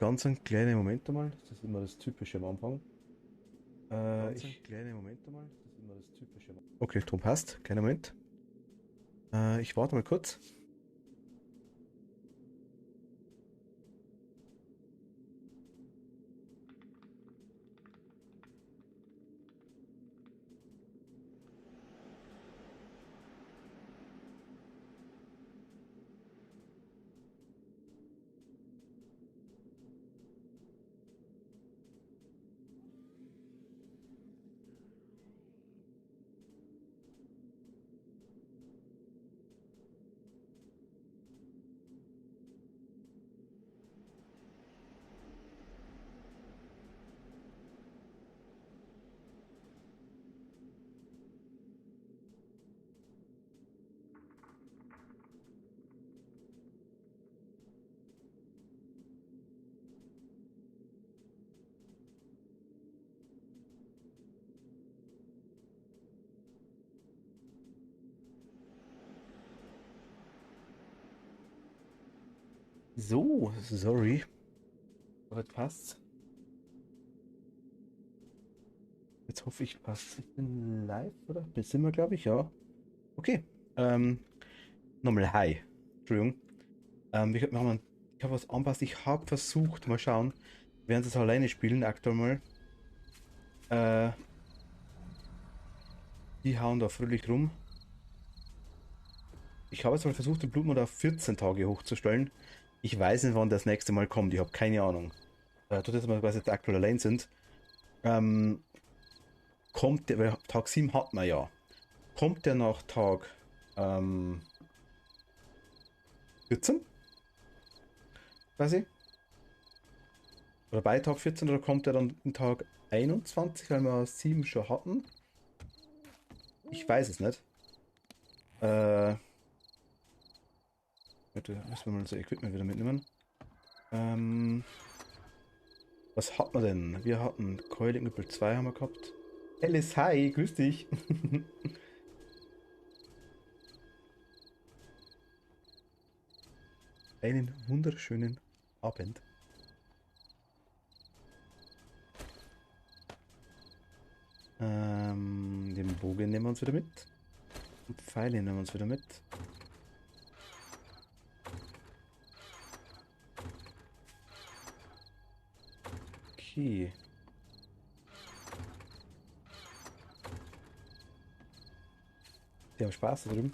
ganz einen kleinen Moment einmal. Das ist immer das Typische am Anfang. Kleine Moment einmal. Das ist immer das Typische. Okay, Ton passt. Kleiner Moment. Ich warte mal kurz. So, sorry. Aber jetzt passt's. Jetzt hoffe ich, passt. Ich bin live, oder? Sind wir, glaube ich, ja. Okay. Ähm, Nochmal hi. Entschuldigung. Wir haben ich habe was anpasst. Ich habe versucht, mal schauen. Während es alleine spielen, aktuell mal. Äh, Die hauen da fröhlich rum. Ich habe jetzt mal versucht, den Blutmond auf 14 Tage hochzustellen. Ich weiß nicht, wann das nächste Mal kommt. Ich habe keine Ahnung. Tut jetzt mal, weil sie jetzt aktuell allein sind. Ähm, Kommt der, weil Tag 7 hat man ja. Kommt der nach Tag 14? Quasi? Oder bei Tag 14 oder kommt der dann in Tag 21, weil wir 7 schon hatten? Ich weiß es nicht. Äh, Bitte müssen wir mal unser Equipment wieder mitnehmen. Ähm, Was hat man denn? Wir hatten Coiling Üppel 2 haben wir gehabt. Alice, hi, grüß dich. Einen wunderschönen Abend. Den Bogen nehmen wir uns wieder mit. Und Pfeile nehmen wir uns wieder mit. Okay. Die haben Spaß da drüben.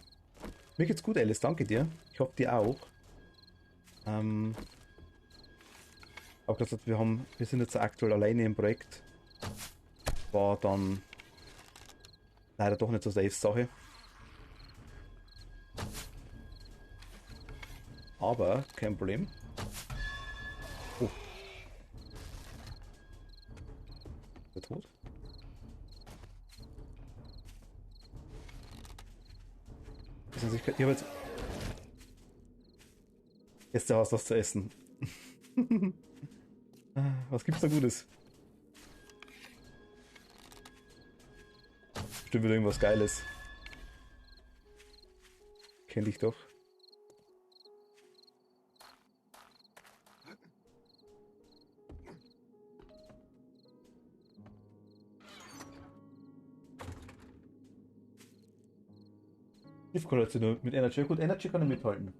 Mir geht's gut, Alice, danke dir. Ich hoffe dir auch. Auch gesagt, wir sind jetzt aktuell alleine im Projekt. War dann leider doch nicht so safe Sache. Aber kein Problem. Oh, der tot. Also ich habe jetzt hast was zu essen. Was gibt's da Gutes? Bestimmt wieder irgendwas Geiles. Kenn dich doch. Giftkollektion mit Energy. Gut, Energy kann er mithalten.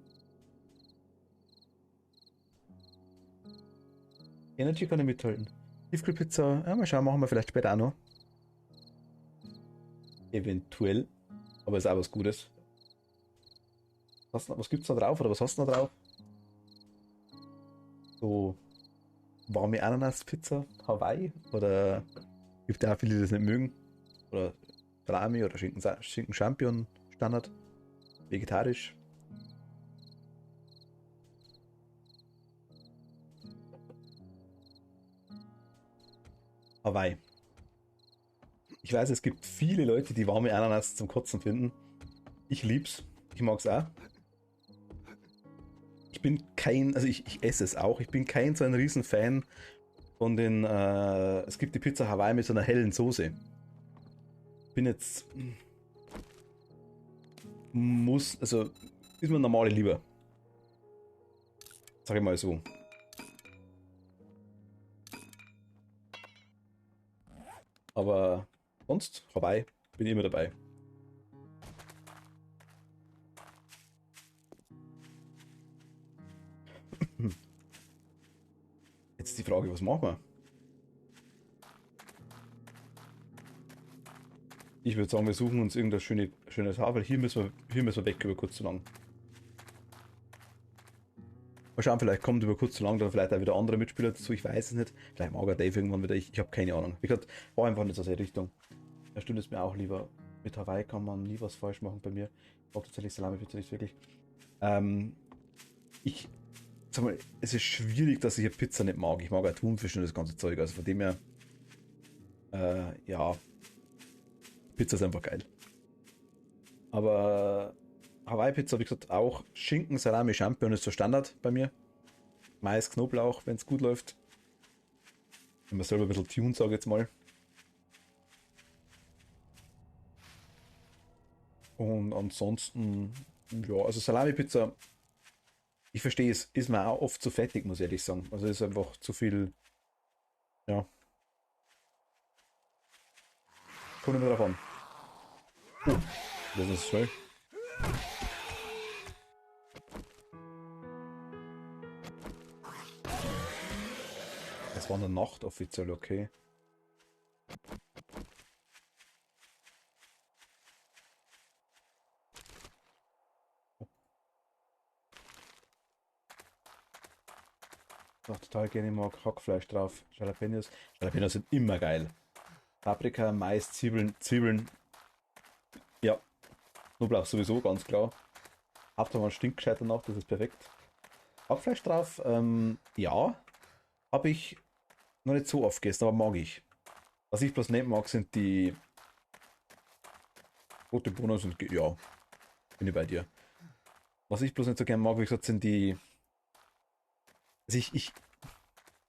Energy kann er mithalten. Tiefkühlpizza, ja, mal schauen, machen wir vielleicht später auch noch. Eventuell. Aber ist auch was Gutes. Was gibt's da drauf oder was hast du da drauf? So warme Ananaspizza, Hawaii? Oder gibt ja auch viele, die das nicht mögen? Oder Salami oder Schinken Champion Standard? Vegetarisch? Hawaii. Ich weiß, es gibt viele Leute, die warme Ananas zum Kotzen finden. Ich lieb's. Ich mag's auch. Ich bin kein, also ich esse es auch. Ich bin kein so ein Riesenfan von den, es gibt die Pizza Hawaii mit so einer hellen Soße. Bin jetzt, also ist mir normale lieber. Sag ich mal so. Aber sonst, Hawaii, bin ich immer dabei. Jetzt ist die Frage, was machen wir? Ich würde sagen, wir suchen uns irgendeine schöne Tafel. Hier müssen wir weg über kurz zu lang. Mal schauen, vielleicht kommt über kurz zu lang dann vielleicht auch wieder andere Mitspieler dazu. Ich weiß es nicht. Vielleicht mag er Dave irgendwann wieder. Ich habe keine Ahnung. Wie gesagt, war einfach nicht so sehr Richtung. Da stimmt es mir auch lieber. Mit Hawaii kann man nie was falsch machen bei mir. Ich mag tatsächlich Salami-Pizza nicht wirklich. Ähm, ich sag mal, es ist schwierig, dass ich hier Pizza nicht mag. Ich mag auch Thunfisch und das ganze Zeug. Also von dem her, ja, Pizza ist einfach geil. Aber Hawaii-Pizza, wie gesagt, auch Schinken, Salami, Champignon ist so Standard bei mir. Mais, Knoblauch, wenn es gut läuft. Wenn man selber ein bisschen tun, sage ich jetzt mal. Und ansonsten, ja, also Salami-Pizza, ich verstehe es, ist mir auch oft zu fettig, muss ich ehrlich sagen. Also ist einfach zu viel, ja, kommt immer drauf an. Oh, das ist schnell. Das war eine Nacht offiziell, okay. Was total gerne mag, Hackfleisch drauf, Jalapenos. Jalapenos sind immer geil. Paprika, Mais, Zwiebeln, ja, Knoblauch sowieso, ganz klar. Hauptsache man stinkt gescheit danach, das ist perfekt. Hackfleisch drauf, ja, habe ich noch nicht so oft gegessen, aber mag ich. Was ich bloß nicht mag, sind die rote Bohnen und ja, bin ich bei dir. Was ich bloß nicht so gerne mag, wie gesagt, sind die.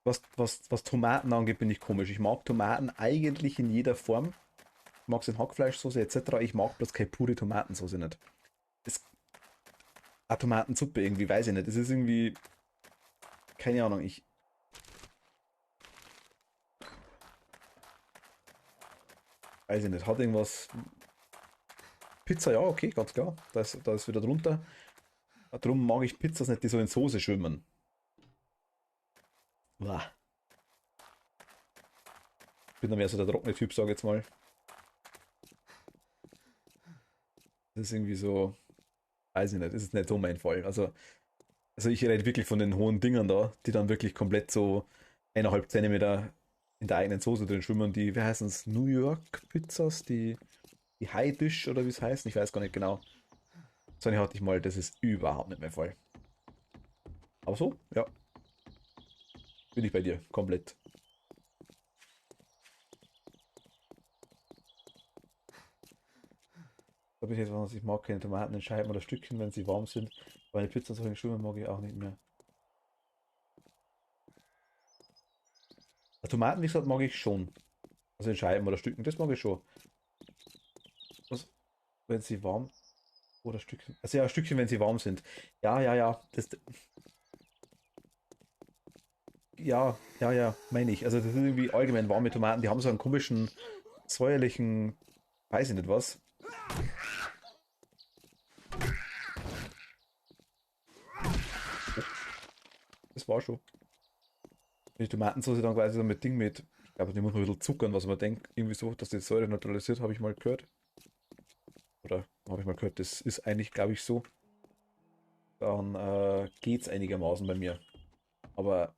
Also was Tomaten angeht, bin ich komisch. Ich mag Tomaten eigentlich in jeder Form. Ich mag es in Hackfleischsoße etc. Ich mag bloß keine pure Tomatensoße nicht. Das, eine Tomatensuppe irgendwie, weiß ich nicht. Das ist irgendwie, keine Ahnung, ich weiß ich nicht. Hat irgendwas. Pizza, ja, okay, ganz klar. Da ist wieder drunter. Darum mag ich Pizzas nicht, die so in Soße schwimmen. Uah. Bin dann mehr so der trockene Typ, sage ich jetzt mal. Das ist irgendwie so, weiß ich nicht, das ist nicht so mein Fall. Also ich rede wirklich von den hohen Dingern da, die dann wirklich komplett so 1,5 Zentimeter in der eigenen Soße drin schwimmen. Die, wie heißen es, New York Pizzas, die High Dish oder wie es heißt, ich weiß gar nicht genau. So eine hatte ich mal, das ist überhaupt nicht mein Fall. Aber so, ja, bin ich bei dir, komplett. Da bin ich jetzt was, ich mag keine Tomaten in Scheiben oder Stückchen, wenn sie warm sind. Weil Pizza so in Schwimmen mag ich auch nicht mehr. Tomaten, wie gesagt, mag ich schon. Also in Scheiben oder Stücken, das mag ich schon. Was, wenn sie warm oder Stückchen. Also ja, Stückchen, wenn sie warm sind. Ja, ja, ja. Ja, meine ich. Also das ist irgendwie allgemein warme Tomaten, die haben so einen komischen, säuerlichen, weiß ich nicht was. Das war schon. Wenn die Tomatensauce dann quasi so mit Ding mit, ich glaube, die muss man ein bisschen zuckern, was man denkt, irgendwie so, dass die Säure neutralisiert, habe ich mal gehört. Oder habe ich mal gehört, das ist eigentlich, glaube ich, so. Dann geht es einigermaßen bei mir. Aber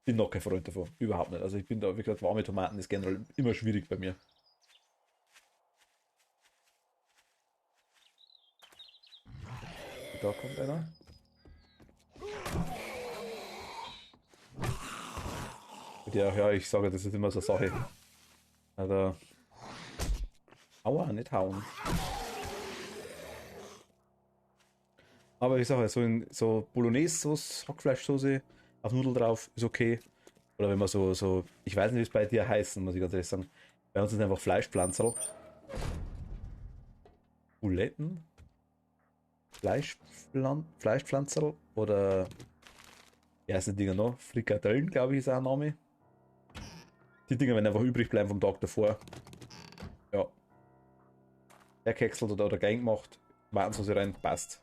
bin noch kein Freund davon. Überhaupt nicht. Also ich bin da, wie gesagt, warme Tomaten ist generell immer schwierig bei mir. Da kommt einer. Ja, ja, ich sage, das ist immer so eine Sache. Also, aua, nicht hauen. Aber ich sage, so in so Bolognese-Sauce, Hackfleischsoße auf Nudeln drauf, ist okay. Oder wenn man ich weiß nicht, wie es bei dir heißen, muss ich ganz ehrlich sagen. Bei uns ist einfach Fleischpflanzerl. Buletten, Fleischpflanzerl oder wie heißen die Dinger noch? Frikadellen, glaube ich, ist auch ein Name. Die Dinger werden einfach übrig bleiben vom Tag davor. Ja. Hergehäckselt oder klein gemacht. Warten sie rein, passt.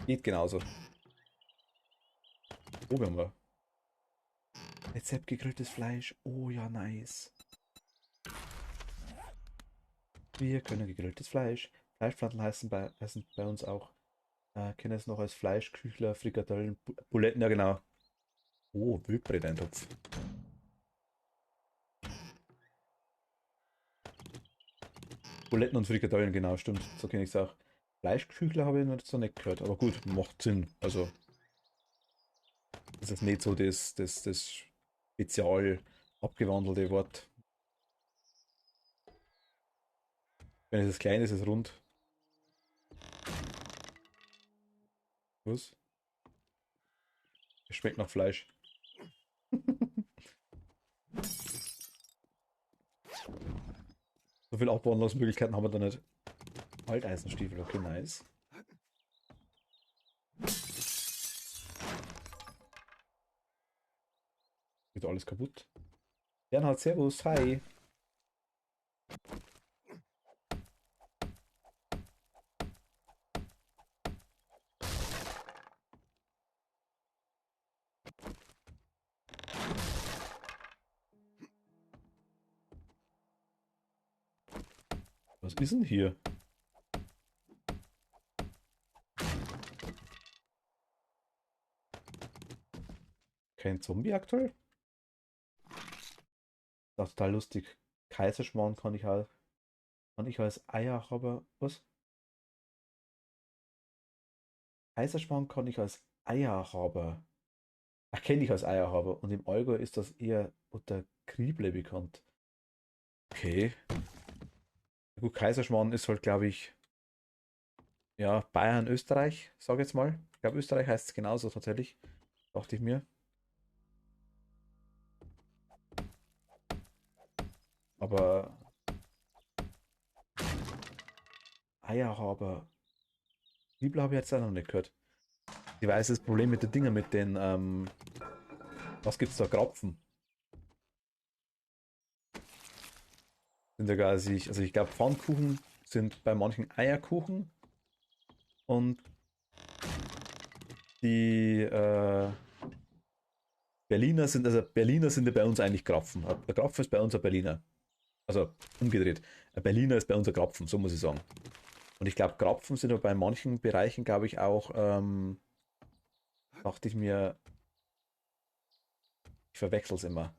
Geht genauso. Oh, wir haben wir. Rezept gegrilltes Fleisch. Oh ja, nice. Wir können gegrilltes Fleisch. Fleischpflanzen heißen bei uns auch. Kennen es noch als Fleischküchler, Frikadellen, Buletten, ja genau. Oh, Wildbret-Eintopf. Buletten und Frikadellen, genau, stimmt. So kenne ich es auch. Fleischküchler habe ich noch so nicht gehört, aber gut, macht Sinn. Also, das ist nicht so das spezial abgewandelte Wort. Wenn es ist klein ist, ist es rund. Was? Es schmeckt nach Fleisch. So viel Abwandlungsmöglichkeiten haben wir da nicht. Alteisenstiefel, okay, nice. Wird alles kaputt. Bernhard, servus, hi. Was ist denn hier? Kein Zombie aktuell? Das ist total lustig. Kaiserschmarrn kann ich als Eierhaber, was? Kaiserschmarrn kann ich als Eierhaber, erkenne ich als Eierhaber und im Allgäu ist das eher unter Krieble bekannt. Okay. Gut, Kaiserschmarrn ist halt, glaube ich, ja, Bayern, Österreich, sag jetzt mal. Ich glaube, Österreich heißt es genauso tatsächlich. Dachte ich mir. Aber Eierhaber, Krieble habe ich jetzt auch noch nicht gehört. Ich weiß das Problem mit den Dingen, mit den, was gibt's da, Krapfen? Sind ja quasi, also ich glaube, Pfannkuchen sind bei manchen Eierkuchen und die Berliner sind ja bei uns eigentlich Krapfen. Der Krapfen ist bei uns ein Berliner. Also umgedreht. Ein Berliner ist bei uns ein Krapfen, so muss ich sagen. Und ich glaube, Krapfen sind aber bei manchen Bereichen, glaube ich, auch, dachte ich mir, ich verwechsel es immer.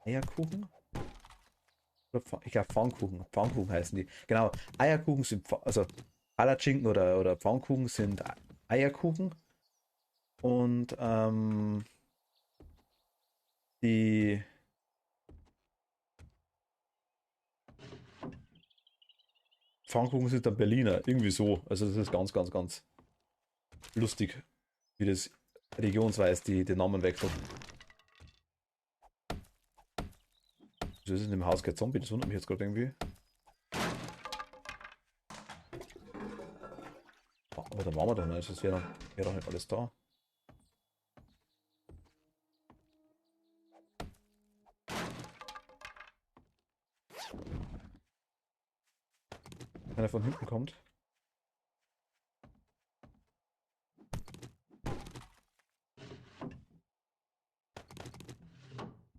Eierkuchen? Ich glaube Pfannkuchen. Pfannkuchen heißen die. Genau, Eierkuchen sind, also Palatschinken oder Pfannkuchen sind Eierkuchen. Und die Pfannkuchen sind dann Berliner. Irgendwie so. Also das ist ganz, ganz, ganz lustig, wie das regionsweise die Namen wechselt. Wieso ist es in dem Haus kein Zombie? Das wundert mich jetzt gerade irgendwie. Aber da waren wir doch nicht. Das wär doch nicht alles da. Wenn er von hinten kommt.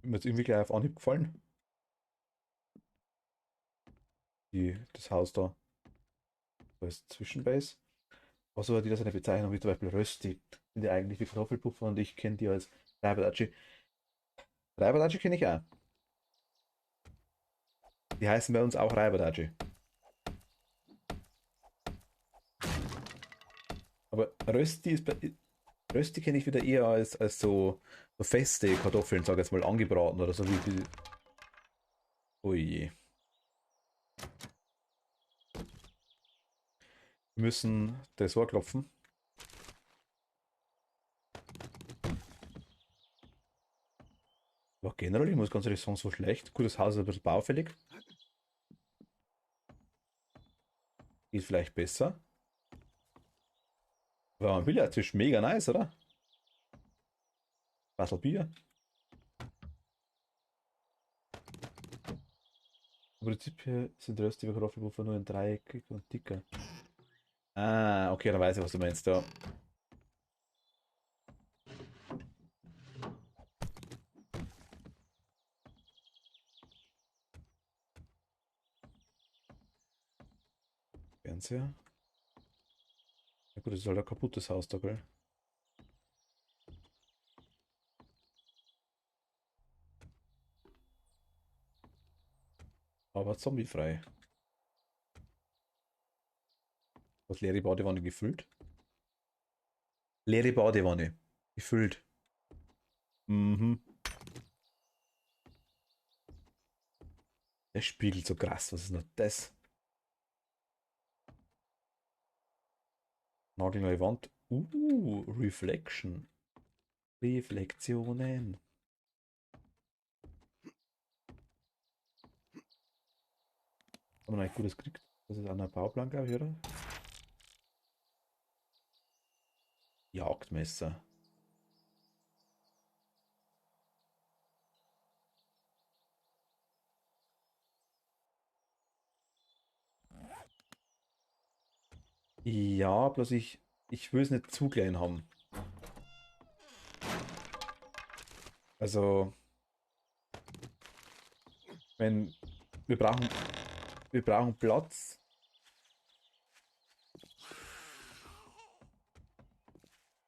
Mir jetzt irgendwie gleich auf Anhieb gefallen. Das Haus da. Da ist Zwischenbase. Außer hat jeder seine Bezeichnung, wie zum Beispiel Rösti. Sind ja eigentlich wie Kartoffelpuffer und ich kenne die als Reibadatschi. Reibadatschi kenne ich auch. Die heißen bei uns auch Reibadatschi. Aber Rösti kenne ich wieder eher als so feste Kartoffeln, sag ich jetzt mal, angebraten oder so wie. Oh je. Wir müssen Tresor klopfen. Aber generell, ich muss ganz ehrlich sagen, so schlecht. Gut, das Haus ist ein bisschen baufällig. Geht vielleicht besser. Aber ein Billardtisch, mega nice, oder? Basel Bier. Im Prinzip hier sind röstige Kartoffelpuffer nur in dreieckig und dicker. Ah, okay, dann weiß ich, was du meinst, da. Fernseher. Ja gut, das ist halt ein kaputtes Haus da, gell? Aber zombiefrei. Was leere Badewanne gefüllt? Leere Badewanne. Gefüllt. Mhm. Der spiegelt so krass. Was ist noch das? Nagelneue Wand. Reflection. Reflektionen. Haben wir noch ein gutes gekriegt? Das ist an der Bauplan, glaube ich, oder? Jagdmesser. Ja, bloß ich will es nicht zu klein haben. Also, wenn wir brauchen, wir brauchen Platz.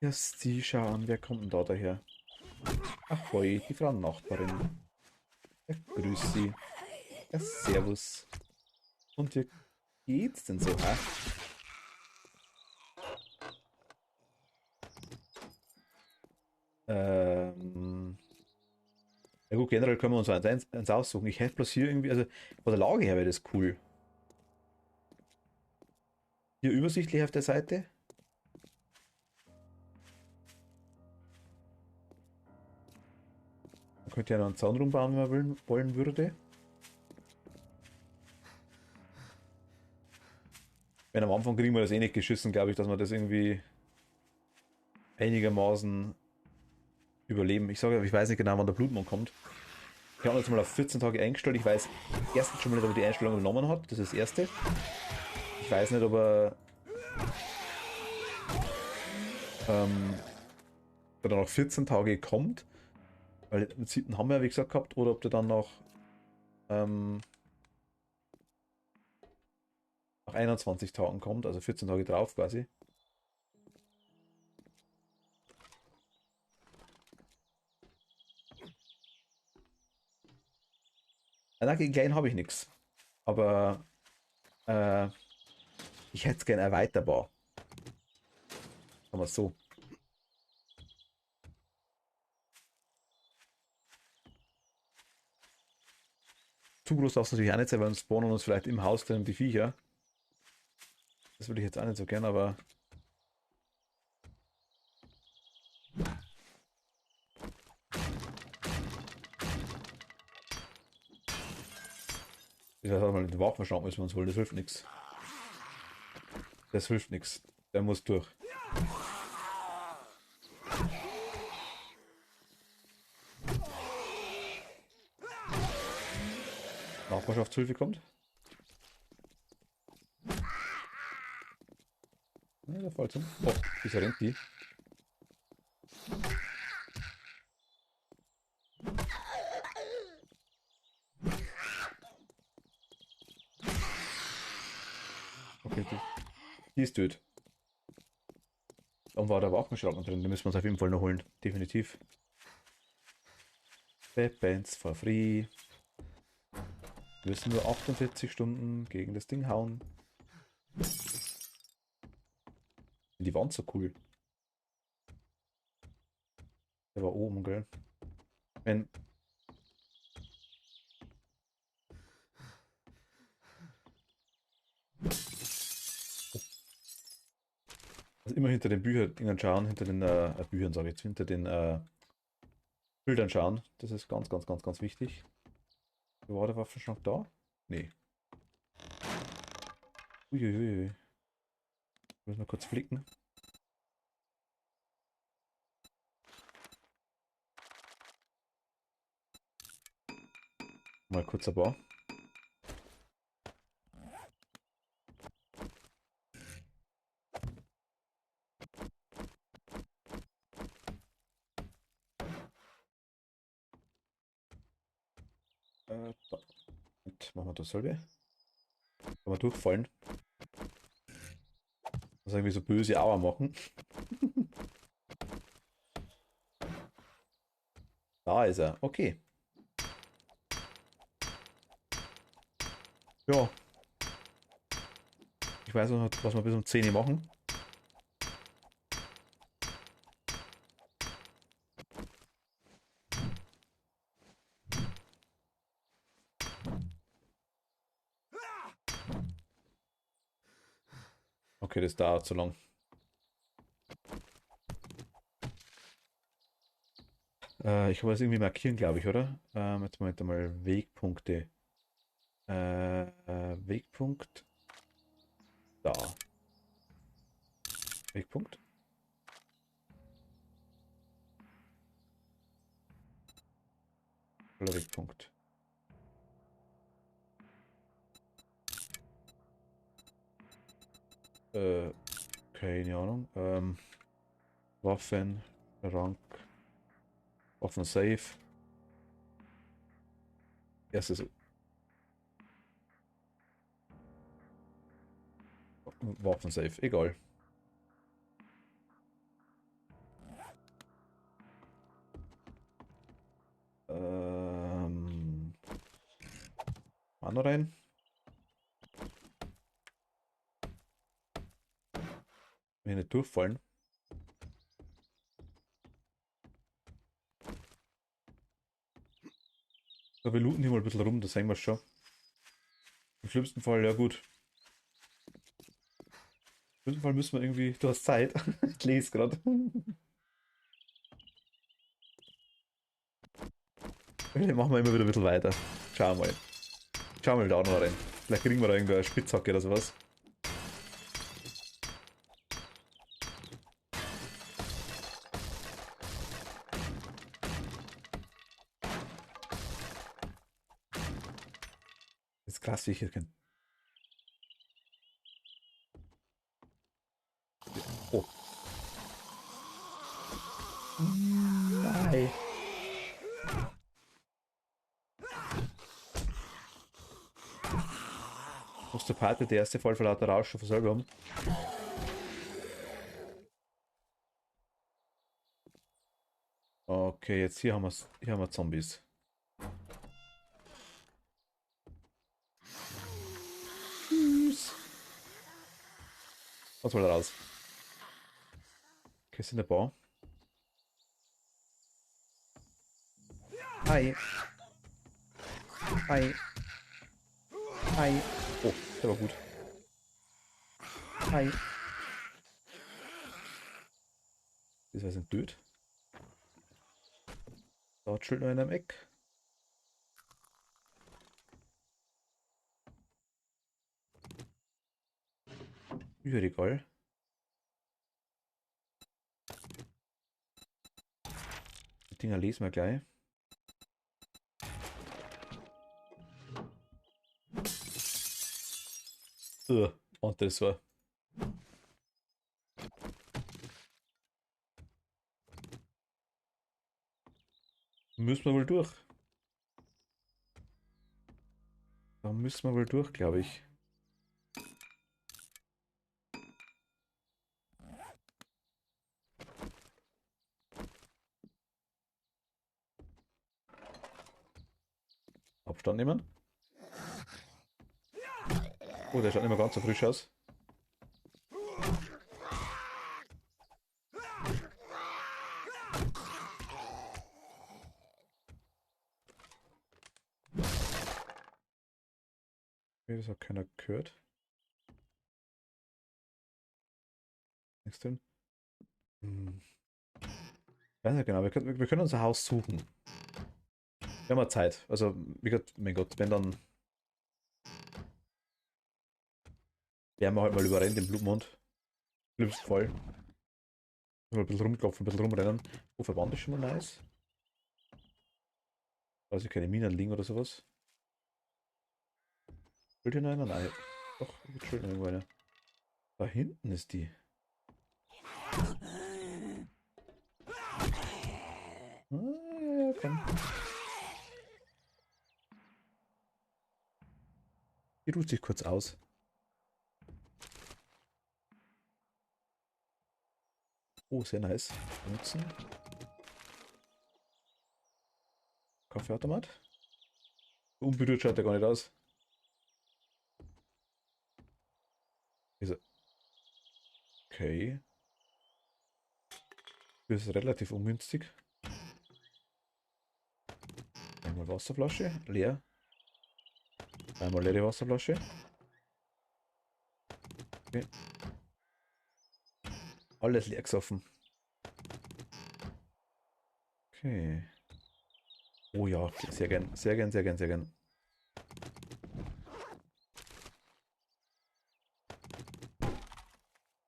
Ja, sie schauen, wer kommt denn da daher? Ahoi, die Frau Nachbarin. Ja, grüß Sie. Ja, servus. Und wie geht's denn so, hä? Ähm, ja gut, generell können wir uns eins aussuchen. Ich hätte bloß hier irgendwie, also von der Lage her wäre das cool. Hier übersichtlich auf der Seite. Man könnte ja noch einen Zaun rumbauen, wenn man wollen würde. Wenn am Anfang kriegen wir das eh nicht geschissen, glaube ich, dass wir das irgendwie einigermaßen überleben. Ich sage, ich weiß nicht genau, wann der Blutmond kommt. Ich habe jetzt mal auf 14 Tage eingestellt. Ich weiß erstens schon mal nicht, ob er die Einstellung übernommen hat. Das ist das erste. Ich weiß nicht, ob er dann noch 14 Tage kommt. Weil den 7. haben wir ja wie gesagt gehabt. Oder ob der dann noch ähm, nach 21 Tagen kommt. Also 14 Tage drauf quasi. Nein, gegen klein habe ich nichts. Aber äh, ich hätte es gerne erweiterbar. Sagen wir es so. Zu groß darf es natürlich auch nicht sein, weil uns spawnen uns vielleicht im Haus drin die Viecher. Das würde ich jetzt auch nicht so gern, aber ich weiß auch mal den Waffenschrank müssen wir uns holen, das hilft nichts. Das hilft nichts. Der muss durch. Nachbarschaftshilfe kommt. Ja, der fällt zum. Oh, wieso rennt die? Okay, die ist tot. Dann war der Waffenschrank drin, den müssen wir uns auf jeden Fall noch holen. Definitiv. Weapons for free. Wir müssen nur 48 Stunden gegen das Ding hauen. Die Wand so cool. Der war oben, gell? Wenn, also immer hinter den Büchern schauen, hinter den Büchern sage ich jetzt, hinter den Bildern schauen. Das ist ganz, ganz, ganz, ganz wichtig. War der Waffenschrank da? Nee. Uiuiui. Müssen wir kurz flicken. Mal kurz ein paar. Da. Und machen wir dasselbe. Kann man durchfallen. Also irgendwie so böse Aua machen. Da ist er. Okay. Ja. Ich weiß noch, was wir bis um 10 Uhr machen. Okay, das dauert zu lang. Ich habe das irgendwie markieren, glaube ich, oder? Jetzt Moment mal. Wegpunkte. Wegpunkt. Da. Wegpunkt. Oder Wegpunkt. Keine Ahnung. Waffen. Rank. Waffen safe. Erstes Waffen safe. Egal. Mann rein. Wenn nicht durchfallen. Aber wir looten hier mal ein bisschen rum, das sehen wir schon. Im schlimmsten Fall, ja gut. Im schlimmsten Fall müssen wir irgendwie. Du hast Zeit. Ich lese gerade. Dann machen wir immer wieder ein bisschen weiter. Schauen wir mal. Schauen wir mal da noch rein. Vielleicht kriegen wir da irgendeine Spitzhacke oder sowas. Das ist krass, wie ich hier kann. Oh. Nein. Muss der Part der erste Fall vor lauter Rausch schon selber haben. Okay, jetzt hier haben wir Zombies. Tschüss. Was soll da raus? Okay, ist in der Bar. Hi. Hi. Hi. Oh, der war gut. Hi. Das war sind tot. Da chillt noch einer im Eck. Bücherregal. Die Dinger lesen wir gleich. Und das war. Müssen wir wohl durch. Da müssen wir wohl durch, glaube ich. Abstand nehmen. Oh, der schaut nicht mehr ganz so frisch aus. Okay, das hat keiner gehört. Nichts drin. Hm. Weiß nicht genau, wir können unser Haus suchen. Wir haben ja Zeit. Also, wie gesagt, mein Gott, wenn dann werden wir halt mal überrennt im Blutmond. Schlimmsten Fall. Mal ein bisschen rumklopfen, ein bisschen rumrennen. Oh, Verband ist schon mal nice. Also keine Minen liegen oder sowas. Will hier einer? Nein. Doch, hier chillt irgendwo einer. Da hinten ist die. Ah, ja, ja, komm. Die ruht sich kurz aus. Oh, sehr nice. Nutzen. Kaffeeautomat. Unberührt schaut er gar nicht aus. Ist er. Okay. Das ist relativ ungünstig. Einmal Wasserflasche. Leer. Einmal leere Wasserflasche. Okay. Alles leer gesoffen. Okay. Oh ja, sehr gern. Sehr gern, sehr gern, sehr gern.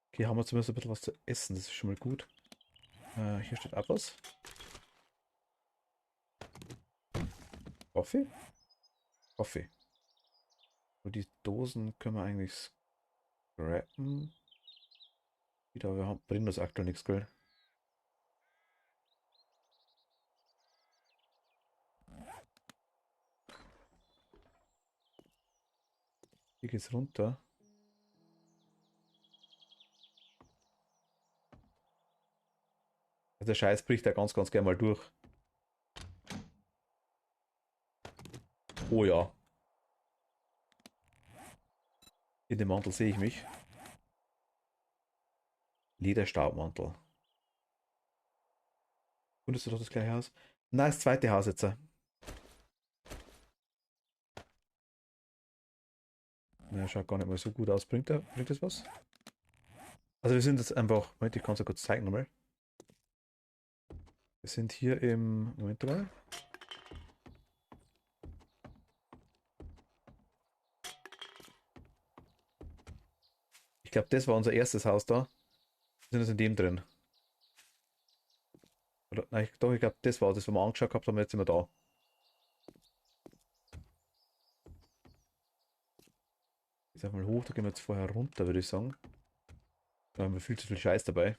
Okay, haben wir zumindest ein bisschen was zu essen. Das ist schon mal gut. Hier steht auch was. Kaffee? Kaffee. Und die Dosen können wir eigentlich scrappen. Wieder, wir haben, bringen das aktuell nichts, gell? Hier geht's runter. Also der Scheiß bricht da ganz, ganz gerne mal durch. Oh ja. In dem Mantel sehe ich mich. Lederstaubmantel. Findest du doch das gleiche Haus? Nein, das zweite Haus jetzt. Ja, schaut gar nicht mal so gut aus. Bringt das was? Also wir sind jetzt einfach. Moment, ich kann es ja kurz zeigen nochmal. Wir sind hier im. Moment mal. Ich glaube, das war unser erstes Haus da. Wir sind jetzt in dem drin. Oder, nein, doch, ich glaube, das war das, was wir angeschaut gehabt haben. Jetzt sind wir da. Jetzt einfach mal hoch, da gehen wir jetzt vorher runter, würde ich sagen. Da haben wir viel zu viel Scheiß dabei.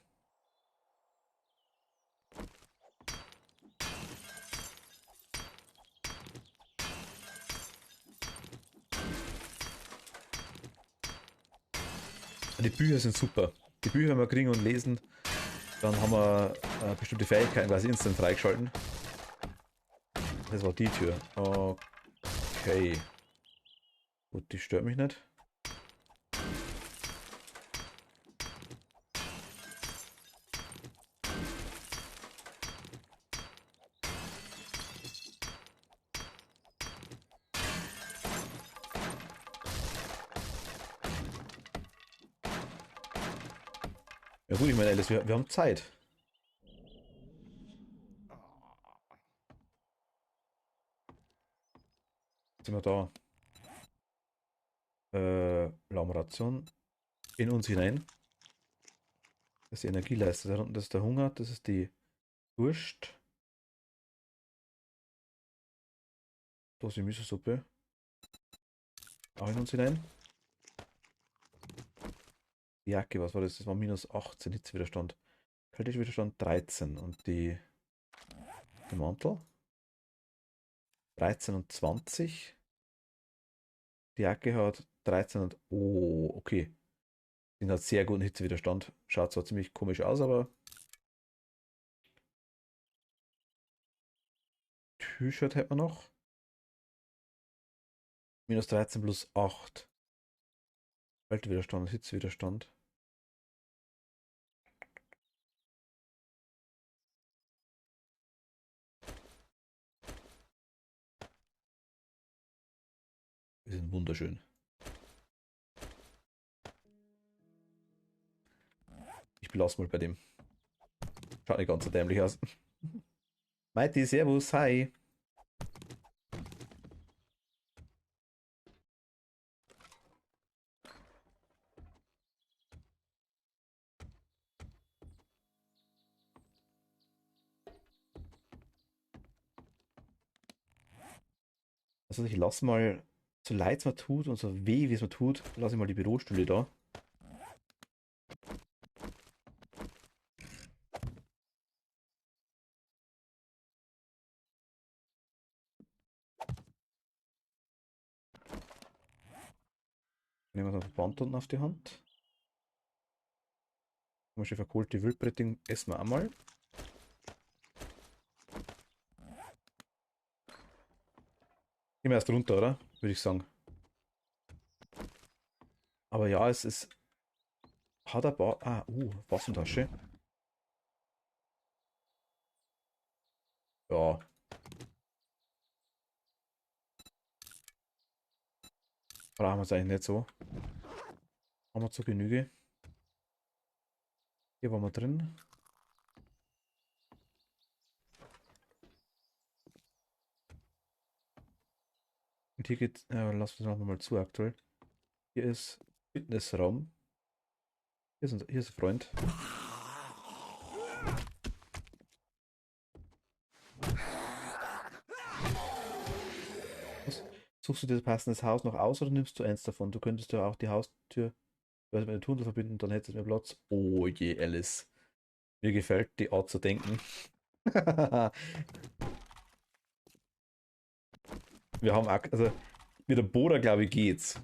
Die Bücher sind super. Die Bücher, wenn wir kriegen und lesen, dann haben wir bestimmte Fähigkeiten quasi instant freigeschalten. Das war die Tür. Okay. Gut, die stört mich nicht. Ja gut, ich meine, Alice, wir haben Zeit. Jetzt sind wir da. Laumration in uns hinein. Das ist die Energieleiste. Da unten, das ist der Hunger, das ist die Durst. Da ist die Miso-Suppe. Auch in uns hinein. Die Jacke, was war das? Das war minus 18 Hitzewiderstand. Kältewiderstand 13 und der Mantel 13 und 20. Die Jacke hat 13 und. Oh, okay. Die hat sehr guten Hitzewiderstand. Schaut zwar ziemlich komisch aus, aber. T-Shirt hätten wir noch. Minus 13 plus 8. Kältewiderstand, Hitzewiderstand. Die sind wunderschön. Ich belasse mal bei dem. Schaut nicht ganz so dämlich aus. Mighty, Servus, hi. Also ich lasse mal So leid es mir tut und so weh, wie es mir tut, lasse ich mal die Bürostühle da. Nehmen wir das Band unten auf die Hand. Haben wir schon verkohlte Wildbretting, essen wir einmal. Gehen wir erst runter, oder? Würde ich sagen. Aber ja, es ist. Hat ein paar. Ah, Waffentasche. Ja, brauchen wir es eigentlich nicht so. Haben wir zur Genüge. Hier waren wir drin. Und hier geht. Lass uns noch mal zu aktuell. Hier ist Fitnessraum. Hier ist ein Freund. Was? Suchst du dir das passendes Haus noch aus oder nimmst du eins davon? Du könntest ja auch die Haustür mit dem Tunnel verbinden, dann hättest du mehr Platz. Oh je, Alice. Mir gefällt die Art zu denken. Wir haben, also mit der Boda, glaube ich, geht's.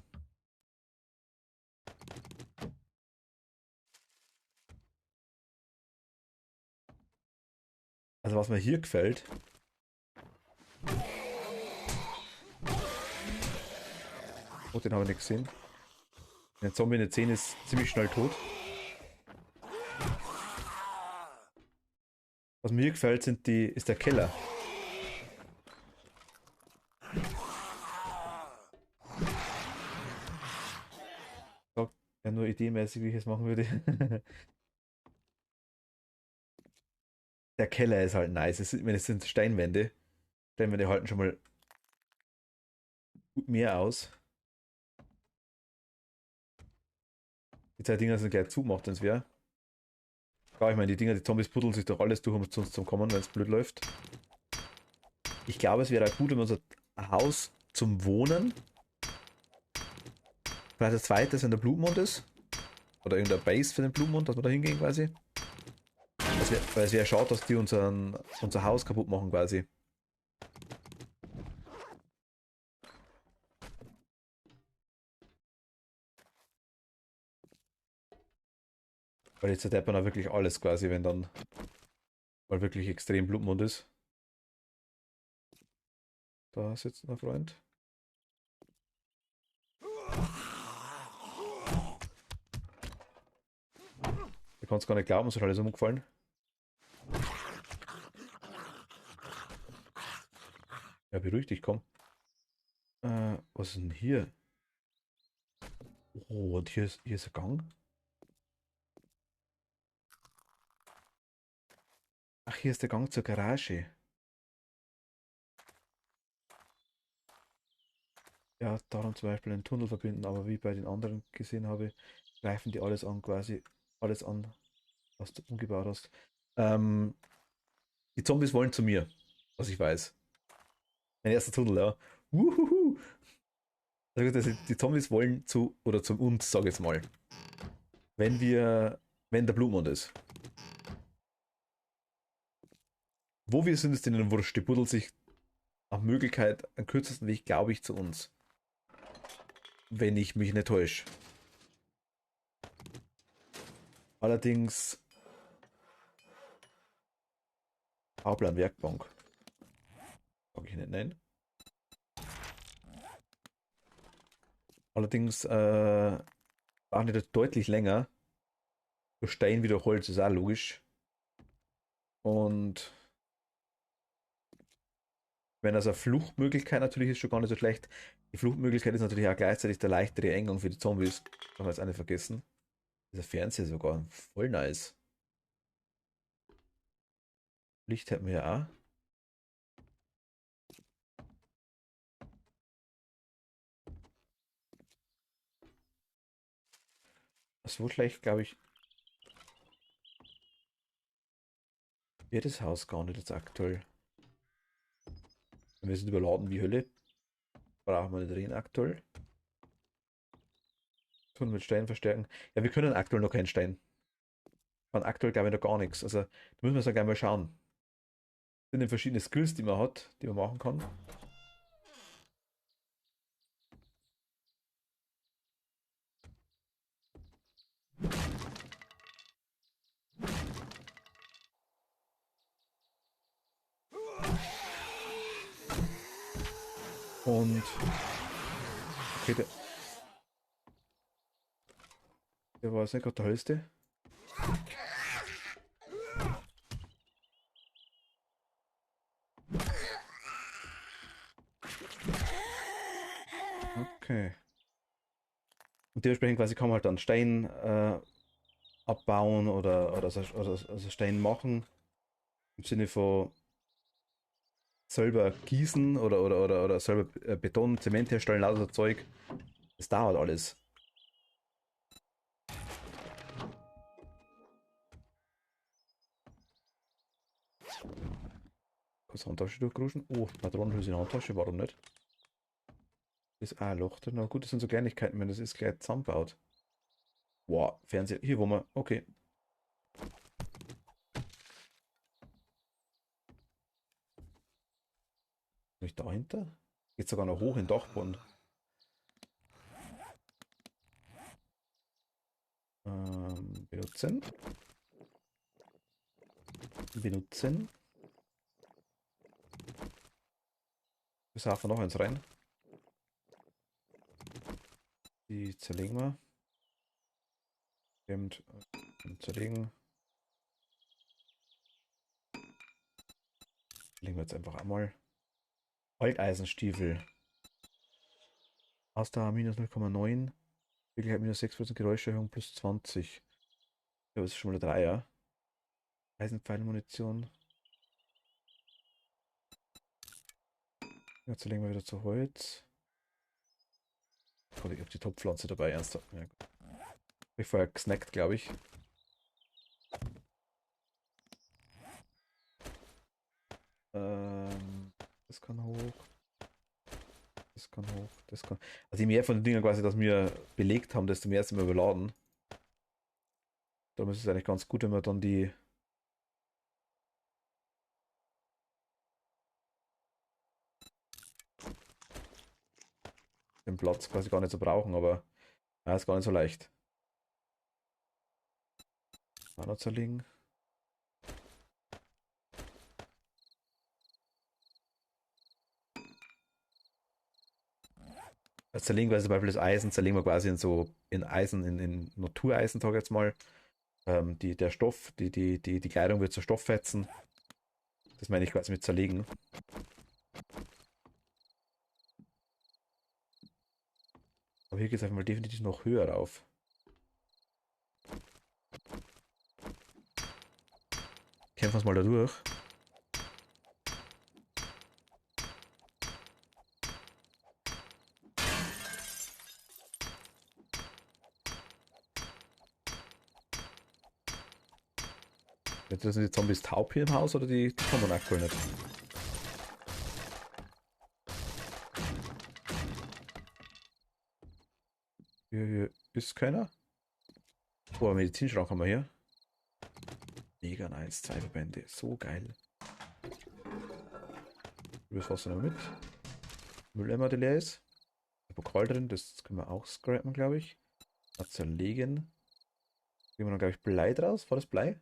Also was mir hier gefällt, oh, den habe ich nicht gesehen. Ein Zombie in der 10 ist ziemlich schnell tot. Was mir hier gefällt, ist der Keller. Sagt ja nur ideenmäßig, wie ich es machen würde. Der Keller ist halt nice. Es sind Steinwände. Steinwände halten schon mal gut mehr aus. Die zwei Dinger sind gleich zugemacht, wenn es wäre. Ja, ich meine, die Zombies puddeln sich doch alles durch, um zu uns zu kommen, wenn es blöd läuft. Ich glaube, es wäre auch gut, wenn wir unser Haus zum Wohnen, vielleicht das zweite, wenn der Blutmond ist, oder irgendeine Base für den Blutmond, dass wir da hingehen quasi. Weil es wäre schade, dass die unser Haus kaputt machen quasi. Weil jetzt zerdeppern auch wirklich alles quasi, wenn dann mal wirklich extrem Blutmond ist. Da sitzt ein Freund. Du kannst gar nicht glauben, es ist alles umgefallen. Ja, beruhig dich, komm. Was ist denn hier? Oh, und hier ist ein Gang. Ach, hier ist der Gang zur Garage. Ja, darum zum Beispiel einen Tunnel verbinden, aber wie ich bei den anderen gesehen habe, greifen die alles an, quasi alles an, was du umgebaut hast. Ähm, die Zombies wollen zu mir, was ich weiß. Mein erster Tunnel, ja. Wuhuhu. Also die Zombies wollen oder zu uns, sag ich jetzt mal. Wenn wir, wenn der Blutmond ist. Wo wir sind, ist denen wurscht. Die buddeln sich nach Möglichkeit am kürzesten Weg, glaube ich, zu uns. Wenn ich mich nicht täusche. Allerdings, Bauplan Werkbank. Sag ich nicht, nein. Allerdings, brauchen die das deutlich länger. So Stein wieder Holz ist auch logisch. Und wenn das eine Fluchtmöglichkeit natürlich ist, schon gar nicht so schlecht. Die Fluchtmöglichkeit ist natürlich auch gleichzeitig der leichtere Eingang für die Zombies. Darf man jetzt auch nicht vergessen. Dieser Fernseher sogar. Voll nice. Licht hätten wir ja auch. So schlecht, glaube ich, wird das Haus gar nicht jetzt aktuell. Wir sind überladen wie Hölle. Brauchen wir nicht reden aktuell. Tun mit Stein verstärken. Ja, wir können aktuell noch keinen Stein. Kann aktuell glaube ich noch gar nichts. Also da müssen wir so gleich mal schauen. Das sind die verschiedene Skills, die man hat, die man machen kann. Und okay, der war jetzt nicht gerade der hellste. Okay. Und dementsprechend quasi kann man halt dann Stein abbauen oder Stein machen. Im Sinne von selber gießen oder selber Beton, Zement herstellen, lauter so Zeug. Das dauert alles. Kurz Handtasche durchgeruschen. Oh, Patronenhülse in der Handtasche, warum nicht? Ist auch ein Loch drin. Na gut, das sind so Kleinigkeiten, wenn das ist gleich zusammenbaut. Wow, Fernseher. Hier, wo wir. Okay. Nicht dahinter? Geht sogar noch hoch in den Dachboden. Benutzen. Benutzen. Wir saufen noch eins rein. Die zerlegen wir. Und zerlegen. Legen wir jetzt einfach einmal. Alteisenstiefel. Ausdauer minus 0,9. Wirklichkeit minus 6%, Geräuscherhöhung plus 20. Ja, das ist schon mal der 3er. Eisenpfeilmunition. Jetzt legen wir wieder zu Holz. Gott, ich habe die Topfpflanze dabei, ernsthaft. Ja, gut. Hab ich vorher gesnackt, glaube ich. Das kann hoch. Das kann hoch. Das kann. Also je mehr von den Dingen quasi, dass wir belegt haben, desto mehr sind wir überladen. Darum ist es eigentlich ganz gut, wenn wir dann den Platz quasi gar nicht so brauchen, aber ja, ist gar nicht so leicht. Auch noch zerlegen. Das zerlegen wir zum Beispiel das Eisen, zerlegen wir quasi in Eisen, in Natureisen, sag ich jetzt mal. Der Stoff, die Kleidung wird zu Stofffetzen. Das meine ich quasi mit zerlegen. Aber hier geht es einfach mal definitiv noch höher rauf. Kämpfen wir uns mal da durch. Sind die Zombies taub hier im Haus oder die kommen aktuell nicht? Hier ist keiner. Oh, einen Medizinschrank haben wir hier. Mega nice, 2 Verbände, so geil. Das Wasser noch mit. Mülleimer, der leer ist. Der Pokal drin, das können wir auch scrappen, glaube ich. Mal zerlegen. Gehen wir dann, glaube ich, Blei draus. War das Blei?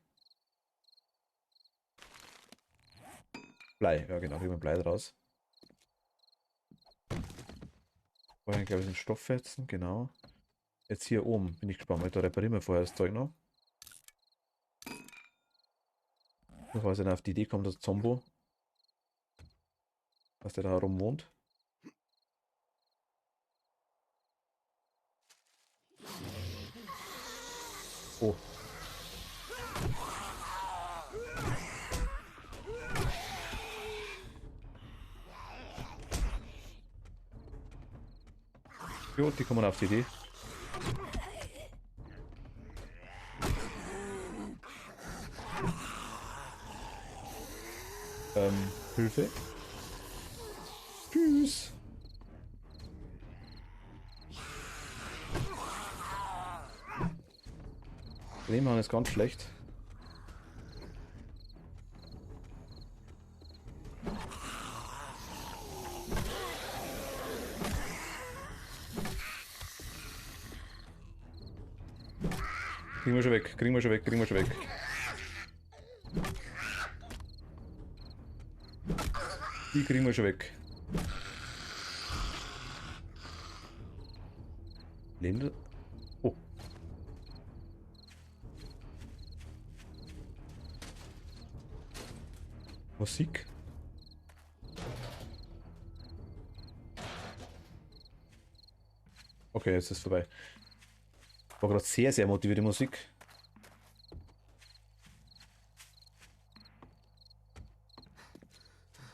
Blei, ja genau, kriegen wir Blei draus. Vorhin, glaube ich, sind Stofffetzen, genau. Jetzt hier oben, bin ich gespannt, weil da reparieren wir vorher das Zeug noch. Bevor ich dann auf die Idee kommt, dass Zombo, dass der da rum wohnt. Oh. Jo, die kommen auf die Idee. Hilfe. Tschüss. Lehmann ist ganz schlecht. Kriegen wir schon weg, kriegen wir schon weg, kriegen wir schon weg. Die kriegen wir schon weg. Lehne. Oh. Musik. Okay, jetzt ist es vorbei. War gerade sehr, sehr motivierte Musik.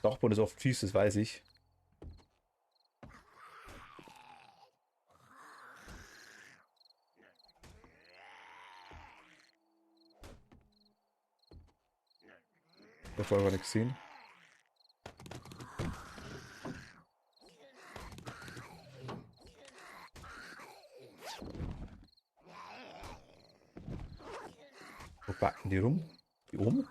Dachboden ist oft fies, das weiß ich. Ich habe vorher gar nichts gesehen. Wo backen die rum? Die oben?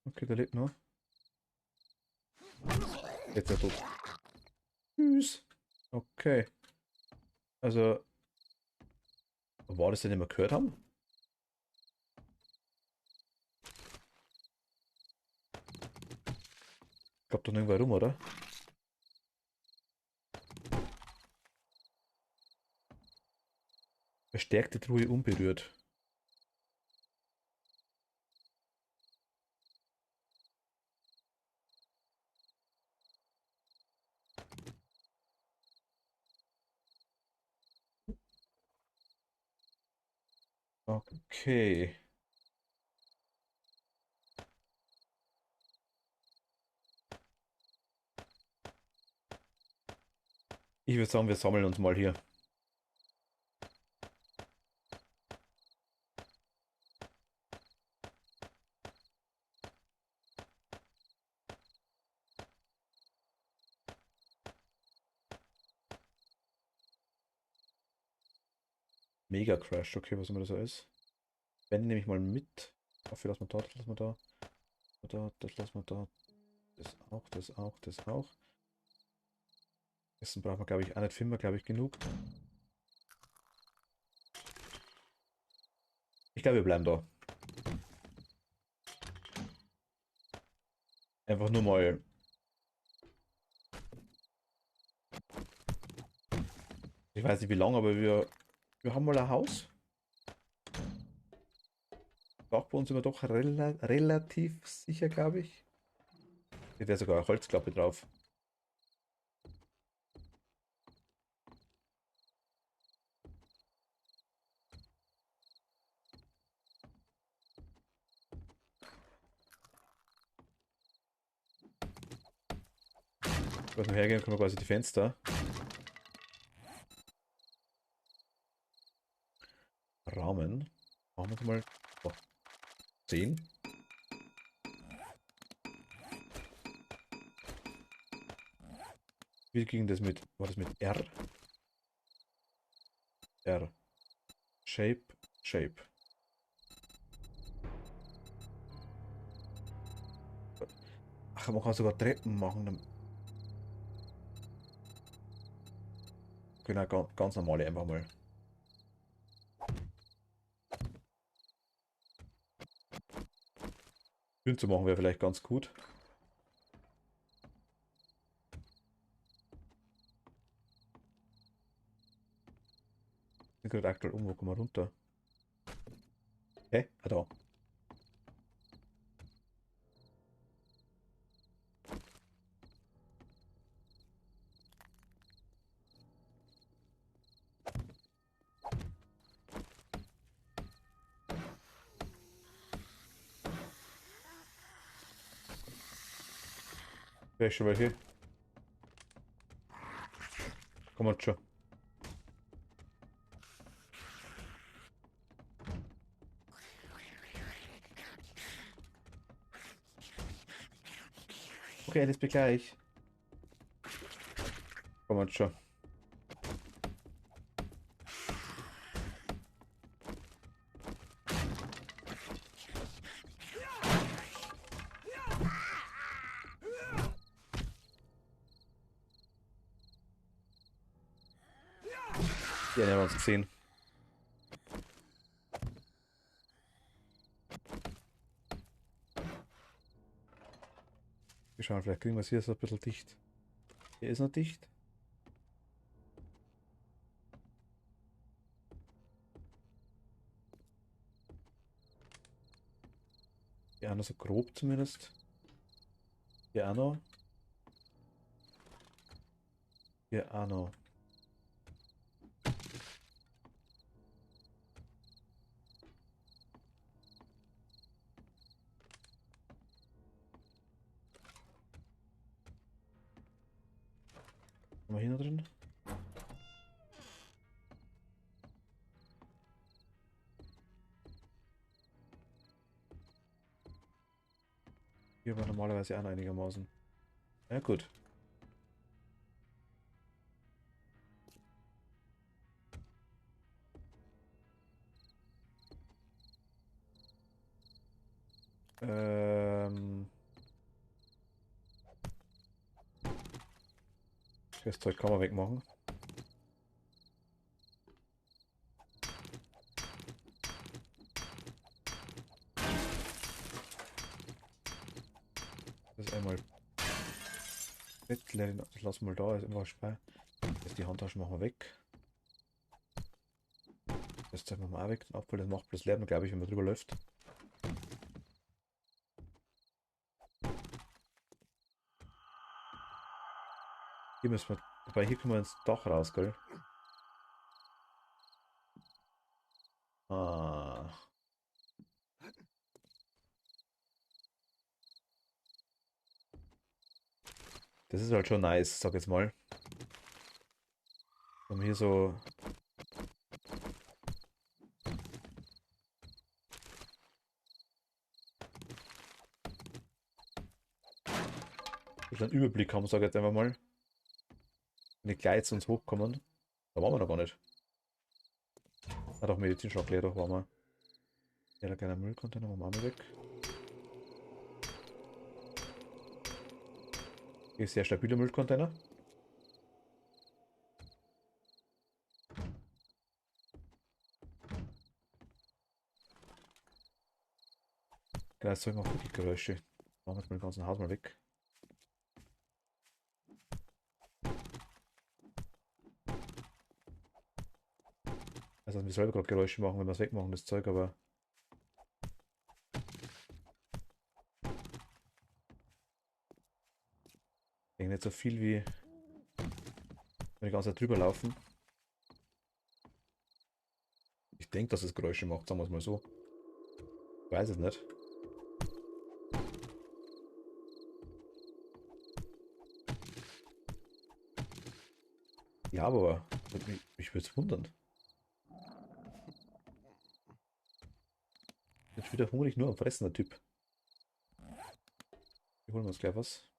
Okay, der lebt noch. Jetzt ist er tot. Tschüss. Okay. Also, war das denn, den wir gehört haben? Ich glaube doch nirgendwo rum, oder? Verstärkte Truhe unberührt. Okay. Ich würde sagen, wir sammeln uns mal hier. Mega Crash, okay, was immer das ist. Wenn nehme ich mal mit. Dafür lassen wir da, das lassen wir da. Das lassen wir da. Das auch, das auch, das auch. Essen brauchen wir, glaube ich, auch nicht finden wir, glaube ich, genug. Ich glaube, wir bleiben da. Einfach nur mal. Ich weiß nicht wie lange, aber wir haben mal ein Haus. Dachboden sind wir doch relativ sicher, glaube ich. Hier wäre sogar eine Holzklappe drauf. Wenn wir hergehen, können wir quasi die Fenster. Rahmen. Machen wir mal oh, 10. Wie ging das mit? War das mit R? R. Shape, Shape. Ach, man kann sogar Treppen machen. Genau, ganz normale einfach mal. Türen zu machen wäre vielleicht ganz gut. Ich bin gerade aktuell wo kommen wir runter? Hä? Ah, da. Da ist schon welche. Komm mal schon. Okay, alles bis gleich. Komm mal schon. Ja, den haben wir uns gesehen. Wir schauen, vielleicht kriegen wir es hier so ein bisschen dicht. Hier ist noch dicht. Ja, noch so grob zumindest. Hier auch noch. Hier auch noch. Haben wir hier noch drin? Hier war normalerweise auch noch einigermaßen. Ja, gut. Ähm. Das Zeug kann man wegmachen. Das ist einmal Bettler, das lassen wir mal da, ist immer Spei. Das die Handtasche machen wir weg. Das Zeug machen wir auch weg. Den Abfall, das macht bloß Lärm, glaube ich, wenn man drüber läuft. Hier müssen wir, wobei hier können wir ins Dach raus, gell? Ah. Das ist halt schon nice, sag jetzt mal. Wenn man hier so. Ein bisschen einen Überblick haben, sag ich jetzt einfach mal. Wenn die gleich zu uns hochkommen. Da waren wir noch gar nicht. Ah doch, Medizinschock leer, doch waren wir. Ja, da kleiner Müllcontainer, machen wir auch mal weg. Hier ist sehr stabiler Müllcontainer. Genau, das Zeug macht wirklich Geräusche. Machen wir jetzt mal den ganzen Haus mal weg. Also, wir selber gerade Geräusche machen, wenn wir es wegmachen, das Zeug, aber. Nicht so viel wie wenn die ganze Zeit drüber laufen. Ich denke, dass es Geräusche macht, sagen wir es mal so. Ich weiß es nicht. Ja, aber mich würde es wundern. Jetzt wieder hungrig nur am Fressen, der Typ. Wir holen uns gleich was.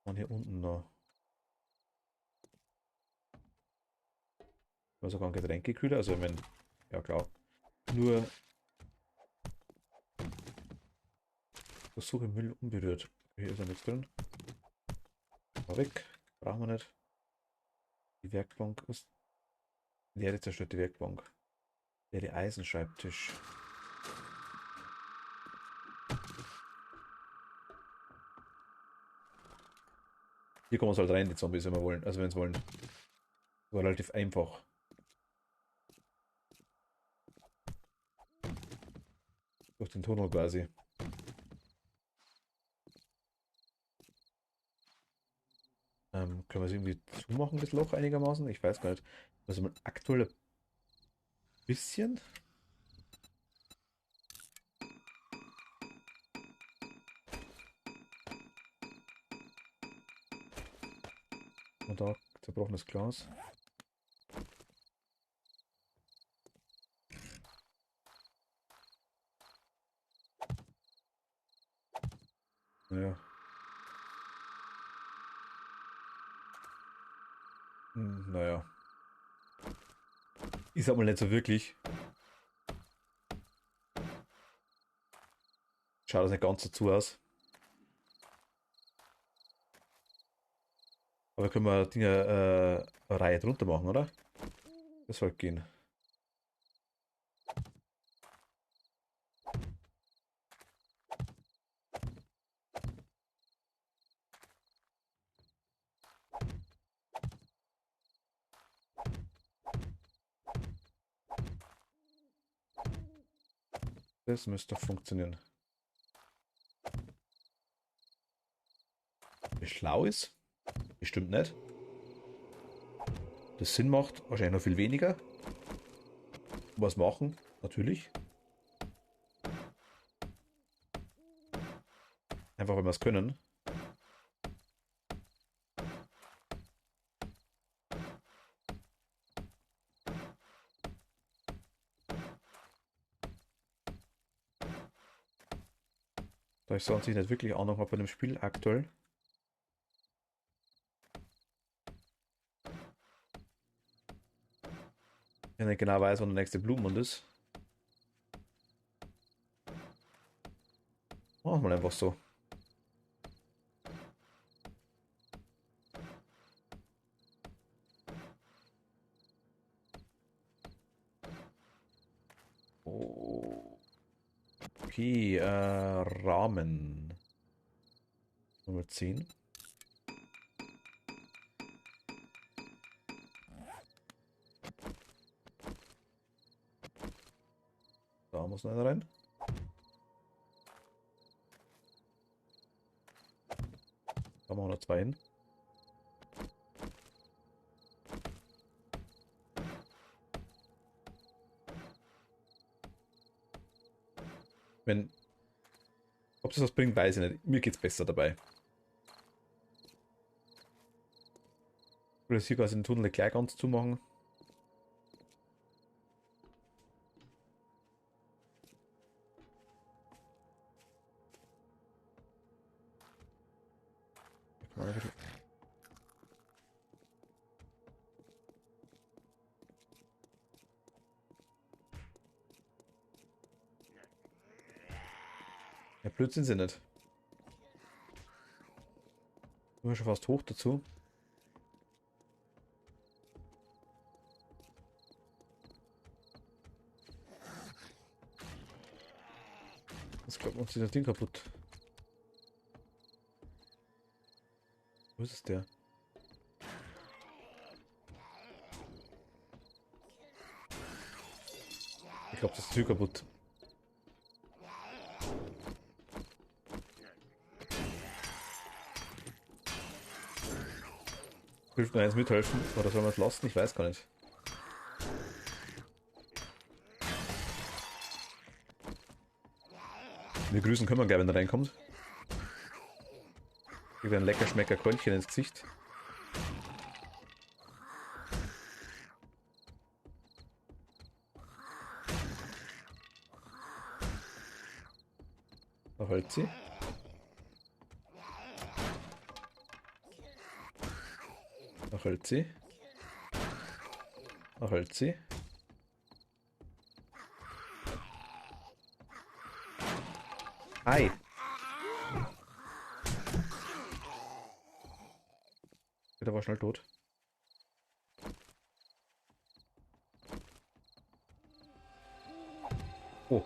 Und hier unten noch. Sogar ein Getränkekühler, also ich meine, ja klar. Nur versuche Müll unberührt. Hier ist ja nichts drin. Mal weg. Brauchen wir nicht. Die Werkbank ist. Leere zerstörte Werkbank. Leere Eisenschreibtisch. Hier kommen wir halt rein, die Zombies, wenn wir wollen. Also wenn sie wollen. War relativ einfach. Durch den Tunnel quasi. Können wir es irgendwie zumachen, das Loch einigermaßen? Ich weiß gar nicht. Also mal aktuell ein bisschen. Und da zerbrochenes Glas. Naja. Naja. Ich sag mal nicht so wirklich. Schaut das nicht ganz dazu aus. Aber können wir Dinge eine Reihe drunter machen, oder? Das sollte gehen. Das müsste doch funktionieren. Wie schlau ist? Bestimmt nicht. Das Sinn macht, wahrscheinlich noch viel weniger. Was machen? Natürlich. Einfach weil wir es können. Da ich sonst nicht wirklich Ahnung habe bei dem Spiel aktuell. Ich nicht genau weiß, wann der nächste Blumenmond ist. Machen wir einfach so. Okay, Rahmen. Nummer 10. Da muss noch einer rein. Da machen wir noch 2 hin. Wenn, ob das was bringt, weiß ich nicht. Mir geht's besser dabei. Ich will das hier quasi den Tunnel gleich ganz zumachen. Ja, blöd sind sie nicht. Sind wir schon fast hoch dazu. Jetzt klappt uns das Ding kaputt. Wo ist es der? Ich glaube, das ist Tür kaputt. Hilft mir eins mithelfen? Oder sollen wir es lassen? Ich weiß gar nicht. Wir grüßen können wir gleich, wenn er reinkommt. Gib ein lecker Schmecker Keulchen ins Gesicht. Da hält sie. Da hält sie. Da hält sie. Hi. Der war schnell tot. Oh.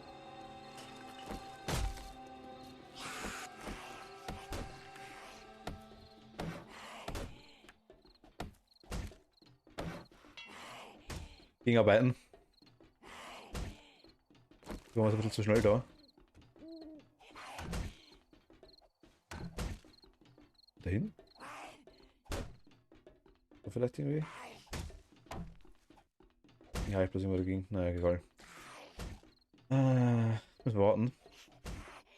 Ging arbeiten. Wir waren ein bisschen zu schnell da. Dahin? Oder vielleicht irgendwie? Ja, ich bloß immer dagegen. Naja, egal. Müssen wir warten.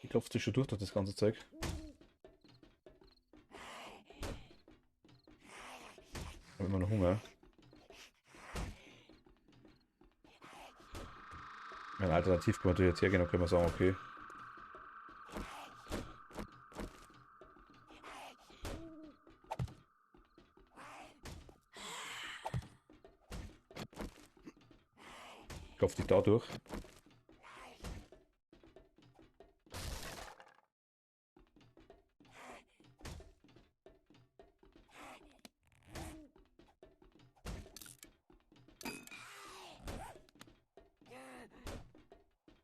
Ich klopfe sich schon durch das ganze Zeug. Ich habe immer noch Hunger. Ein Alternativ kann man natürlich jetzt hergehen und können wir sagen, okay. Klopf dich da durch.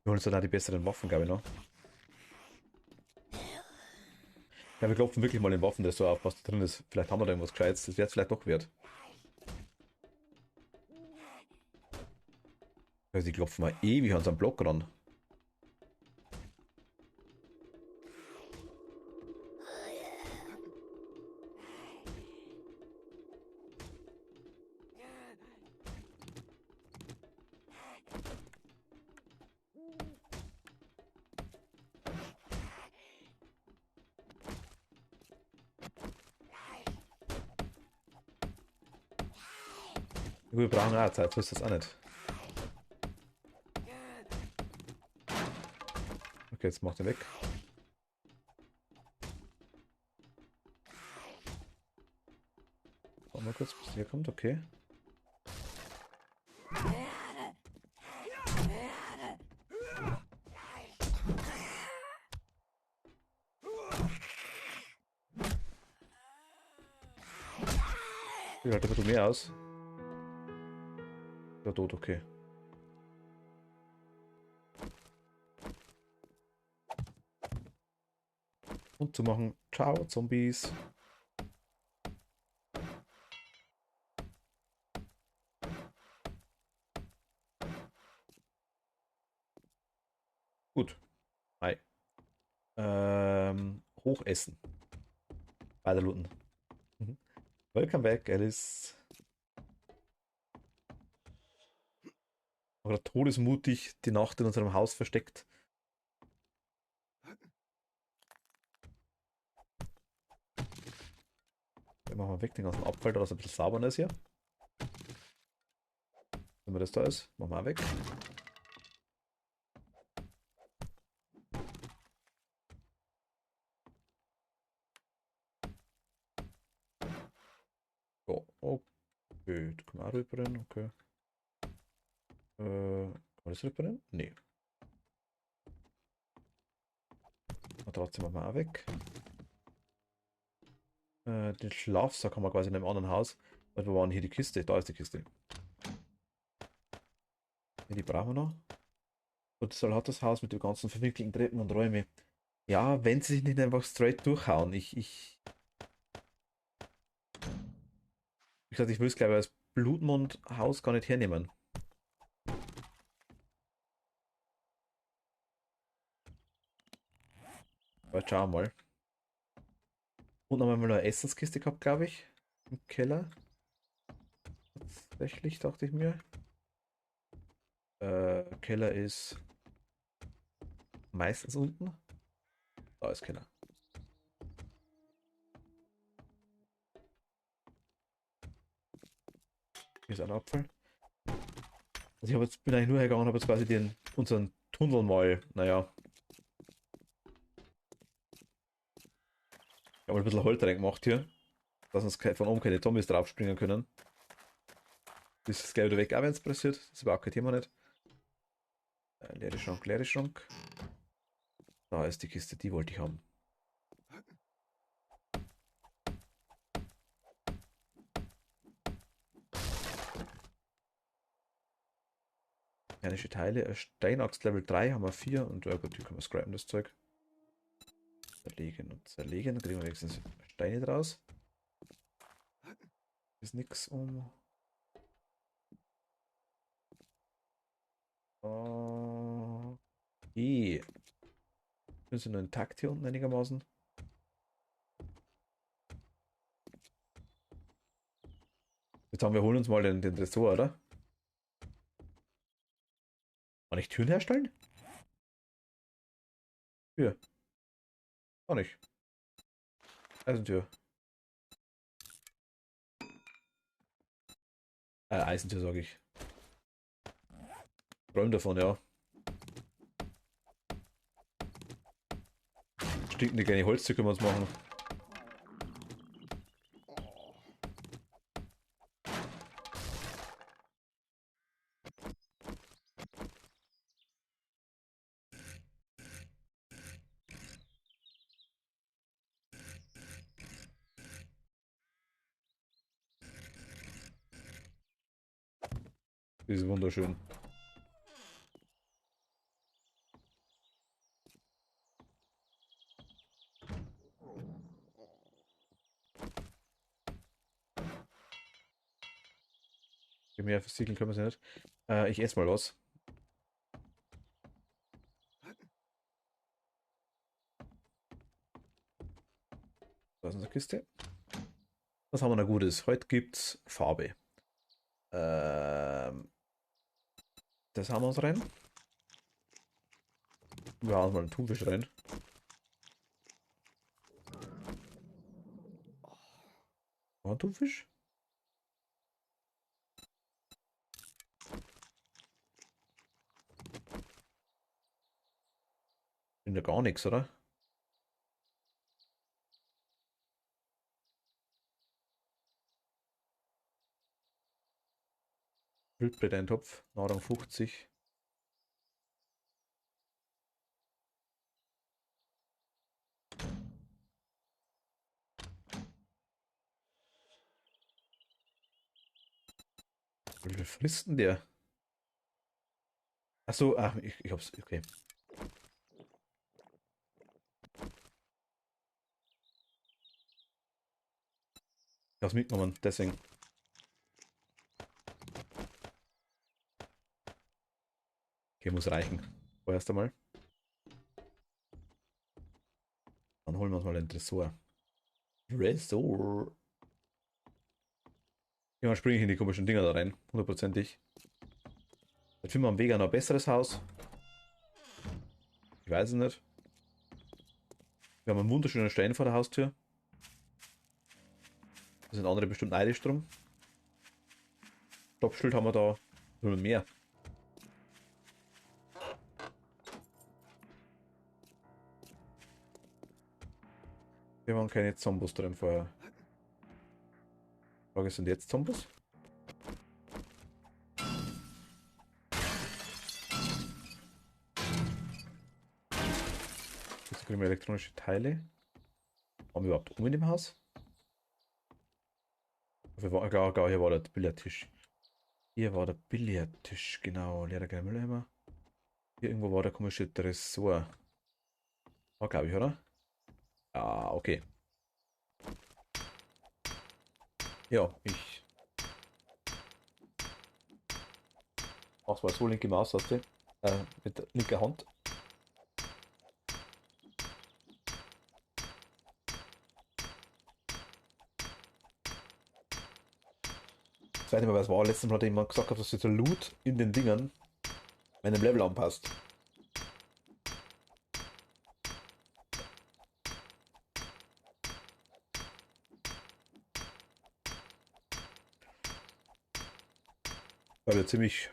Wir holen uns dann auch die besseren Waffen, glaube ich, noch. Ja, wir klopfen wirklich mal den Waffenressort auf, was da drin ist. Vielleicht haben wir da irgendwas Gescheites. Das wäre es vielleicht doch wert. Also die klopfen mal ewig an so einem Block ran. Wir brauchen auch Zeit, so ist das auch nicht. Okay, jetzt macht er weg. Warte mal kurz, bis der kommt, okay. Ich halte ein bisschen mehr aus. Der tot, okay. Und zu machen. Ciao, Zombies. Gut. Hi. Hochessen. Weiter looten. Mhm. Welcome back, Alice. War todesmutig die Nacht in unserem Haus versteckt. Dann machen wir weg den ganzen Abfall, da ist ein bisschen sauber ist hier. Wenn man das da ist, machen wir auch weg. So, okay, da kann man auch reparieren, okay. Kann man das reparieren? Nee. Matratze machen wir auch weg. Den Schlafsack haben wir quasi in einem anderen Haus. Und wo war denn hier die Kiste? Da ist die Kiste. Ja, die brauchen wir noch. Und das hat das Haus mit den ganzen verwinkelten Treppen und Räumen. Ja, wenn sie sich nicht einfach straight durchhauen. Wie gesagt, ich will es glaube ich als Blutmond-Haus gar nicht hernehmen. Aber jetzt schauen wir mal. Und dann haben wir mal eine Essenskiste gehabt, glaube ich. Im Keller. Tatsächlich, dachte ich mir. Keller ist meistens unten. Da ist Keller. Hier ist ein Abfall. Also ich bin eigentlich nur hergegangen und habe jetzt quasi unseren Tunnel mal, naja, ich habe mal ein bisschen Holz reingemacht hier, dass uns von oben keine Zombies draufspringen können. Das ist gleich wieder weg, auch wenn es passiert. Das ist überhaupt kein Thema nicht. Leere Schrank, leere Schrank. Da ist die Kiste, die wollte ich haben. Mechanische Teile, Steinaxt Level 3 haben wir 4 und ja gut, hier können wir scrappen das Zeug. Zerlegen und zerlegen, dann kriegen wir wenigstens Steine draus. Ist nichts um. Okay. Wir sind nur intakt hier unten einigermaßen. Jetzt haben wir holen uns mal den Tresor, oder? Kann ich Türen herstellen? Hier. Kann ich. Eisentür. Eisentür sage ich. Träum davon, ja. Stinkende kleine Holztür können wir uns machen. Das ist wunderschön. Mehr versiegeln können wir sie nicht. Ich esse mal was. Da ist unsere Kiste. Was haben wir noch Gutes? Heute gibt's Farbe. Ähm, Das haben wir uns rein. Wir haben mal einen Thunfisch rein. War ein Thunfisch? Bin ja gar nichts, oder? Wildbret-Eintopf, Nahrung 50. Wie viel frisst denn der? Achso, ich hab's, okay. Ich hab's mitgenommen, deswegen. Okay, muss reichen. Vorerst einmal. Dann holen wir uns mal den Tresor. Tresor. Irgendwann springe ich in die komischen Dinger da rein. Hundertprozentig. Dann finden wir am Weg noch ein besseres Haus. Ich weiß es nicht. Wir haben einen wunderschönen Stein vor der Haustür. Da sind andere bestimmt neidisch drum. Stoppschild haben wir da. Nur mehr. Wir waren keine Zombos drin vorher. Frage, sind jetzt Zombos? Jetzt kriegen wir elektronische Teile. Haben wir überhaupt in dem Haus? Klar, hier war der Billardtisch. Hier war der Billardtisch, genau. Leerer gelber Mülleimer. Hier irgendwo war der komische Tresor. War, glaube ich, oder? Ah, okay. Ja, ich mach's mal so, linke Maustaste. Mit der linken Hand. Ich weiß nicht mehr, was war. Letztes Mal hat jemand gesagt, dass der Loot in den Dingern meinem Level anpasst. Weil wir ziemlich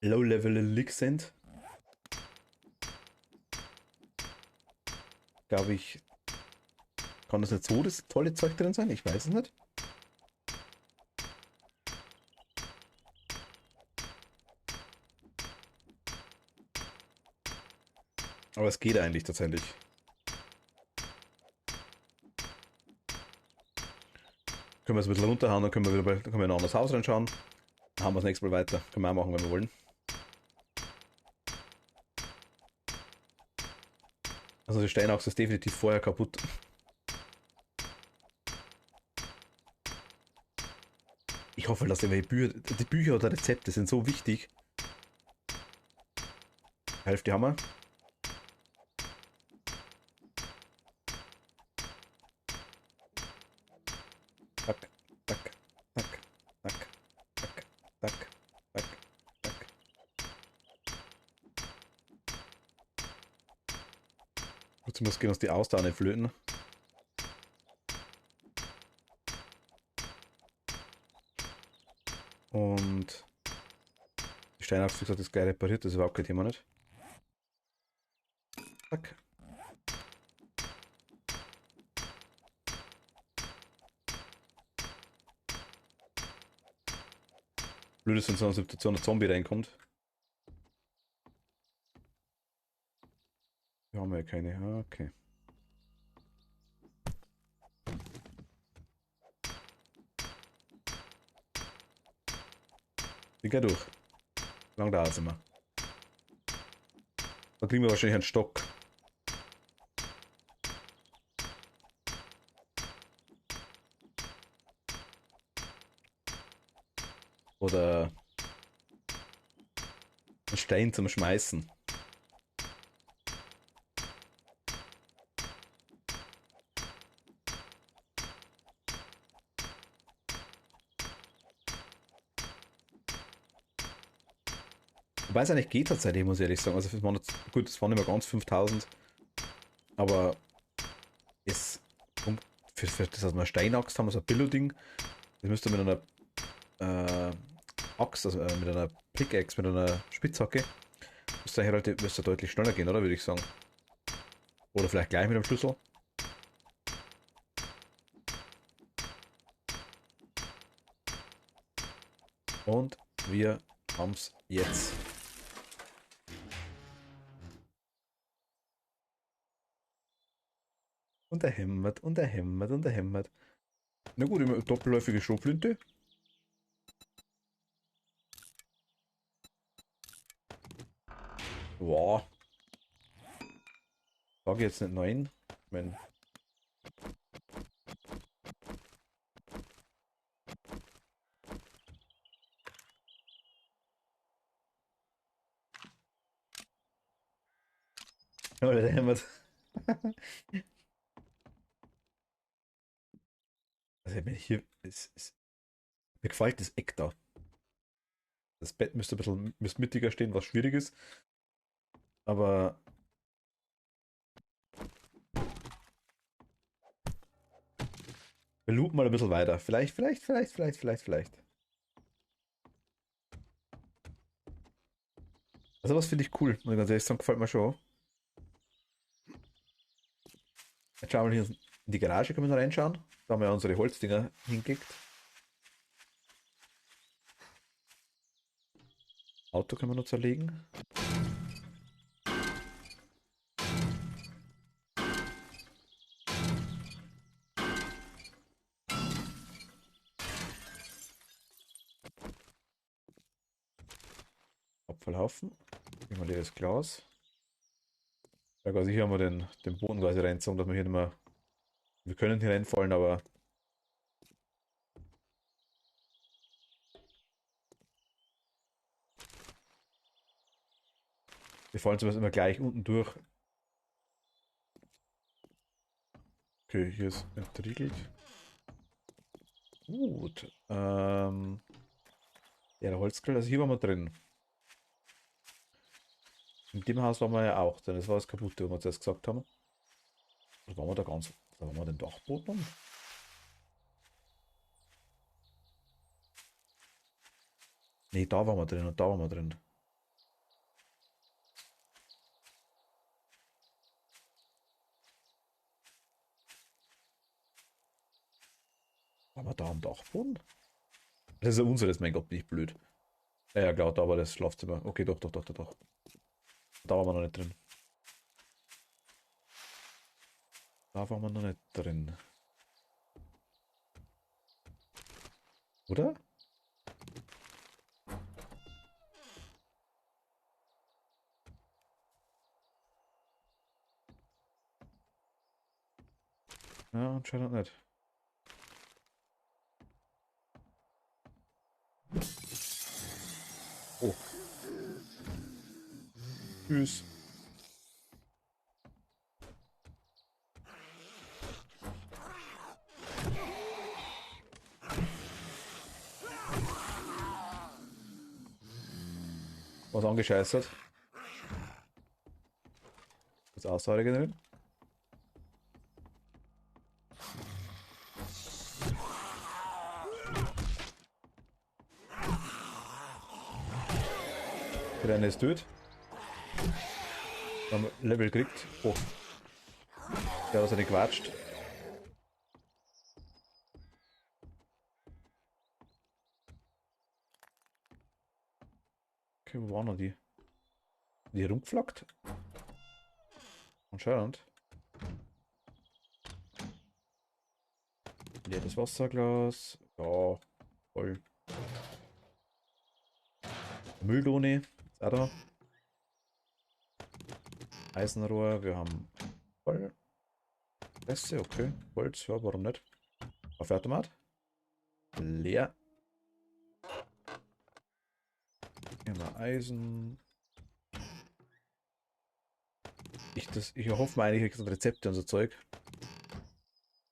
low-level Leaks sind. Glaube ich, kann das nicht so das tolle Zeug drin sein? Ich weiß es nicht. Aber es geht eigentlich tatsächlich. Können wir es ein bisschen runterhauen, dann können wir wieder in ein anderes Haus reinschauen. Dann haben wir das nächste Mal weiter. Können wir auch machen, wenn wir wollen. Also die Steinachse ist definitiv vorher kaputt. Ich hoffe, dass die Bücher oder Rezepte sind so wichtig. Hälfte haben wir. Tack, tack, tack, tack, tack, tack, tack, tack. Gut, muss gehen uns die Ausdauer nicht flöten. Und die Steinachse, wie gesagt, ist gleich repariert, das ist überhaupt kein Thema nicht. Zack. Blöd ist, wenn so eine Situation ein Zombie reinkommt. Wir haben ja keine. Ah, okay. Ich geh durch. Lang da sind wir. Da kriegen wir wahrscheinlich einen Stock. Oder einen Stein zum Schmeißen. Wobei es eigentlich geht tatsächlich, muss ich ehrlich sagen. Also es waren jetzt, gut, es waren nicht mehr ganz 5000, aber es für das, dass wir eine Steinaxt haben, also ein Billo-Ding, das müsste mit einer Axt, also mit einer Pickaxe, mit einer Spitzhacke, müsste deutlich schneller gehen, oder würde ich sagen. Oder vielleicht gleich mit dem Schlüssel. Und wir haben es jetzt. Und er hämmert, und er hämmert, und er hämmert. Na gut, immer doppelläufige Schrotflinte. Boah. Sag jetzt nicht nein. Ich mein, aber der hämmert. Also wenn ich hier. Mir gefällt das Eck da. Das Bett müsste mittiger stehen, was schwierig ist. Aber wir looten mal ein bisschen weiter. Vielleicht. Also was finde ich cool. Muss ich ganz ehrlich sagen, gefällt mir schon. Jetzt schauen wir hier in die Garage, können wir noch reinschauen. Da haben wir unsere Holzdinger hingelegt. Auto können wir noch zerlegen. Abfallhaufen. Nehmen wir leeres Glas. Ja, quasi hier haben wir den Boden quasi reingezogen, dass wir hier nicht mehr. Wir können hier reinfallen, aber. Wir fallen zumindest immer gleich unten durch. Okay, hier ist entriegelt. Gut. Ja, der Holzgrill, also hier waren wir drin. In dem Haus waren wir ja auch, denn das war das kaputte, was wir zuerst gesagt haben. Oder waren wir da ganz. Da waren wir den Dachboden? Ne, da waren wir drin und da waren wir drin. Waren wir da am Dachboden? Das ist ja unseres, mein Gott, bin ich blöd. Ja, ja, klar, da war das Schlafzimmer. Okay, doch. Da waren wir noch nicht drin. Da waren wir noch nicht drin. Oder? Ja, anscheinend nicht. Oh. Tschüss. Was angescheißert. Das Ausdauer regenerieren. Rennen ist tot. Haben wir Level gekriegt. Oh. Der hat sich nicht gequatscht. Okay, wo waren noch die? Die rumgeflackt? Anscheinend. Leeres Wasserglas. Ja, voll. Mülltonne. Ist auch da. Eisenrohr. Wir haben voll. Presse, okay. Holz, ja, warum nicht? Kaffeeautomat. Leer. Hier haben wir Eisen. Ich hoffe mal eigentlich, ich kriege Rezepte und so Zeug.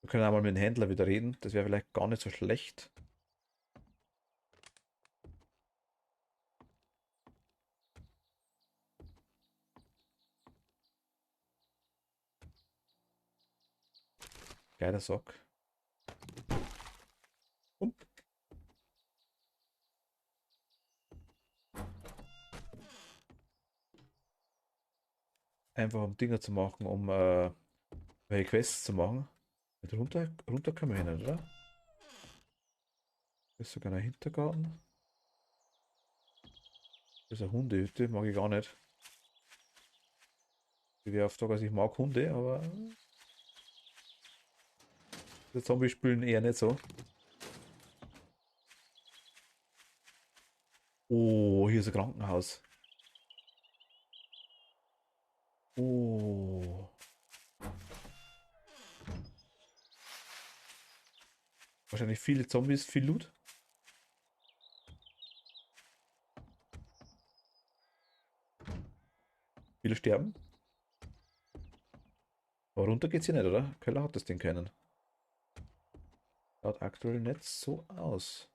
Wir können auch mal mit dem Händler wieder reden. Das wäre vielleicht gar nicht so schlecht. Geiler Sock. Und einfach um Dinger zu machen, um welche Quests zu machen. Mit runter können wir hin, oder? Das ist sogar ein Hintergarten. Das ist eine Hundehütte, mag ich gar nicht. Ich wäre auf Tag, also ich mag Hunde, aber die Zombies spielen eher nicht so. Oh, hier ist ein Krankenhaus. Oh. Wahrscheinlich viele Zombies, viel Loot. Viele sterben. Aber runter geht's hier nicht, oder? Keller hat das Ding keinen. Schaut aktuell nicht so aus.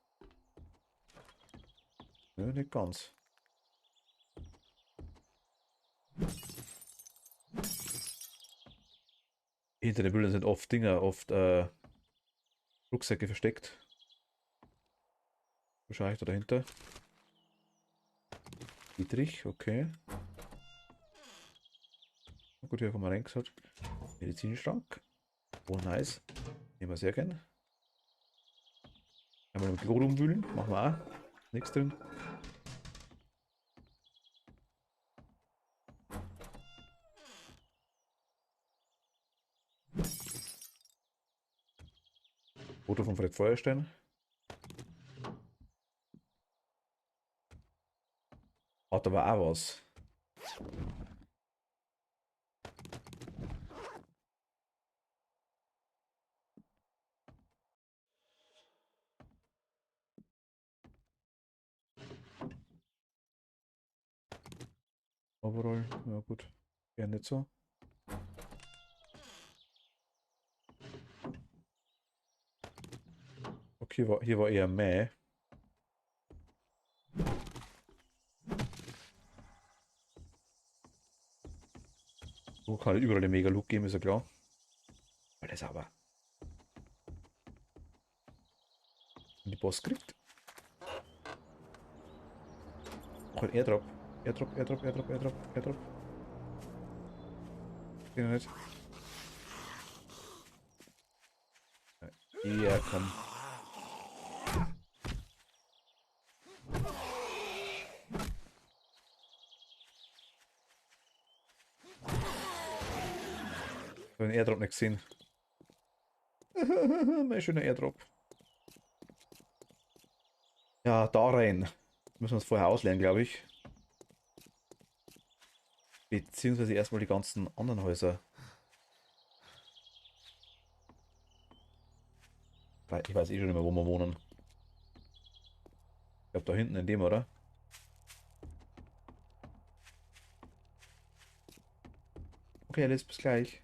Nö, nicht ganz. Hinter den Bildern sind oft Dinger, oft Rucksäcke versteckt. Wahrscheinlich da dahinter. Dietrich, okay. Na gut, hier haben wir reingeschaut. Medizinschrank. Oh, nice. Nehmen wir sehr gerne. Einmal im Klo rumwühlen. Machen wir auch. Nichts drin. Foto von Fred Feuerstein. Hat aber auch was. Overall, ja gut. Ja, nicht so. Okay, hier war eher Mäh. So kann halt überall den Mega-Look geben, ist ja klar. Alles aber. Und die Boss kriegt. Noch ein Airdrop. Airdrop, Airdrop, Airdrop, Airdrop, Airdrop. Geht noch nicht. Ja, komm. Ich habe den Airdrop nicht gesehen. Mein schöner Airdrop. Ja, da rein. Müssen wir uns vorher auslernen, glaube ich. Beziehungsweise erstmal die ganzen anderen Häuser. Weil ich weiß eh schon nicht mehr, wo wir wohnen. Ich glaube da hinten in dem, oder? Okay, alles bis gleich.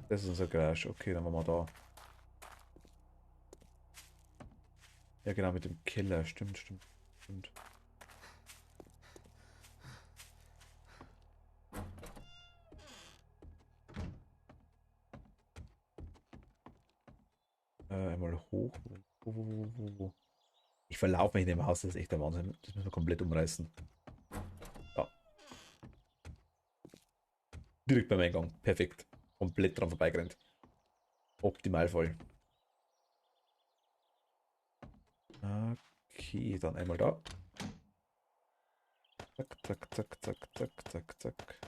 Das ist unser Garage. Okay, dann waren wir da. Ja, genau, mit dem Keller. Stimmt, stimmt, stimmt. Einmal hoch. Wo? Ich verlaufe mich in dem Haus, das ist echt der Wahnsinn. Das müssen wir komplett umreißen. Ja. Direkt beim Eingang. Perfekt. Komplett dran vorbeigerannt. Optimal voll. Okay, dann einmal da. Zack, zack, zack, zack, zack, zack, zack.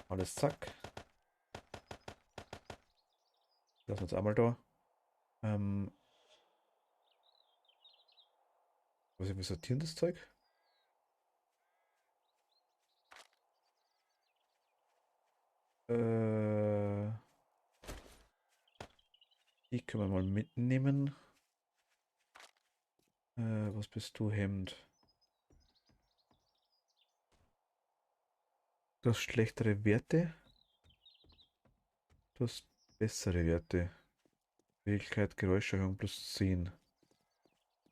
Alles zack. Lassen wir uns einmal da. Was wir sortieren das Zeug? Die können wir mal mitnehmen. Was bist du, Hemd? Du hast schlechtere Werte. Du hast bessere Werte. Fähigkeit, Geräuscherhöhung plus 10.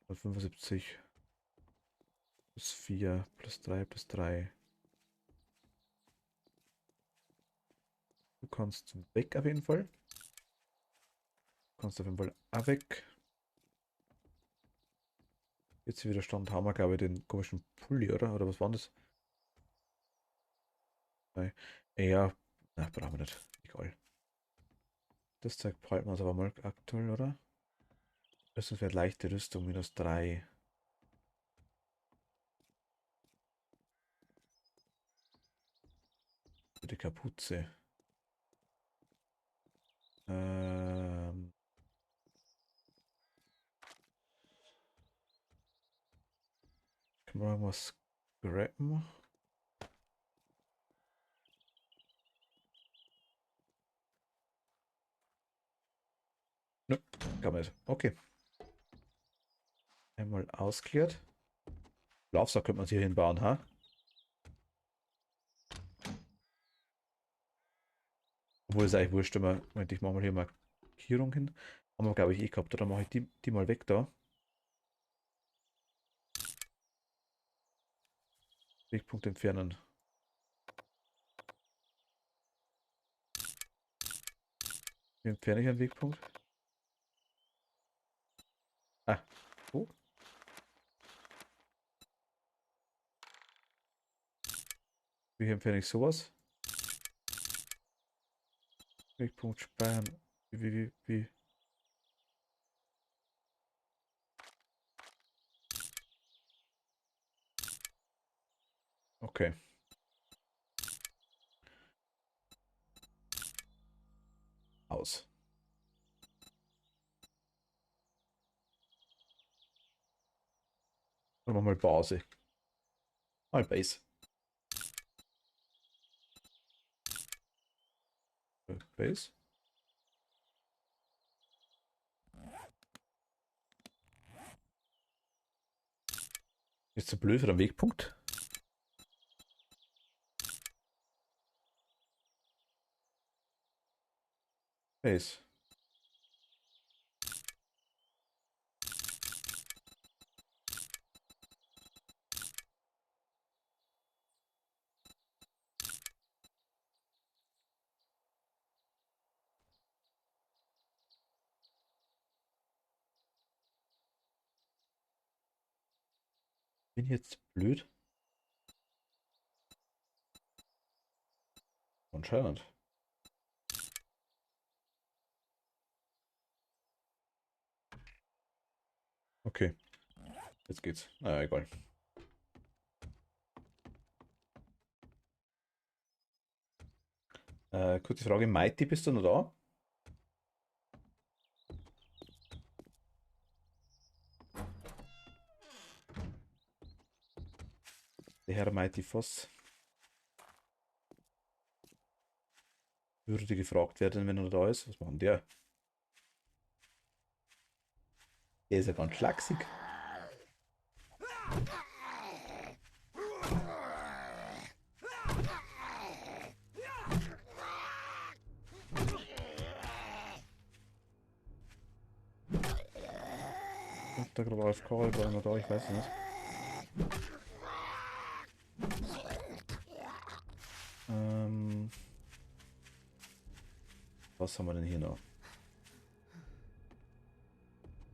75. Plus 4. Plus 3. Plus 3. Du kannst weg auf jeden Fall. Du kannst auf jeden Fall auch weg. Jetzt Widerstand haben wir, glaube ich, den komischen Pulli, oder? Oder was war das? Nein. Ja, na, brauchen wir nicht. Egal. Das Zeug behalten wir uns aber mal aktuell, oder? Rüstungswert leichte Rüstung, minus 3. Für die Kapuze. Ähm. Können wir irgendwas scrappen? Nö, kann man nicht. Okay. Einmal ausgeklärt. Laufsack könnte man sich hier hinbauen, ha? Obwohl es eigentlich wurscht, wenn man, Moment, ich mache mal hier Markierung hin. Haben wir, glaube ich, eh gehabt, oder mache ich die mal weg da. Wegpunkt entfernen. Wie entferne ich einen Wegpunkt? Ah, oh. Wie entferne ich sowas? Wegpunkt speichern. Wie. Okay. Aus. Dann machen wir mal Pause. Mal Base. Base. Ist zu blöd für den Wegpunkt. Base. Bin ich jetzt blöd? Anscheinend. Okay, jetzt geht's. Naja, egal. Kurze Frage, Mighty, bist du noch da? Der Herr Mighty Voss würde gefragt werden, wenn er da ist. Was macht der? Der ist ja ganz schlaksig. Ist da gerade AFK oder gar nicht da? Ich weiß es nicht. Was haben wir denn hier noch?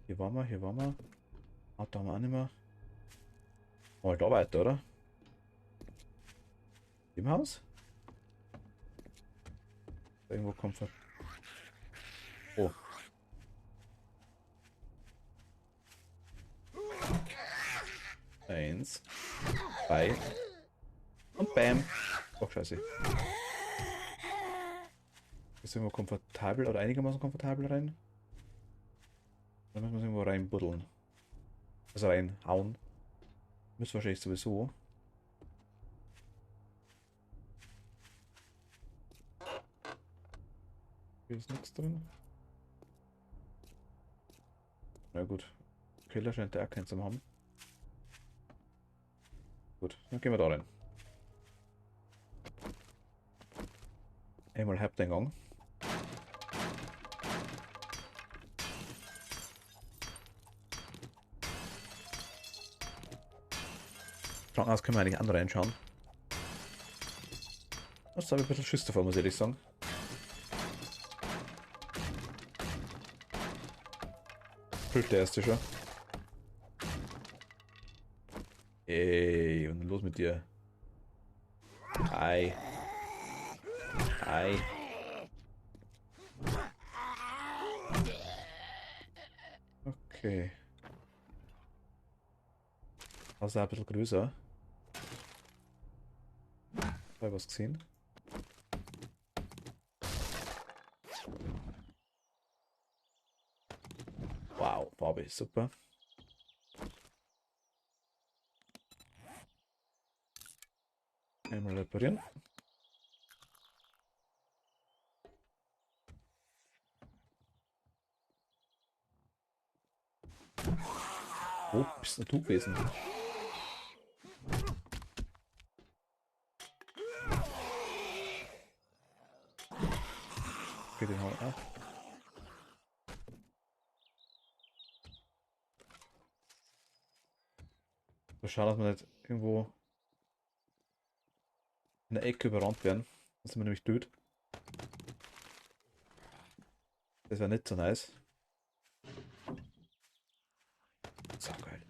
Hier waren wir, hier waren wir. Auto haben wir auch nicht mehr. Mal da weiter, oder? Im Haus? Irgendwo Komfort. Oh. Eins. Zwei. Und bam. Oh, scheiße. Ist irgendwo komfortabel oder einigermaßen komfortabel rein? Dann müssen wir es irgendwo reinbuddeln. Also reinhauen. Müsste wahrscheinlich sowieso. Hier ist nichts drin. Na gut. Keller scheint der auch keinen zu haben. Gut, dann gehen wir da rein. Einmal Haupteingang. Krankenhaus können wir eigentlich auch noch reinschauen. Das habe ich ein bisschen Schiss davor, muss ich ehrlich sagen. Füllt der erste schon. Ey, und los mit dir. Ei. Ei. Okay. Also ein bisschen größer. Habe ich was gesehen? Wow, Farbe, super. Einmal reparieren. Wo bist denn du gewesen? Okay, den hauen wir ab. So schade, dass wir nicht irgendwo in der Ecke überrannt werden. Das sind wir nämlich blöd. Das wäre nicht so nice. So geil.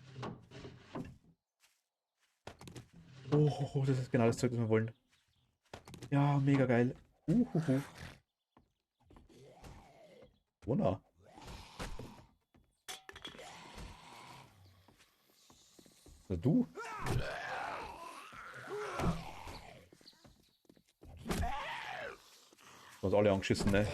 Oh, das ist genau das Zeug, das wir wollen. Ja, mega geil. Uhuhu. Wunder. Na du? Uns alle angeschissen, ne?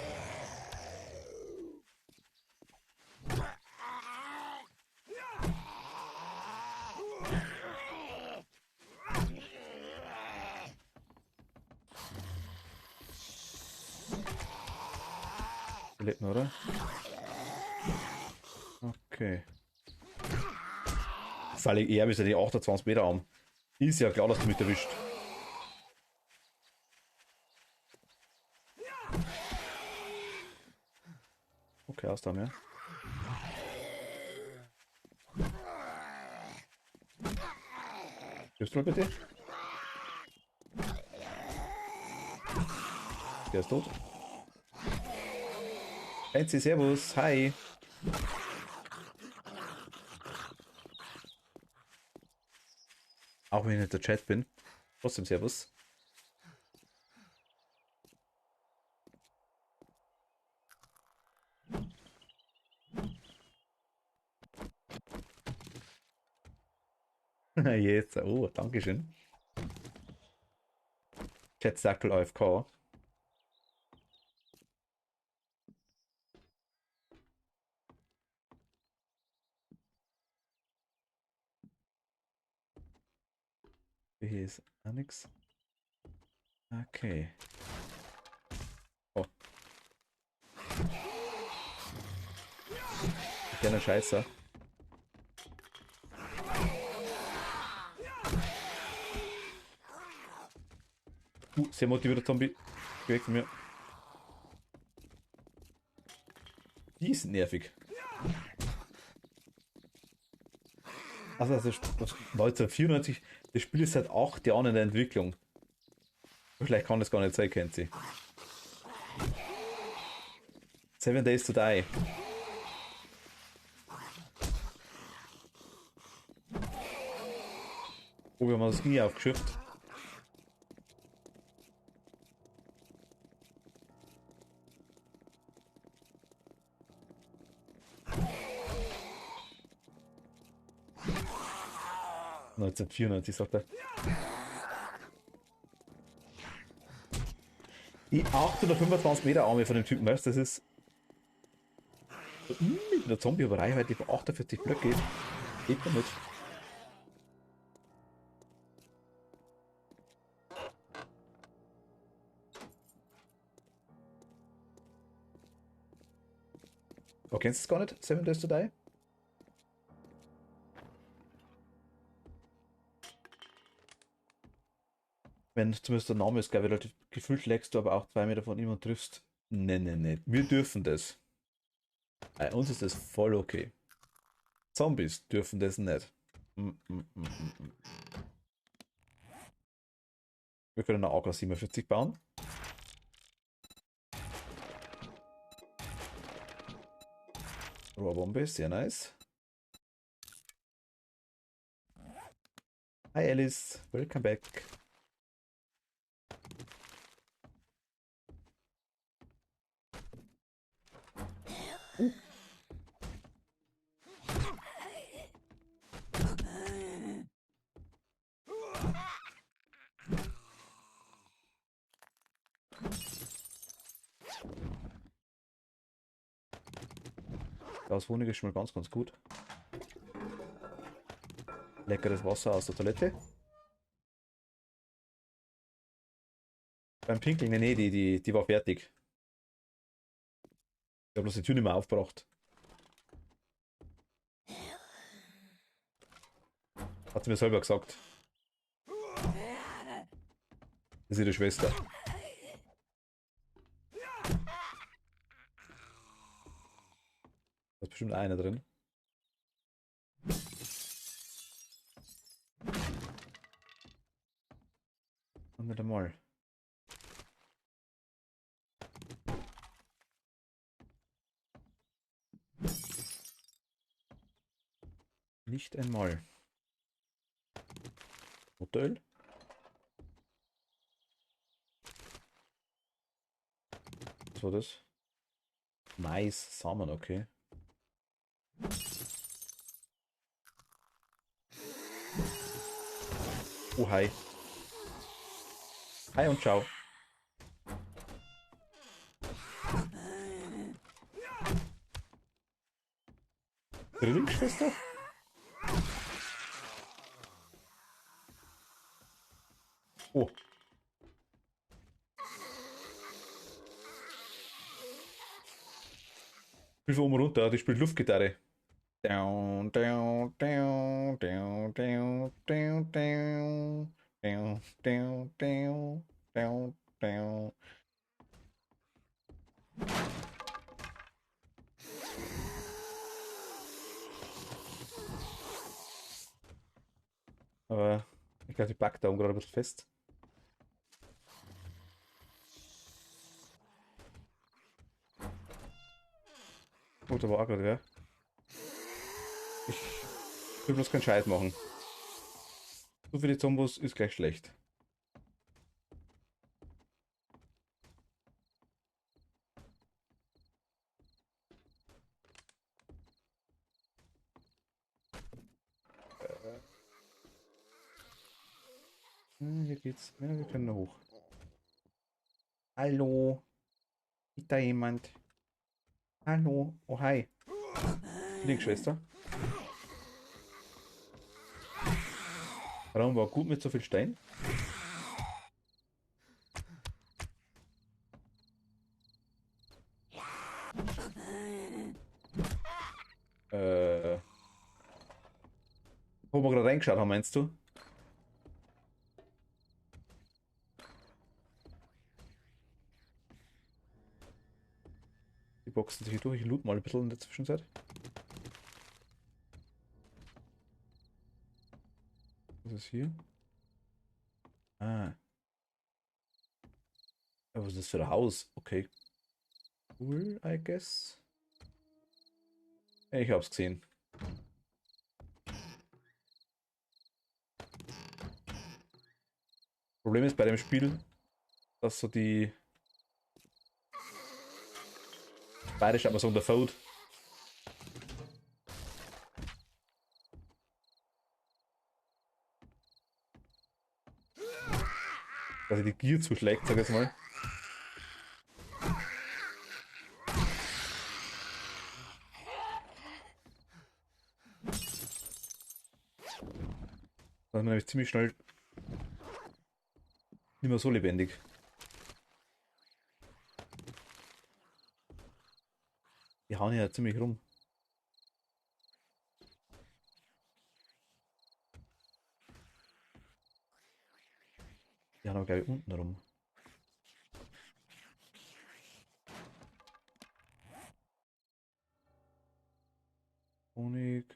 Lebt noch, oder? Okay. Fall ich eher bis die 28 Meter haben. Ist ja klar, dass du mich erwischt. Okay, aus da mehr. Hilfst du mal bitte? Der ist tot. Fancy, servus, hi. Auch wenn ich nicht der Chat bin. Trotzdem servus. Jetzt, oh, dankeschön. Chat Circle AFK. Hier ist auch nichts. Okay. Oh. Kleiner Scheißer. Sehr motivierter Zombie. Geh weg von mir. Die ist nervig. Also, 1994, das Spiel ist seit 8 Jahren in der Entwicklung. Vielleicht kann das gar nicht sein, kennt sie. 7 Days to Die. Oh, wir haben das nie aufgeschifft. ...1994, sagt er. Die 825 Meter Arme von dem Typen, weißt du, das ist... Mit einer Zombie-Reichweite, die von 48 Blöcke geht. Geht damit. Oh, kennst du es gar nicht? Seven Days to Die? Wenn zumindest der Name ist, glaube ich, relativ gefühlt legst du aber auch 2 Meter von ihm und triffst. Nee. Wir dürfen das. Bei uns ist das voll okay. Zombies dürfen das nicht. Wir können eine AK-47 bauen. Rohrbombe, sehr nice. Hi Alice, welcome back. Das Honig ist schon mal ganz gut. Leckeres Wasser aus der Toilette. Beim Pinkeln, nee, die war fertig. Ich habe bloß die Tür nicht mehr aufgebracht. Hat sie mir selber gesagt. Das ist ihre Schwester. Da ist bestimmt einer drin. Und nicht einmal. Nicht einmal. Motoröl? Was war das? Mais, Samen, okay. Oh, hi. Hi und ciao. Zwillingsschwester? Oh. Spiel von oben runter, die spielt Luftgitarre. Down, down, down, down, down, down, down, down, down, down, down, down. Aber ich glaube, die packt da oben gerade ein bisschen fest. Oh, da war auch gerade, ja. Ich will bloß keinen Scheiß machen. So viele Zombos ist gleich schlecht. Hier geht's. Ja, wir können da hoch. Hallo? Ist da jemand? Hallo? Oh, hi. Lieblingsschwester. Raum war gut mit so viel Stein. Wo wir gerade reingeschaut haben, meinst du? Die boxen sich durch. Ich loot mal ein bisschen in der Zwischenzeit. Was ist hier? Ah. Was ist das für ein Haus? Okay. Cool, I guess. Ich hab's gesehen. Problem ist bei dem Spiel, dass so die bayerisch aber so der Food. Dass die Gier zuschlägt, sag ich jetzt mal. Dann ist man nämlich ziemlich schnell nicht mehr so lebendig. Die hauen ja ziemlich rum. Die hauen aber glaube ich unten rum. Honig,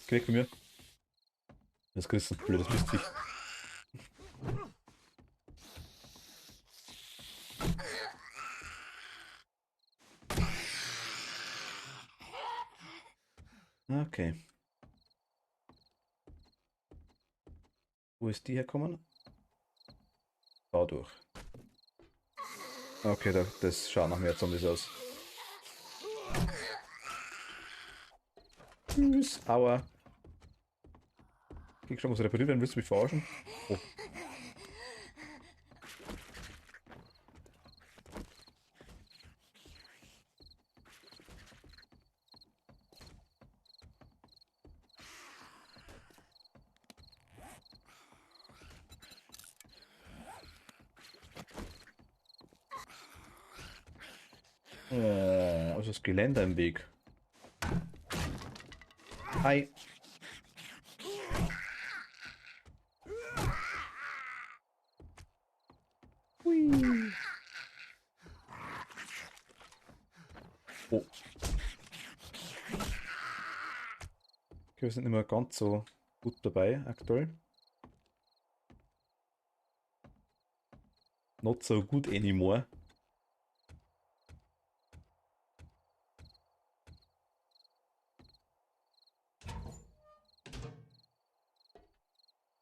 geh weg von mir. Das kriegst du, blödes Mistviech. Okay. Wo ist die herkommen? Dadurch. Okay, das schaut nach mehr Zombies aus. Tschüss. Aua. Krieg schon was repariert werden, willst du mich verarschen? Oh. Also das Geländer im Weg. Hi. Hui. Oh. Okay, wir sind nicht mehr ganz so gut dabei aktuell. Not so good anymore.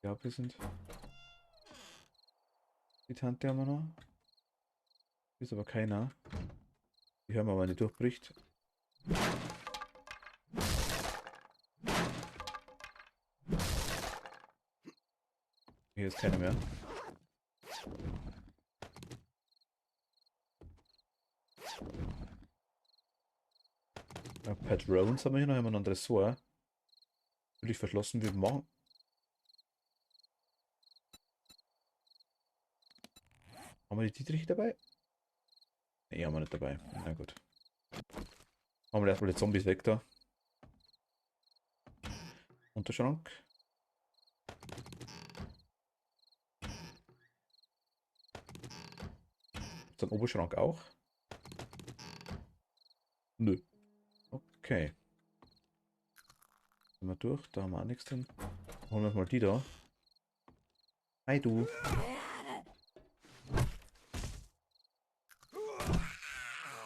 Ja, wir sind. Die Tante haben wir noch. Ist aber keiner. Die hören wir aber, wenn die durchbricht. Hier ist keiner mehr. Patrons haben wir hier noch, haben wir noch ein Tresor. Natürlich verschlossen, wir machen. Haben wir die Dietrich dabei? Ne, haben wir nicht dabei. Na gut. Machen wir erstmal die Zombies weg da. Unterschrank. Ist ein Oberschrank auch? Nö. Okay. Sind wir durch, da haben wir auch nichts drin. Holen wir uns mal die da. Hi du.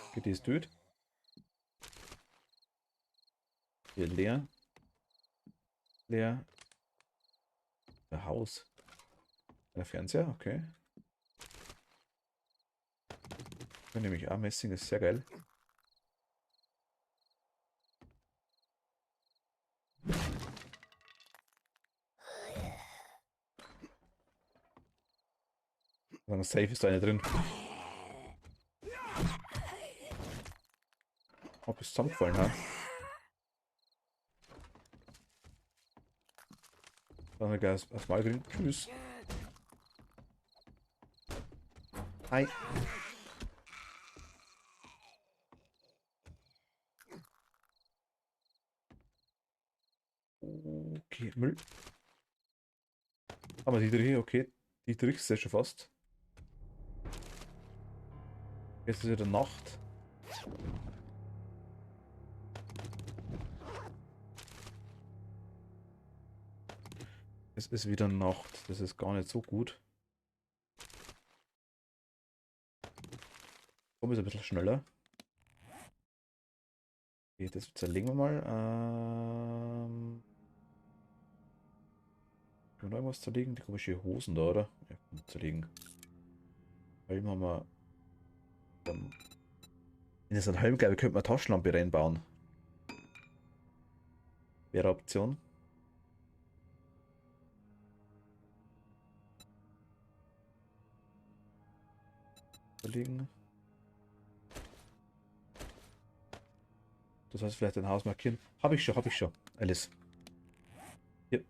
Okay, die ist tot. Hier leer. Leer. Der Haus. Der Fernseher, okay. Dann nehme ich auch Messing, ist sehr geil. Sagen, safe ist da eine drin. Ob es zusammengefallen hat. Dann gleich das Mal drin. Tschüss. Hi. Okay, Müll. Aber die drei, okay. Die trickst du ja schon fast. Jetzt ist wieder Nacht. Es ist wieder Nacht. Das ist gar nicht so gut. Komm, ist ein bisschen schneller. Okay, das zerlegen wir mal. noch irgendwas zerlegen? Die komische Hosen da, oder? Ja, kann man zerlegen. Helm haben wir. In so einen Helm, glaube ich, könnte man eine Taschenlampe reinbauen. Wäre eine Option. Zerlegen. Das heißt, vielleicht ein Haus markieren. Habe ich schon, habe ich schon. Alice. Hier.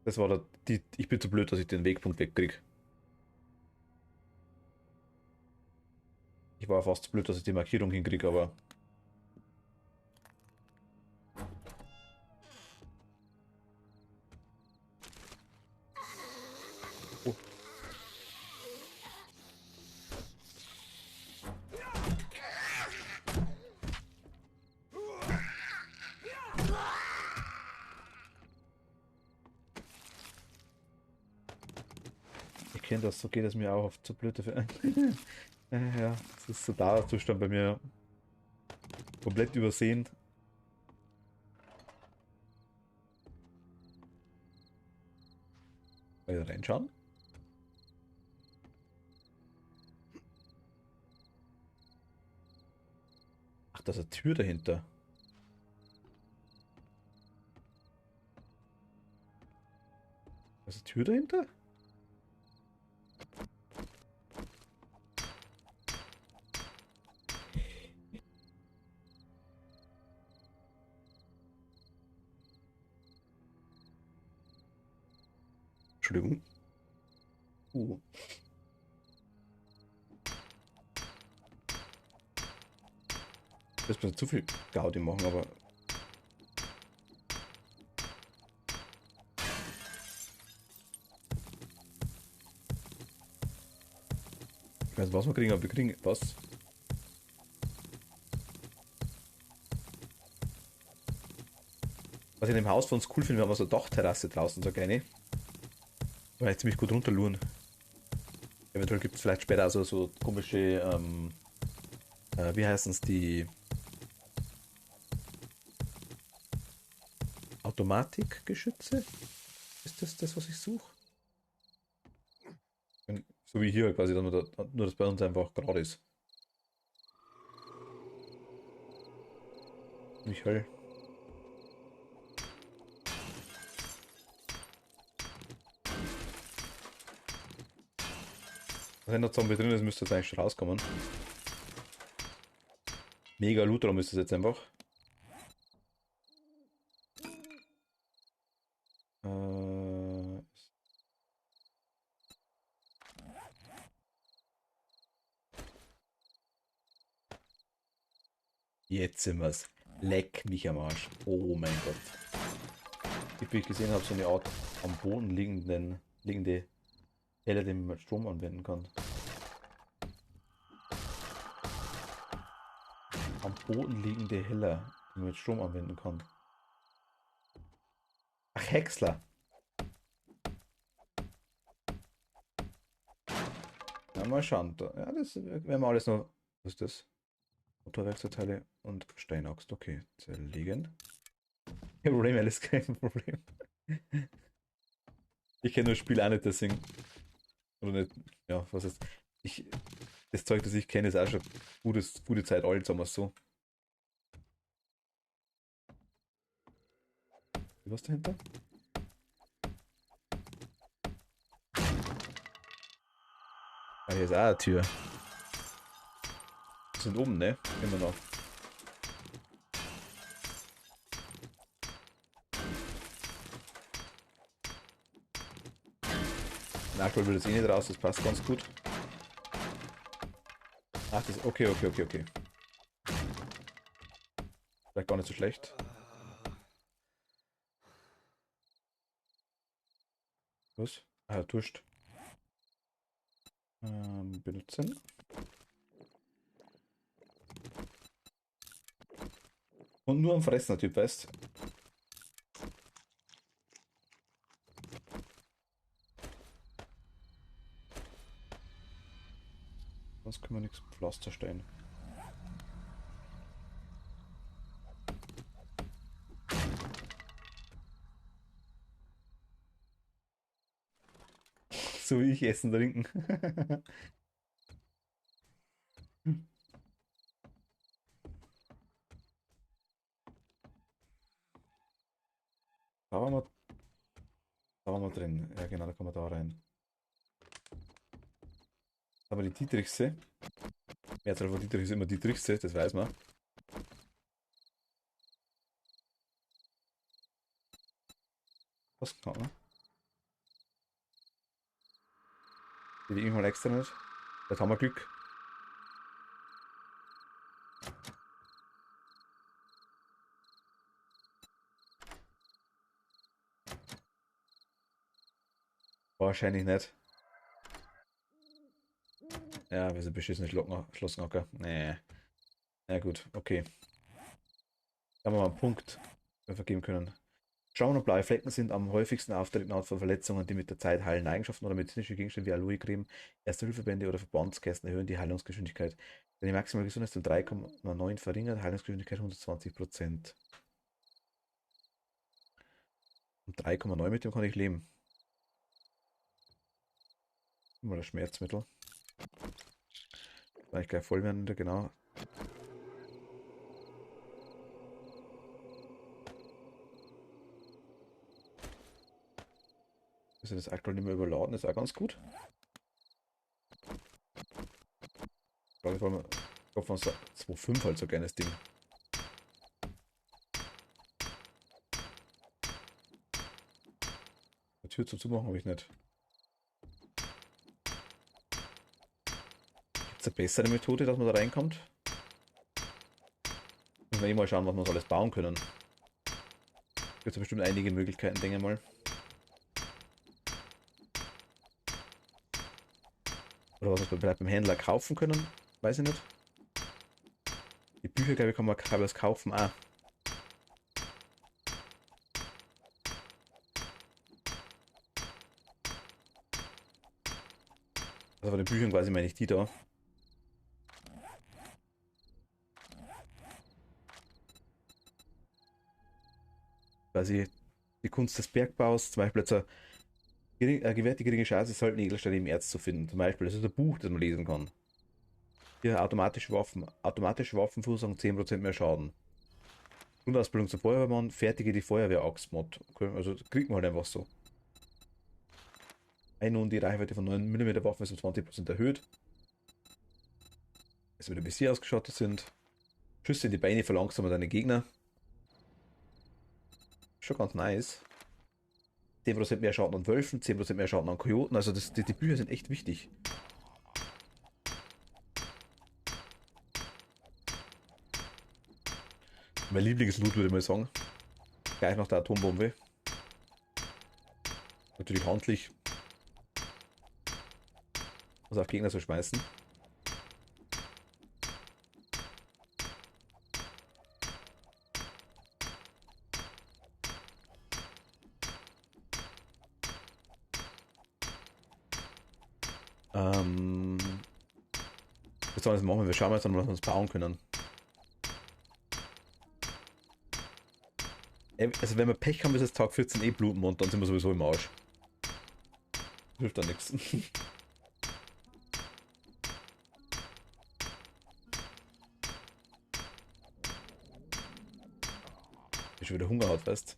Das war die. Ich bin zu blöd, dass ich den Wegpunkt wegkriege. Ich war fast zu blöd, dass ich die Markierung hinkriege, aber. Oh. Ich kenne das, so geht es mir auch oft zu blöd dafür. Ja, das ist so Dauerzustand bei mir. Komplett übersehen. Mal reinschauen. Ach, da ist eine Tür dahinter. Da ist eine Tür dahinter? Entschuldigung. Das wird zu viel Gaudi machen, aber. Ich weiß nicht, was wir kriegen, aber wir kriegen was. Was ich in dem Haus von uns cool finde, wir haben so eine Dachterrasse draußen, so eine. Weil ich ziemlich gut runterluren. Eventuell gibt es vielleicht später also so komische, wie heißen es, die Automatikgeschütze? Ist das das, was ich suche? So wie hier quasi, nur dass bei uns einfach gerade ist. Nicht hell. Wenn der Zombie drin ist, müsste das eigentlich schon rauskommen. Mega Lootraum ist das jetzt einfach. Jetzt sind wir's. Leck mich am Arsch. Oh mein Gott. Wie ich gesehen habe, so eine Art am Boden liegende Helle, die man mit Strom anwenden kann. Am Boden liegende Helle, die man mit Strom anwenden kann. Ach, Häcksler. Ja, mal schauen. Ja, das werden wir alles noch. Was ist das? Motorwerkzeugteile und Steinaxt. Okay, zerlegen. Kein Problem, alles kein Problem. Ich kenne das Spiel auch nicht, deswegen. Oder nicht. Ja, was ist. Ich, das Zeug, das ich kenne, ist auch schon gute Zeit alt, sagen wir es so. Was dahinter? Ah, hier ist auch eine Tür. Wir sind oben, ne? Immer noch. Na, aktuell will das eh nicht raus, das passt ganz gut. Ach, das. Okay, okay, okay, okay. Vielleicht gar nicht so schlecht. Was? Ah, Durst. Benutzen. Und nur am Fressen, der Typ, weißt. Sonst können wir nichts mit Pflaster stellen. So wie ich essen, trinken. Da waren wir, da waren wir drin. Ja, genau, da kommen wir da rein. Aber die Dietrichse. Mehrzahl von Dietrich ist immer Dietrichse, das weiß man. Was kann man? Die liegen mal extra nicht. Jetzt haben wir Glück. Wahrscheinlich nicht. Ja, wir sind beschissene Schlossnocker. Nee. Na gut, okay. Da haben wir mal einen Punkt vergeben können. Schauen, ob blaue Flecken sind am häufigsten auftreten Art von Verletzungen, die mit der Zeit heilende Eigenschaften oder medizinische Gegenstände wie Aloe-Creme, Erste-Hilfe-Bände oder Verbandskästen erhöhen die Heilungsgeschwindigkeit. Wenn die maximale Gesundheit um 3,9 verringert, Heilungsgeschwindigkeit 120%. Um 3,9 mit dem kann ich leben. Immer das Schmerzmittel. Weil ich gleich voll werden, genau. Also das aktuell nicht mehr überladen, ist auch ganz gut. Gerade vor allem, ich glaube von 2,5 halt so gerne das Ding. Die Tür zuzumachen habe ich nicht. Gibt es eine bessere Methode, dass man da reinkommt? Müssen wir eh mal schauen, was wir uns alles bauen können. Gibt es bestimmt einige Möglichkeiten, denke ich mal. Oder was wir vielleicht beim Händler kaufen können, weiß ich nicht. Die Bücher, glaube ich, kann man teilweise kaufen auch. Also von den Büchern quasi meine ich die da. Quasi die Kunst des Bergbaus, zum Beispiel jetzt gewährt die geringe Chance, seltene Edelsteine im Erz zu finden. Zum Beispiel, das ist ein Buch, das man lesen kann. Hier automatische Waffen verursachen 10% mehr Schaden. Grundausbildung zum Feuerwehrmann, fertige die Feuerwehr-Axt-Mod. Okay, also kriegt man halt einfach so. Und die Reichweite von 9 mm Waffen ist um 20% erhöht. Also wieder bis hier ausgeschottet sind. Schüsse in die Beine verlangsamen deine Gegner. Schon ganz nice. 10% mehr Schaden an Wölfen, 10% mehr Schaden an Kojoten. Also die Bücher sind echt wichtig. Mein Lieblingsloot würde ich mal sagen. Gleich nach der Atombombe. Natürlich handlich. Was auf Gegner zu schmeißen. Was sollen wir jetzt machen? Wir schauen jetzt an, was wir uns bauen können. Also wenn wir Pech haben, ist es Tag 14 eh Blutmond, dann sind wir sowieso im Arsch. Hilft da nichts. Ich schon wieder Hunger hat, weißt.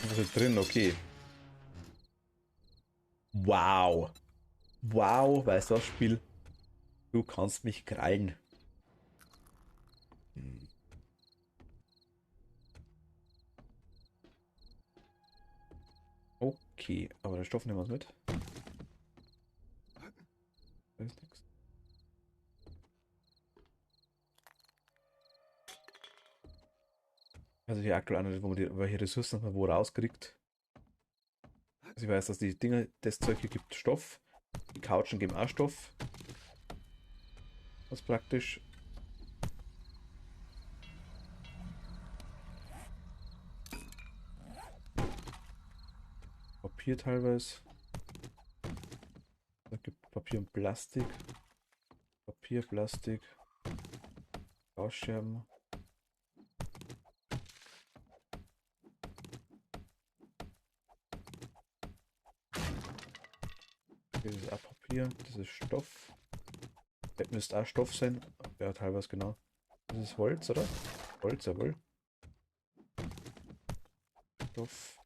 Was ist drin? Okay. Wow. Wow, weißt du was, Spiel? Du kannst mich krallen. Hm. Okay, aber der Stoff nehmen wir mit. Da ist nichts. Also hier aktuell einer, wo man welche Ressourcen man wo rauskriegt. Also ich weiß, dass die Dinger, das Zeug hier gibt Stoff. Die Couchen geben auch Stoff. Was praktisch. Papier teilweise. Da gibt Papier und Plastik. Papier, Plastik, Ausscherben. Das ist auch Papier, das ist Stoff. Das müsste auch Stoff sein. Ja, teilweise genau. Das ist Holz, oder? Holz, jawohl. Stoff.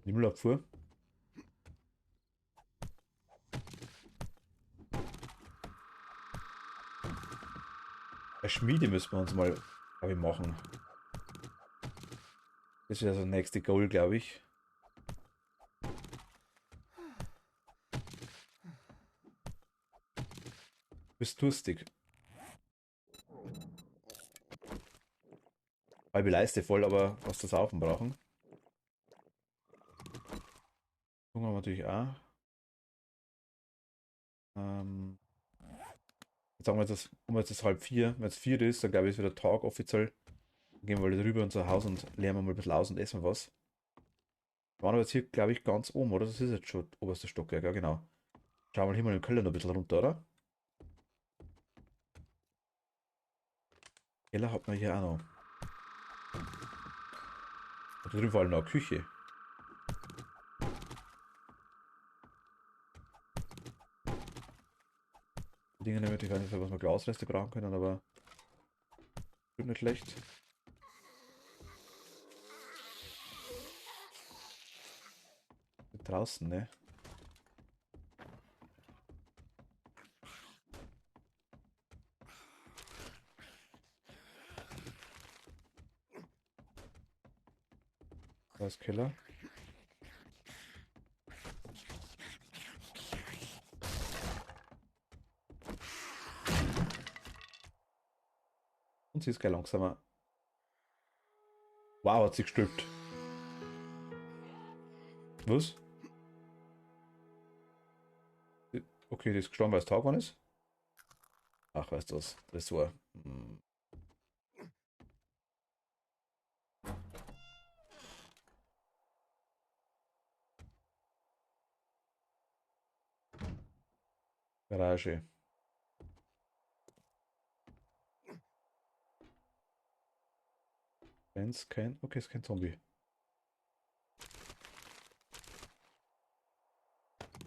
Die Müllabfuhr. Eine Schmiede müssen wir uns mal, glaube ich, machen. Das wäre so das nächste Goal, glaube ich. Bist durstig. Halbe Leiste voll, aber was das Saufen brauchen. Hunger haben wir natürlich auch. Jetzt sagen wir jetzt, jetzt ist halb vier. Wenn es vier ist, dann glaube ich, ist wieder Tag offiziell. Dann gehen wir wieder rüber in unser Haus und lernen mal ein bisschen aus und essen was. Wir waren aber jetzt hier, glaube ich, ganz oben, oder? Das ist jetzt schon das oberste Stockwerk, ja genau. Schauen wir hier mal im Keller noch ein bisschen runter, oder? Keller hat man hier auch noch. Da drüben war noch eine Küche. Die Dinge nämlich, ich weiß nicht, was wir Glasreste brauchen können, aber tut nicht schlecht. Draußen, ne? Da ist Keller. Und sie ist gleich langsamer. Wow, hat sie gestülpt. Was? Okay, die ist gestorben, weil es Tag geworden ist. Ach, weißt du was? Das war. Garage. Wenn's kein. Okay, ist kein Zombie.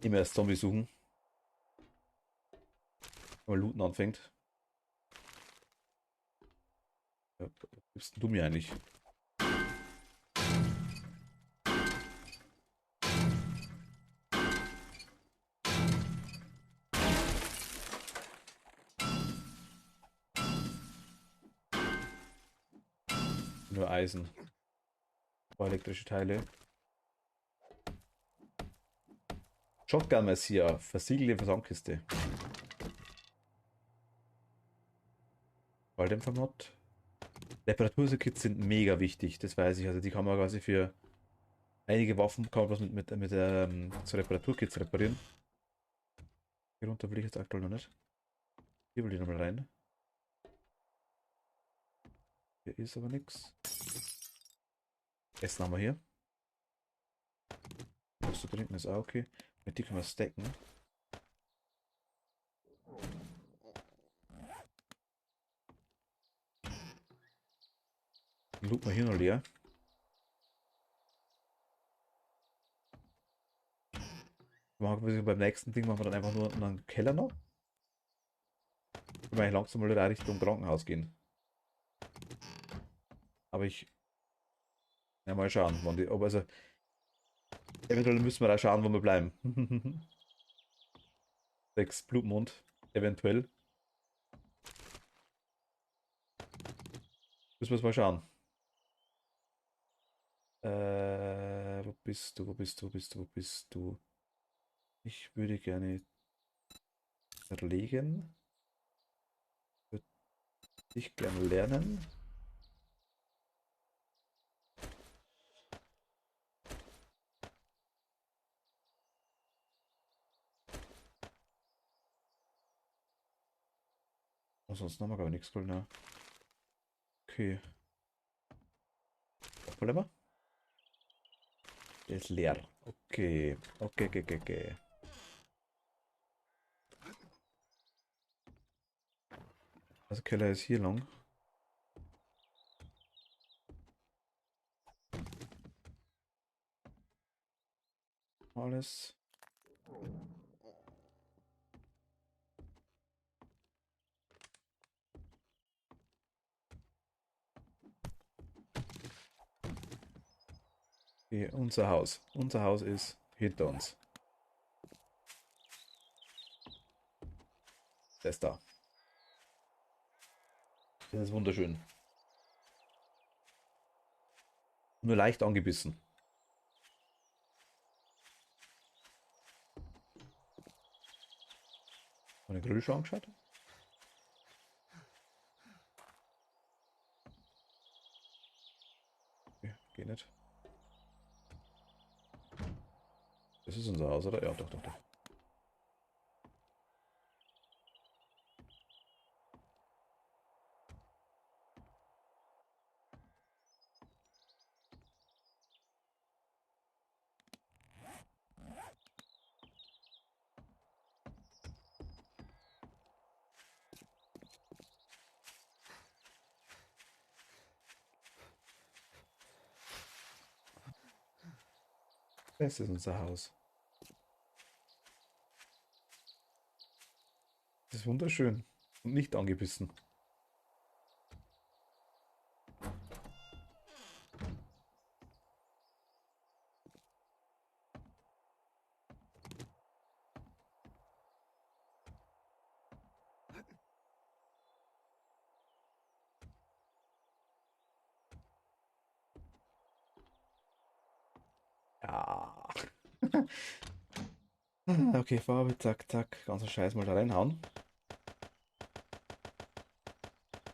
Immer erst Zombie suchen. Wenn man looten anfängt. Ja, was gibst du mir eigentlich? Nur Eisen. Ein paar elektrische Teile. Shotgun Messiah. Versiegelte Versandkiste. Falldämpfermod. Reparaturkits sind mega wichtig, das weiß ich. Also die kann man quasi für einige Waffen kann man was mit so Reparaturkits reparieren. Hier runter will ich jetzt aktuell noch nicht. Hier will ich nochmal rein. Hier ist aber nichts. Essen haben wir hier. Was zu trinken ist auch okay. Mit die können wir stacken. Dann looten wir hier noch leer. Beim nächsten Ding machen wir dann einfach nur einen Keller noch. Können wir langsam mal Richtung Krankenhaus gehen. Aber ich. Ja, mal schauen, wann die. Aber also. Eventuell müssen wir da schauen, wo wir bleiben. 6 Blutmond. Eventuell. Müssen wir es mal schauen. Wo bist du? Wo bist du? Wo bist du? Wo bist du? Ich würde gerne zerlegen. Würde ich gerne lernen. Ansonsten haben wir gar nichts geholt, ne? Okay. Was wollen wir? Der ist leer. Okay. Okay, okay, okay, okay. Also Keller ist hier lang. Alles. Okay, unser Haus. Unser Haus ist hinter uns. Das ist da. Das ist wunderschön. Nur leicht angebissen. Meine Grill schon angeschaut? Okay, geht nicht. Das ist unser Haus, oder? Ja, doch, doch, doch. Das ist unser Haus. Das ist wunderschön. Und nicht angebissen. Ja. Okay, Farbe, zack, zack. Ganzen Scheiß mal da reinhauen.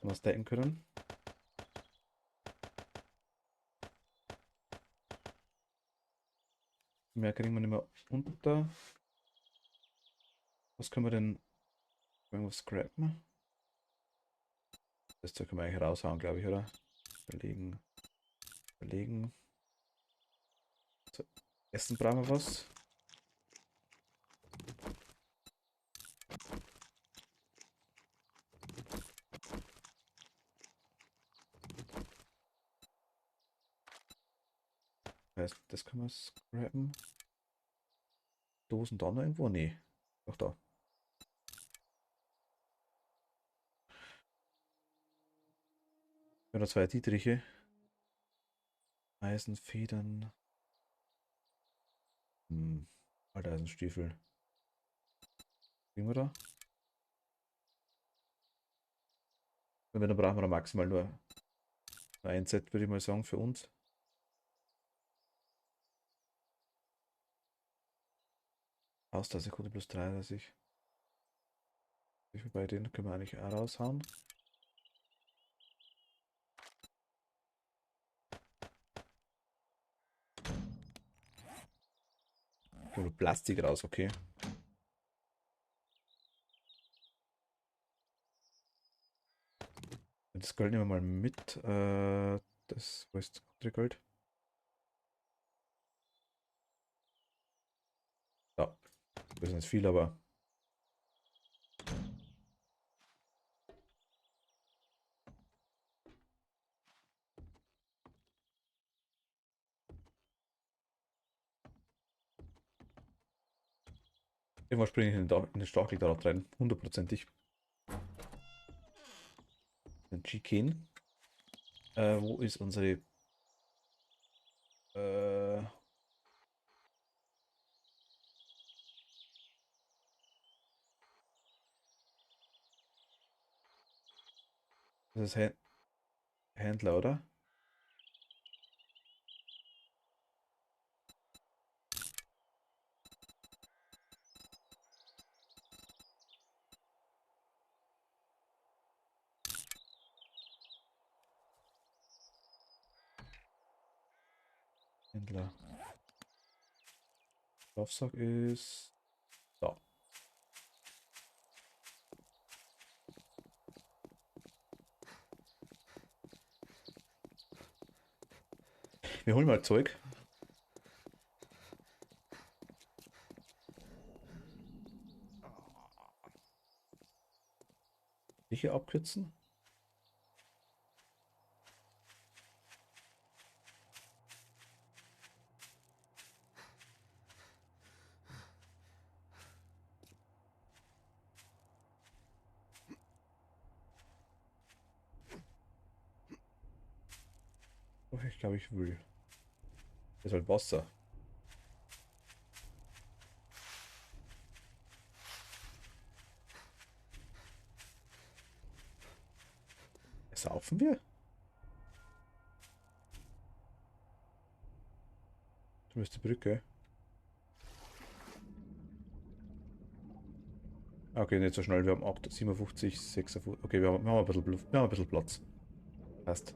Was decken können. Mehr kriegen wir nicht mehr unter. Was können wir denn irgendwas scrappen? Das Zeug können wir eigentlich raushauen, glaube ich, oder? Überlegen. Überlegen. So, Essen brauchen wir was. Heißt, das können wir scrappen. Dosen da noch irgendwo? Nee. Doch da. Oder zwei Dietriche. Eisenfedern. Alter Eisenstiefel. Kriegen wir da? Wenn wir, dann brauchen wir da maximal nur ein Set, würde ich mal sagen, für uns. Ausdauersekunde plus 33. Bei denen können wir eigentlich auch raushauen. Nur Plastik raus, okay. Das Gold nehmen wir mal mit. Wo ist das andere Gold? Ja, das ist nicht viel, aber irgendwas springe ich in den Stachel da rein. Hundertprozentig. Ein Chicken. Wo ist unsere äh, das ist Händler, oder? Händler. Laufsack ist da. Wir holen mal Zeug. Sicher abkürzen? Oh, ich glaube, ich will. Das ist halt Wasser. Saufen wir? Du müsste Brücke. Okay, nicht so schnell. Wir haben 8, 57, 56. Okay, wir haben ein bisschen, wir haben ein bisschen Platz. Passt.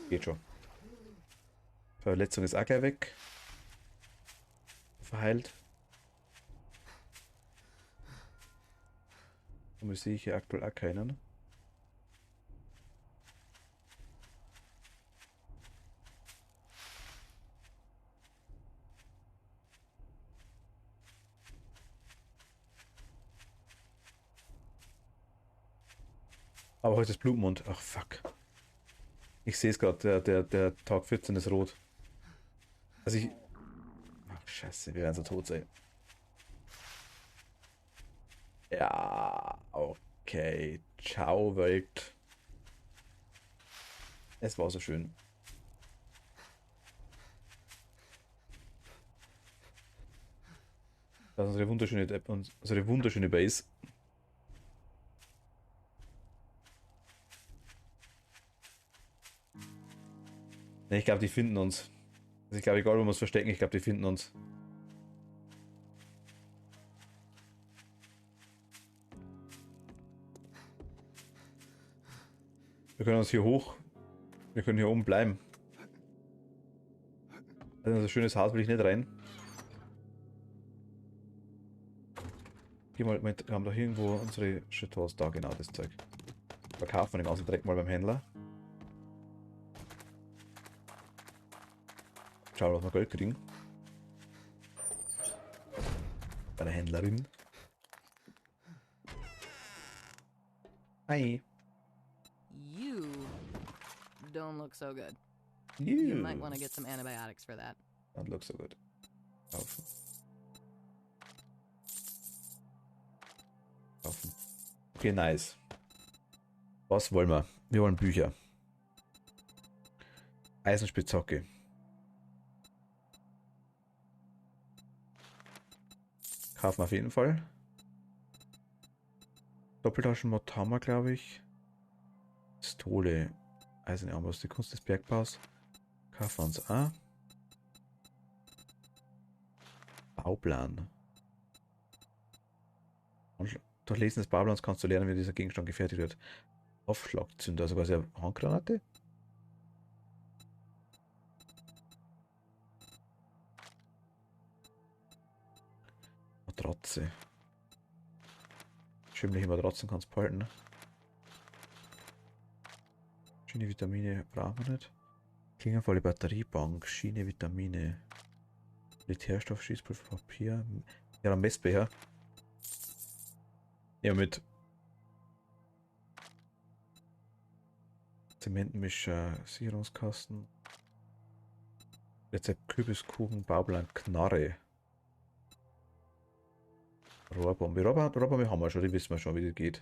Geht schon. Verletzung ist auch gleich weg. Verheilt. Und sehe ich hier aktuell auch keinen. Aber heute ist Blutmond. Ach fuck. Ich sehe es gerade, der Tag 14 ist rot. Also ich. Ach scheiße, wir werden so tot sein. Ja, okay. Ciao, Welt. Es war so schön. Das ist unsere wunderschöne Base. Ne, ich glaube, die finden uns. Also ich glaube, egal wo wir uns verstecken, ich glaube, die finden uns. Wir können uns hier hoch. Wir können hier oben bleiben. Also in so ein schönes Haus will ich nicht rein. Geh mal, wir haben doch irgendwo unsere Shithouse da, genau das Zeug. Verkaufen wir den ganzen Dreck mal beim Händler. Schauen, was wir Geld kriegen. Bei der Händlerin. Hi. You don't look so good. You might want to get some antibiotics for that. Don't look so good. Kaufen. Kaufen. Okay, nice. Was wollen wir? Wir wollen Bücher. Eisenspitzhacke. Kaufen wir auf jeden Fall. Doppeltaschenmod haben wir, glaube ich. Pistole. Eiserne Armbrust. Die Kunst des Bergbaus. Kaufen wir uns auch. Bauplan. Und durch Lesen des Bauplans kannst du lernen, wie dieser Gegenstand gefertigt wird. Aufschlagzünder, also quasi eine Handgranate. Matratze. Schimmliche Matratzen kannst du behalten. Schiene Vitamine brauchen wir nicht. Klingenvolle Batteriebank, Schiene Vitamine. Militärstoff, Schießpulver, Papier. Ja, ein Messbecher. Ja, mit Zementenmischer, Sicherungskasten. Rezept Kürbiskuchen, Bauplan, Knarre. Rohrbombe. Rohrbombe haben wir schon, die wissen wir schon, wie die geht.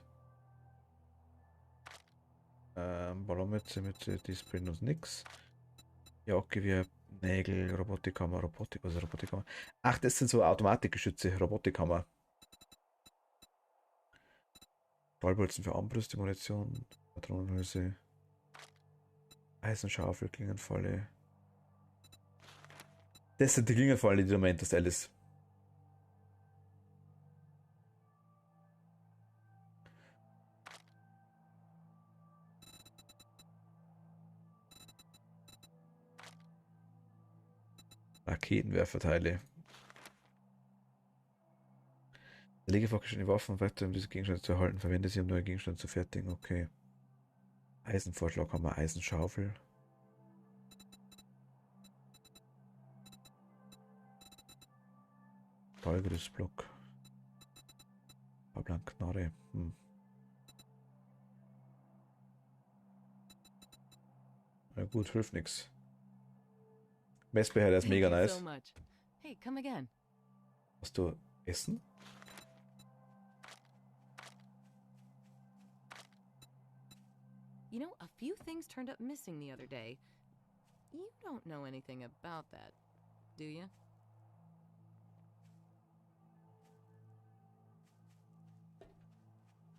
Ballonmütze, die bringen uns nix. Jagdgewehr, Nägel, Robotikhammer, was ist Robotikhammer? Ach, das sind so Automatikgeschütze, Robotikhammer. Stahlbolzen für Armbrüste, Munition, Patronenhülse, Eisenschaufel, Klingenfalle. Das sind die Klingenfallen, die du meintest, Alice. Raketenwerferteile. Lege vorgestellte Waffen weiter, um diese Gegenstände zu erhalten. Verwende sie, um neue Gegenstände zu fertigen. Okay. Eisenvorschlag haben wir, Eisenschaufel. Stahlgerüstblock. Bauplan Knarre. gut, hilft nix. Messbecher, der ist Thank mega you nice. so much. Hey, come again. Hast du Essen? You know, a few things turned up missing the other day. You don't know anything about that, do you?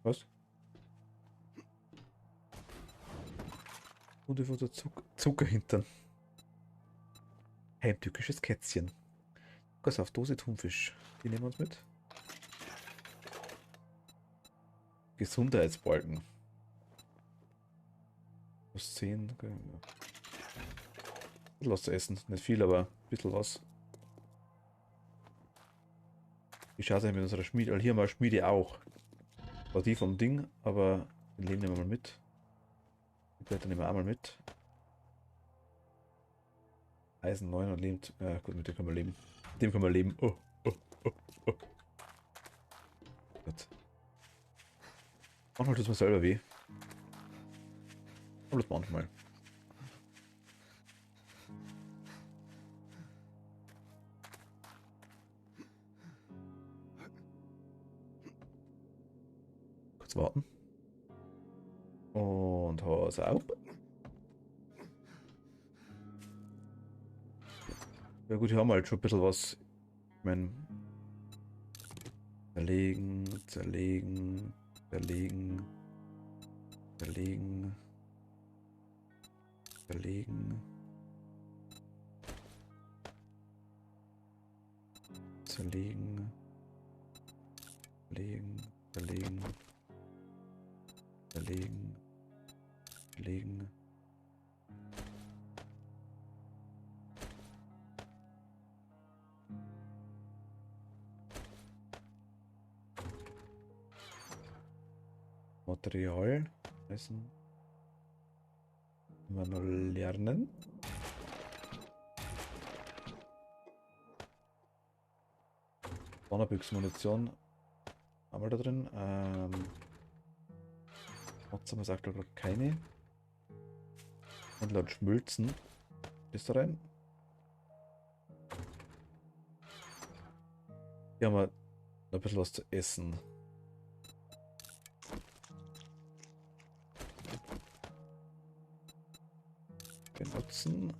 Was? Und ich wurde Zuckerhintern. Heimtückisches Kätzchen. Auf Dose Thunfisch. Die nehmen wir uns mit. Gesundheitsbalken. Was 10. Okay, ja. Ein bisschen was zu essen. Nicht viel, aber ein bisschen was. Wie schaut es mit unserer Schmiede? Hier haben wir eine Schmiede auch. War die vom Ding, aber den Leben nehmen wir mal mit. Die Blätter nehmen wir auch mal mit. Eisen 9 und lebt. Ja, gut, mit dem können wir leben. Mit dem können wir leben. Oh, oh, oh, oh. Gut. Manchmal tut es mir selber weh. Aber das manchmal. Kurz warten. Und Hose auf. Ja gut, hier haben wir halt schon ein bisschen was. Ich meine, zerlegen, zerlegen, zerlegen, zerlegen, zerlegen, zerlegen, zerlegen, zerlegen, zerlegen, zerlegen. Material, Essen. Immer noch lernen. Donnerbüchsenmunition. Einmal da drin. Trotzdem haben wir sagt glaube keine. Und laut Schmülzen. Ist da rein. Hier haben wir noch ein bisschen was zu essen. Benutzen.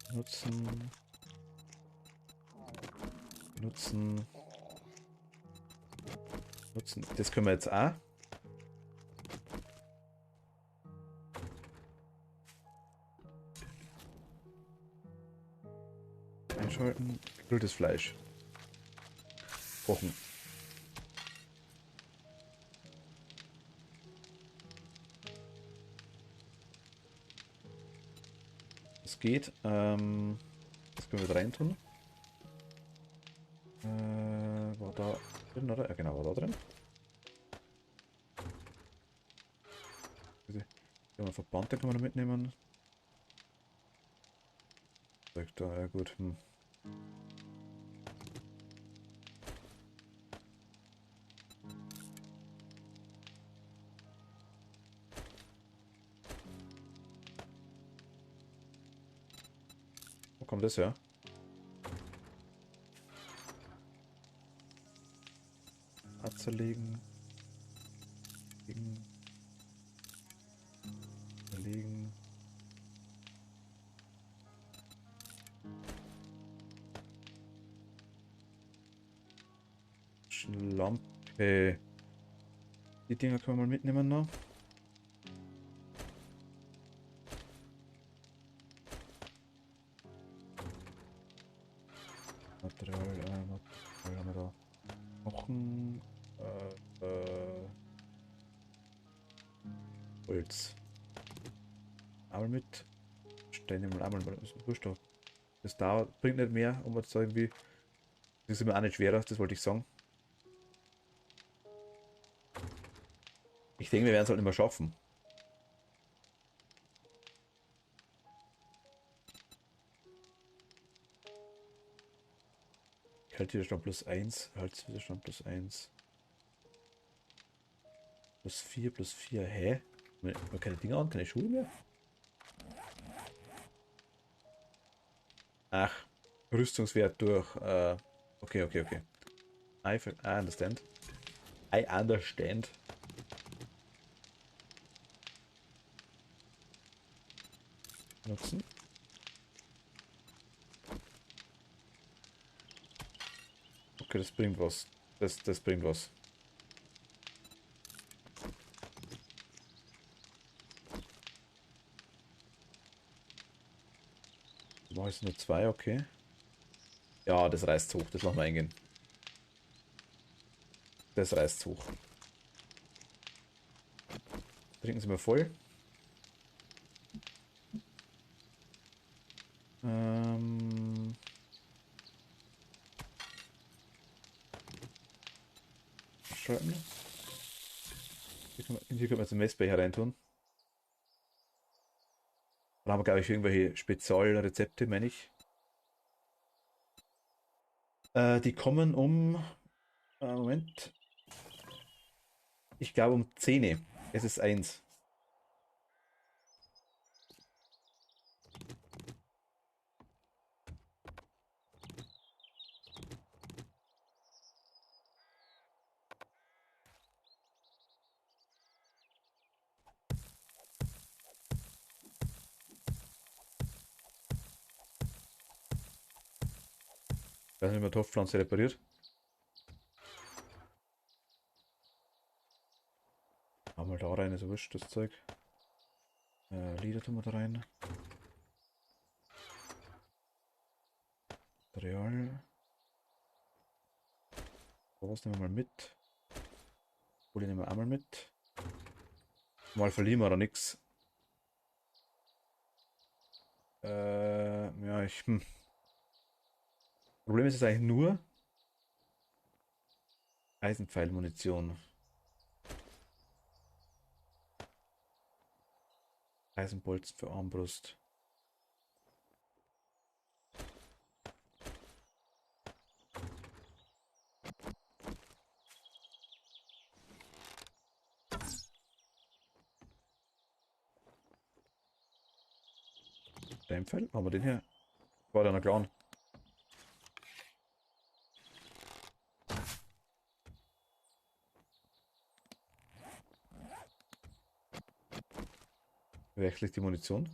Benutzen. Benutzen. Benutzen. Das können wir jetzt auch. Einschalten. Gegrilltes Fleisch. Kochen. Das geht. Das können wir wieder reintun. War da drin, oder? Ja, genau, war da drin. Ja, Verband, den kann man da mitnehmen. Sagt da, ja gut. Wo kommt das her? Zerlegen. Zerlegen. Lampe. Die Dinger können wir mal mitnehmen noch. Material haben wir da. Kochen. Holz. Einmal mit. Steine mal einmal. Wurscht. Das dauert, bringt nicht mehr, um jetzt irgendwie. Das ist immer auch nicht schwerer, das wollte ich sagen. Ich denke, wir werden es halt nicht mehr schaffen. Haltwiderstand plus 1, Halswiderstand plus 1. Plus 4, hä? Keine Dinger an, keine Schuhe mehr. Ach, Rüstungswert durch. Okay. I understand. I understand. Nutzen. Okay, das bringt was. Das bringt was. War es nur 2, okay. Ja, das reißt hoch, das machen wir eingehen. Das reißt hoch. Trinken Sie mal voll. Schalten. Hier können wir jetzt einen Messbecher reintun. Dann haben wir, glaube ich, irgendwelche Spezialrezepte, meine ich. Die kommen um. Moment. Ich glaube um 10. Es ist 1. Ich weiß nicht, wie man Topfpflanze repariert. Haben wir da rein, ist wurscht, das Zeug. Lieder tun wir da rein. Material. Was nehmen wir mal mit? Folie nehmen wir einmal mit. Mal verlieren wir da nichts. Ja, Problem ist jetzt eigentlich nur Eisenpfeilmunition. Eisenbolzen für Armbrust. Steinpfeil? Haben wir den hier? War der noch klar? Wechsle ich die Munition?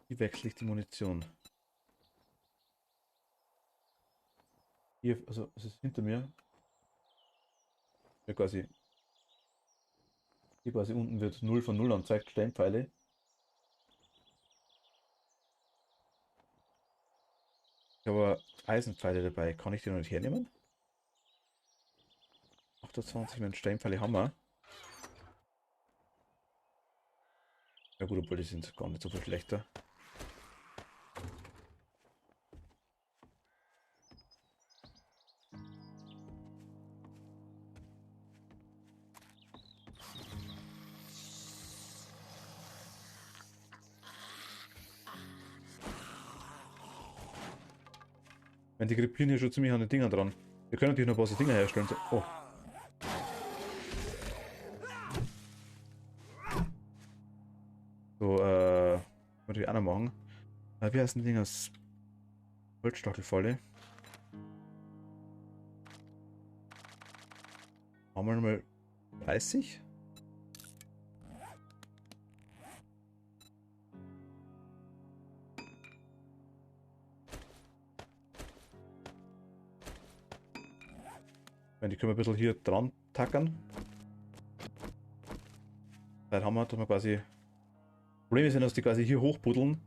Wie wechsle ich die Munition? Hier, also es ist hinter mir. Ja, quasi. Hier quasi unten wird 0 von 0 angezeigt, Steinpfeile. Ich habe aber Eisenpfeile dabei. Kann ich die noch nicht hernehmen? 28 mit Steinpfeile haben wir. Ja gut, obwohl die sind gar nicht so viel schlechter. Wenn die krepieren hier schon ziemlich an den Dingern dran. Wir können natürlich noch ein paar so Dinger herstellen. Oh. So, würde ich auch noch machen. Wie heißen die Dinger? Holzstachelfalle. Haben wir nochmal 30? Die können wir ein bisschen hier dran tackern. Dann haben wir, dass wir quasi. Problem ist, dass die quasi hier hochbuddeln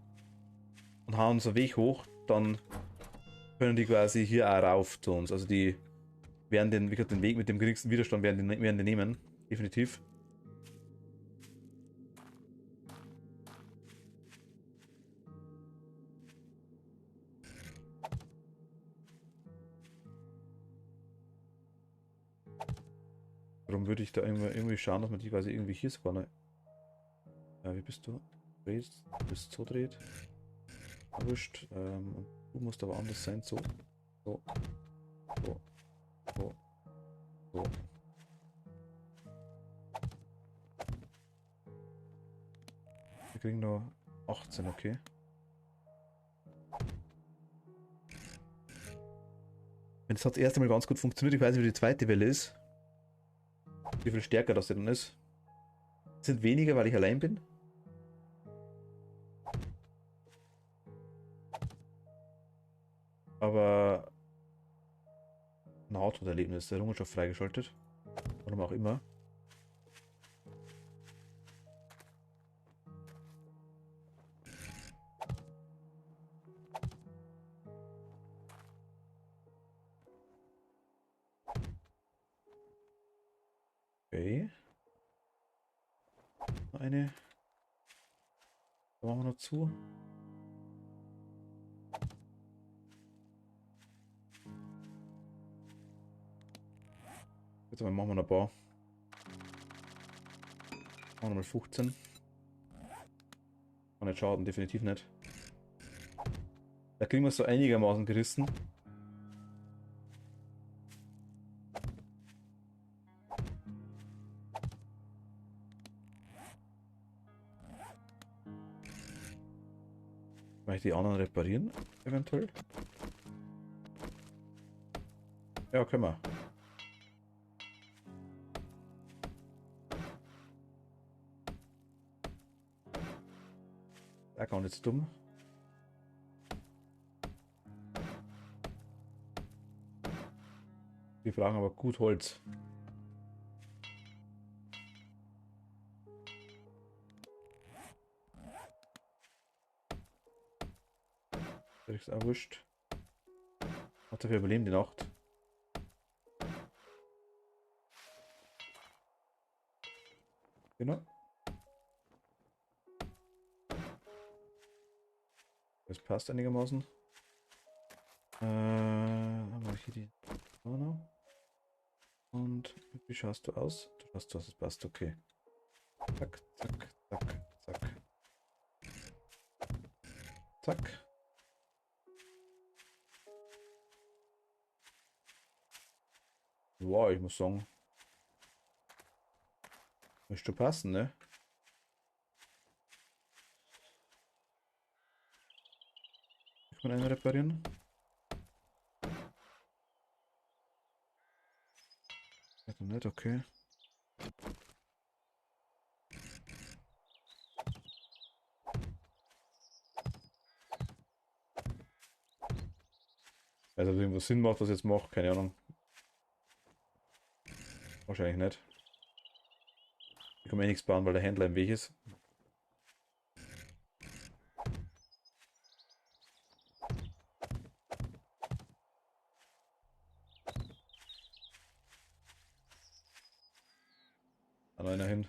und hauen so Weg hoch, dann können die quasi hier auch rauf zu uns. Also die werden den, wie gesagt, den Weg mit dem geringsten Widerstand werden die nehmen. Definitiv. Darum würde ich da irgendwie schauen, dass man die quasi irgendwie hier sogar noch. Ja, wie bist du? Du bist so dreht. Wurscht. Und du musst aber anders sein. So. So. So. So. So. Wir kriegen nur 18, okay. Wenn das hat das erste Mal ganz gut funktioniert, ich weiß nicht, wie die zweite Welle ist. Wie viel stärker das denn ist. Es sind weniger, weil ich allein bin. Aber Nahtoderlebnis, der Errungenschaft freigeschaltet. Warum auch immer. Okay. Noch eine. Da machen wir noch zu. Jetzt machen wir noch ein paar. Machen wir mal 15. Kann nicht schaden, definitiv nicht. Da kriegen wir es so einigermaßen gerissen. Kann ich die anderen reparieren? Eventuell? Ja, können wir. Der kann nicht dumm. Wir brauchen aber gut Holz. Das ist auch wurscht. Hat dafür überleben die Nacht. Genau. Das passt einigermaßen. Dann mache ich hier die Corner. Und wie schaust du aus? Du schaust aus, es passt, okay. Zack, zack, zack, zack. Zack. Wow, ich muss sagen, müsste passen, ne? Kann man einen reparieren? Ja, dann nicht, okay. Also, ob irgendwas Sinn macht, was ich jetzt mache, keine Ahnung. Wahrscheinlich nicht. Ich kann mir eh nichts bauen, weil der Händler im Weg ist. An einer hin.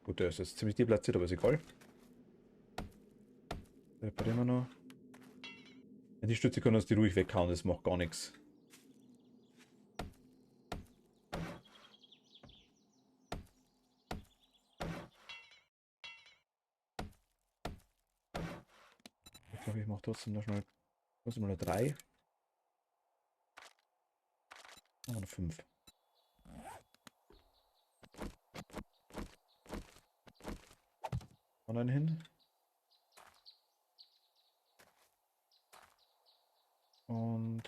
Gut, der ist jetzt ziemlich deplatziert, aber ist egal. Reparieren wir noch. Ja, die Stütze können uns die ruhig weghauen, das macht gar nichts. Ich glaube, ich mache trotzdem noch schnell. Trotzdem mal eine 3. Und eine 5. Und einen hin. Und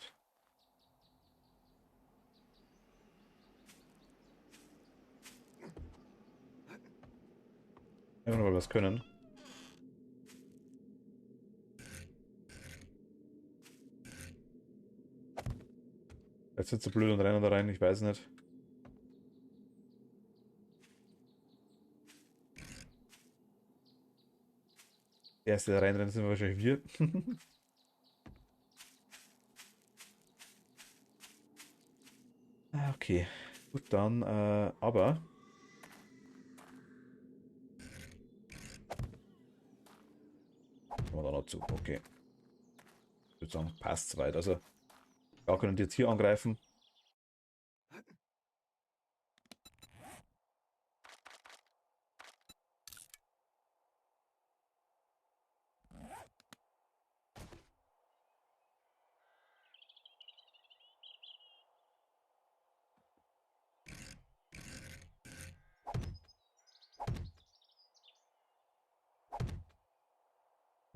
einfach nur, weil wir was können. Jetzt sind sie blöd und rennen da rein, ich weiß nicht. Der erste, der reinrennt, sind wahrscheinlich wir. Okay, gut dann, aber machen wir da noch zu, okay. Ich würde sagen, passt soweit. Also, da können die jetzt hier angreifen.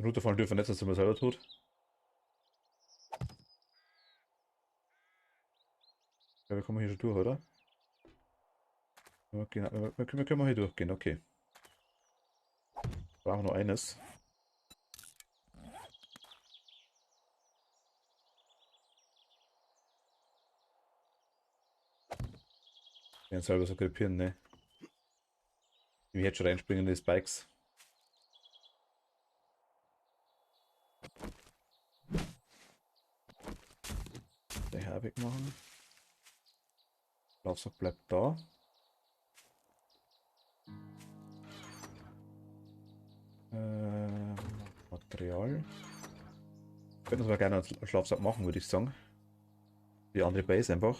Runterfallen dürfen nicht, dass er mir selber tut. Ja, wir kommen hier schon durch, oder? Ja, genau, wir können hier durchgehen, okay. Brauchen nur eines. Wir werden selber so krepieren, ne? Wie jetzt schon reinspringen in die Spikes. Den Herr wegmachen. Laufsack bleibt da. Material. Könnten wir gerne einen Schlafsack machen, würde ich sagen. Die andere Base einfach.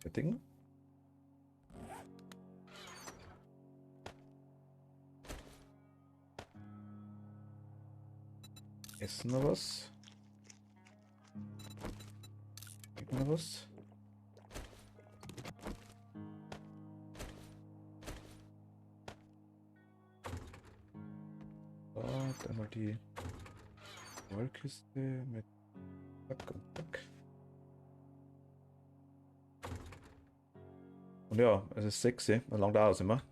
Fertigen. Essen noch was. Gibt noch was? Da, einmal die Wollkiste mit Zack und Zack. Und ja, es ist sexy, dann langt aus immer.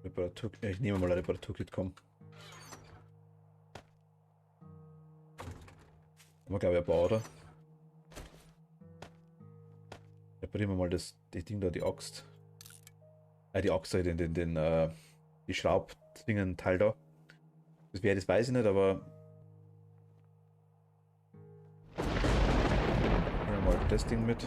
Reparatur, ich nehme mal ein Reparaturkit, komm. Haben wir glaube ich ein paar, oder? Reparieren wir mal das Ding da, die Axt. Die Axt, die Schraubdingen Teil da. Das wäre, das weiß ich nicht, aber. Nehmen wir mal das Ding mit.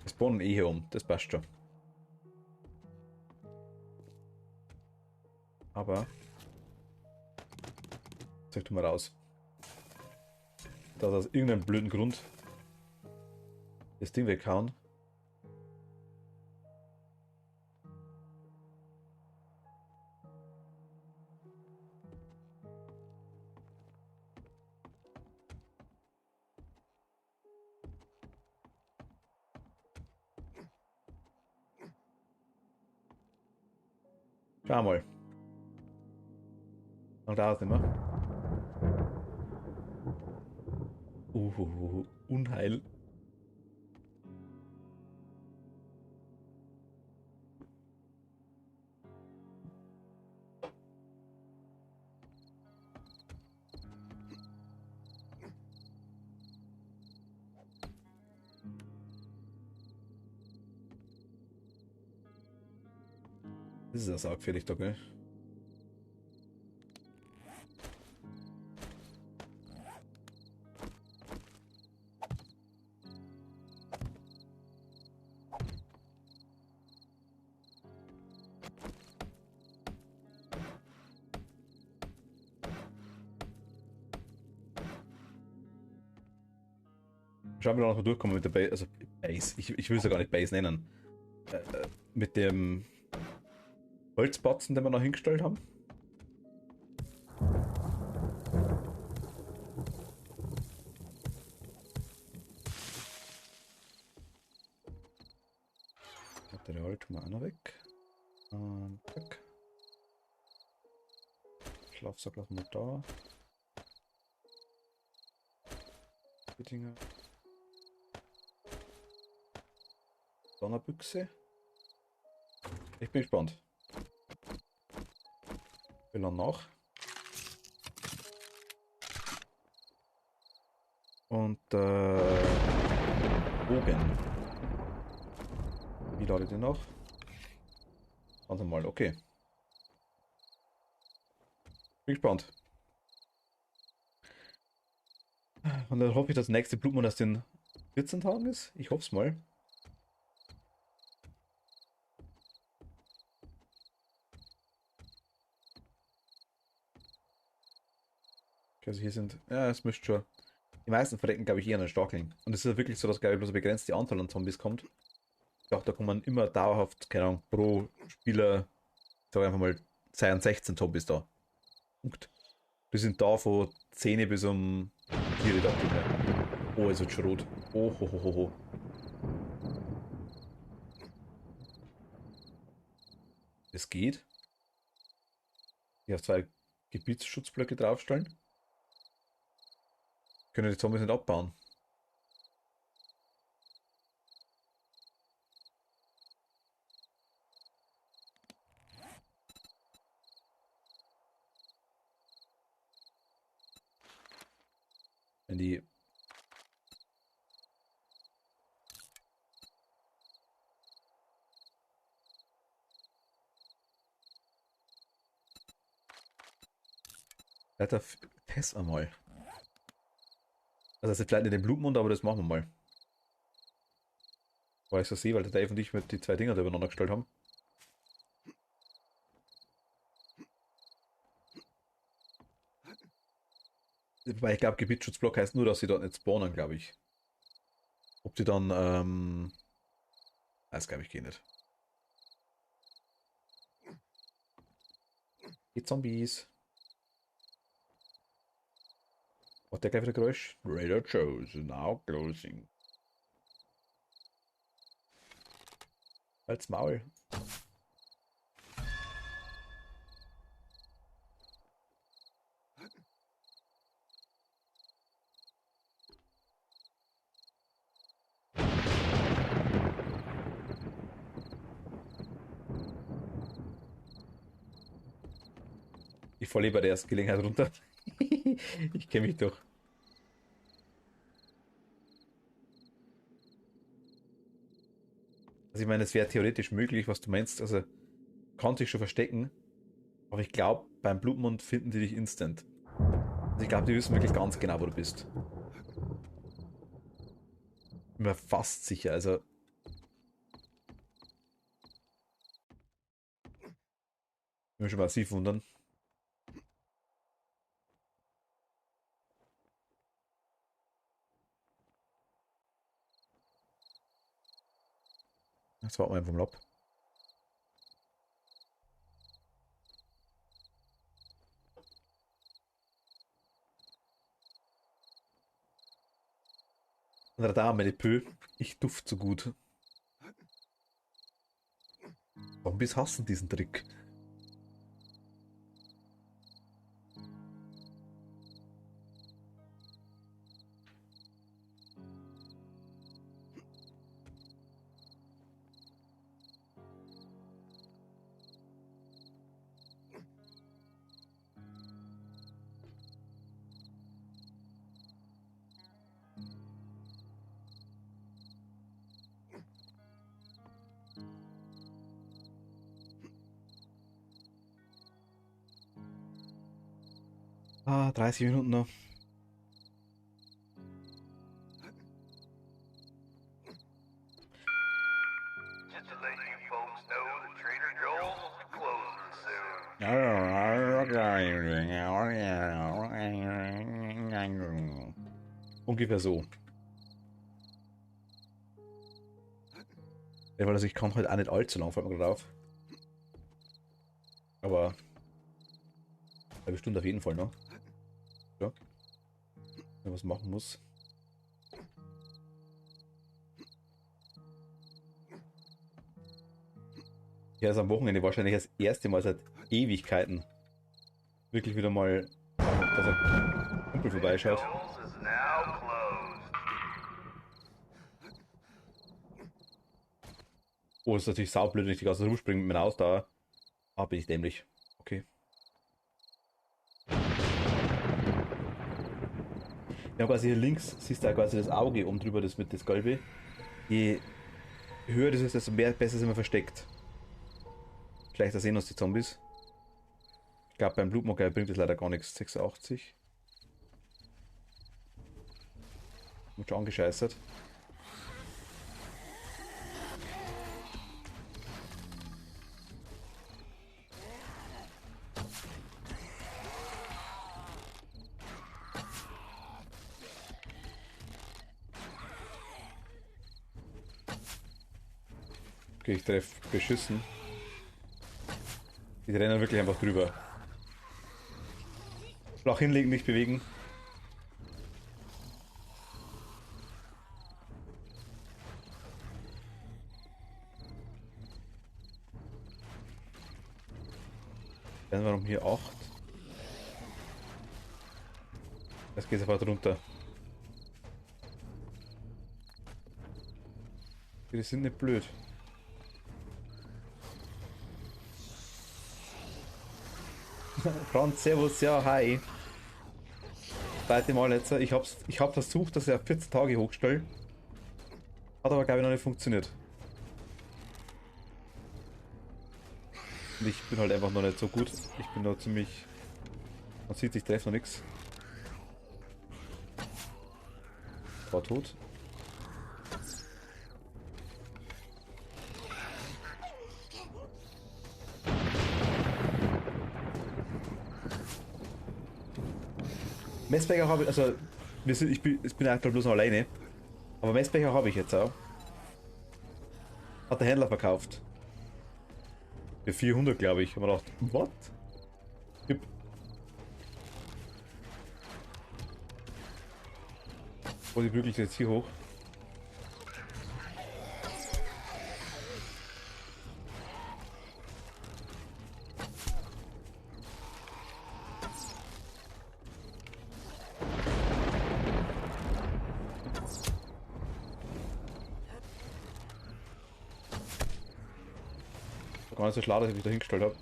Wir spawnen eh hier um, das passt schon. Aber. Sag du mal raus. Dass aus irgendeinem blöden Grund das Ding weghauen. Schau mal. Noch da ist nicht mehr. Unheil. Das ist ja saugfähig da, gell? Schauen wir noch mal durchkommen mit der Base, also Base, ich will es ja gar nicht Base nennen. Mit dem Holzbatzen, den wir noch hingestellt haben. Material tun wir auch noch weg. Zack. Schlafsack lassen wir da. Die Dinger. Donnerbüchse. Ich bin gespannt. Will er nach. Und Bogen. Wie lade ich den noch? Warte mal, okay. Bin gespannt. Und dann hoffe ich, dass das nächste Blutmonat in 14 Tagen ist. Ich hoffe es mal. Also hier sind, ja, es müsste schon. Die meisten verrecken, glaube ich, eher einen Stacheln. Und es ist ja wirklich so, dass, glaube ich, bloß eine begrenzte Anzahl an Zombies kommt. Ich dachte, da kommen immer dauerhaft, keine Ahnung, pro Spieler, ich sage einfach mal, 16 Zombies da. Punkt. Die sind da von 10 bis um 4, dachte ich mir. Oh, es wird schon rot. Oh, ho, ho, ho, ho. Es geht. Ich habe 2 Gebietsschutzblöcke draufstellen. Können die Zombies nicht abbauen. Wenn die. Alter, test einmal. Also, vielleicht nicht den Blutmund, aber das machen wir mal. Weil ich so sehe, weil der Dave und ich mit die 2 Dinger da übereinander gestellt haben. Weil ich glaube, Gebietsschutzblock heißt nur, dass sie dort nicht spawnen, glaube ich. Ob die dann, das glaube ich geht nicht. Die Zombies. Macht der gleich wieder Geräusch? Trader Joe's is now closing. Halt's Maul. Ich falle bei der ersten Gelegenheit runter. Ich kenne mich doch. Also ich meine, es wäre theoretisch möglich, was du meinst. Also kann sich schon verstecken. Aber ich glaube, beim Blutmond finden die dich instant. Also ich glaube, die wissen wirklich ganz genau, wo du bist. Bin mir fast sicher. Also ich mich schon massiv wundern. Jetzt warten wir einfach mal ab. Radar, meine Pö. Ich duft so gut. Zombies hassen diesen Trick. Ah, 30 Minuten noch. Just to let you folks know that Trader Joel's will be closing soon. Ungefähr so. Ja, weil also ich kann halt auch nicht allzu lang, fällt mir gerade auf. Aber eine halbe Stunde auf jeden Fall noch. Ja. Wenn man was machen muss. Ja, ist am Wochenende wahrscheinlich das erste Mal seit Ewigkeiten wirklich wieder mal, dass ein Kumpel vorbeischaut. Joel's is now closed. Oh, ist natürlich saublöd, wenn ich die ganze Zeit rumspringe mit meiner Ausdauer. Ah, bin ich dämlich. Okay. Ja, quasi hier links siehst du ja quasi das Auge oben drüber, das mit das Gelbe. Je höher das ist, desto mehr, besser sind wir versteckt. Schlechter sehen uns die Zombies. Ich glaube, beim Blutmocker bringt das leider gar nichts. 86. Wird schon angescheißert. Okay, ich treffe beschissen. Die rennen wirklich einfach drüber. Flach hinlegen, nicht bewegen. Dann warum hier 8? Jetzt geht es einfach runter. Die sind nicht blöd. Franz, servus, ja, hi. Zweite Mal jetzt. Ich hab versucht, dass ich auf 14 Tage hochstelle. Hat aber, glaube ich, noch nicht funktioniert. Und ich bin halt einfach noch nicht so gut. Ich bin noch ziemlich... Man sieht, ich treffe noch nichts. War tot. Messbecher habe ich, also ich bin aktuell bloß noch alleine. Aber Messbecher habe ich jetzt auch. Hat der Händler verkauft. Für 400, glaube ich. Ich habe mir gedacht, what? Yep. Oh, die prügelt jetzt hier hoch. Gar nicht so schlau, dass ich mich da hingestellt habe.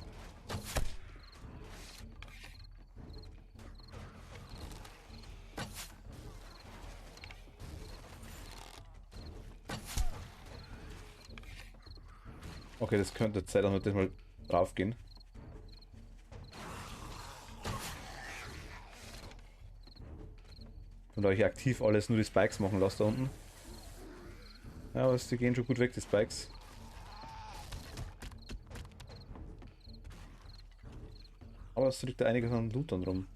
Okay, das könnte jetzt sein, dass wir das mal drauf gehen. Und euch aktiv alles nur die Spikes machen lasst da unten. Ja, aber die gehen schon gut weg, die Spikes. Aber es liegt da einiges an Loot dann rum.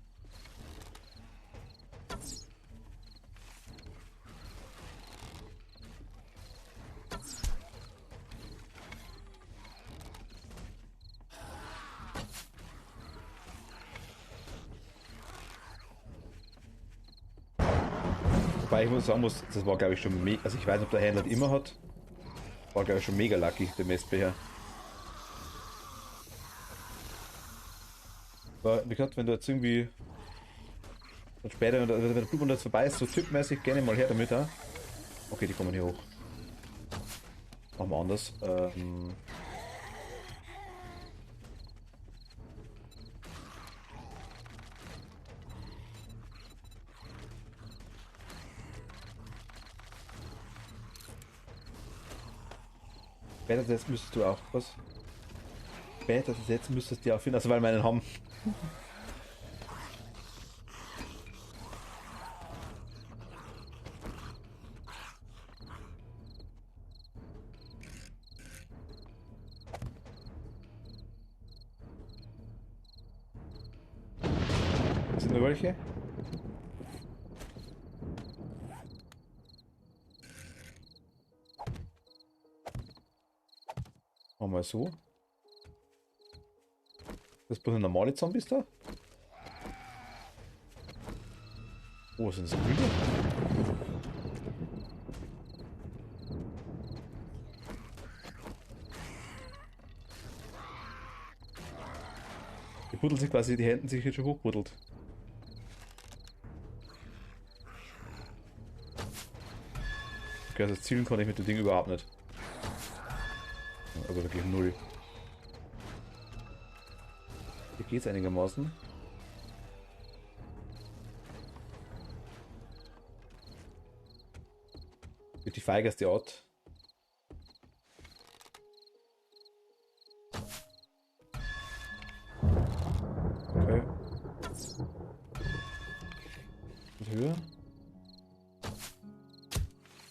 Wobei ich muss sagen muss, das war glaube ich schon mega, also ich weiß nicht, ob der Händler die immer hat. War glaube ich schon mega lucky, der Messbecher. Aber wie gesagt, wenn du jetzt irgendwie und später, wenn der Blutmond jetzt vorbei ist, so typmäßig gerne mal her damit, ha? Okay, die kommen hier hoch. Machen wir anders. Später jetzt müsstest du auch was. Später jetzt müsstest du auch finden, also weil wir einen haben. Sind da welche? Machen wir so. Das bloß normale Zombies da? Oh, sind das Brüder? Die buddelt sich quasi, die Hände sich jetzt schon hochbuddelt. Okay, also zielen konnte ich mit dem Ding überhaupt nicht. Also wirklich null. Hier geht's einigermaßen. Wird die feigeste Art. Okay. Und höher.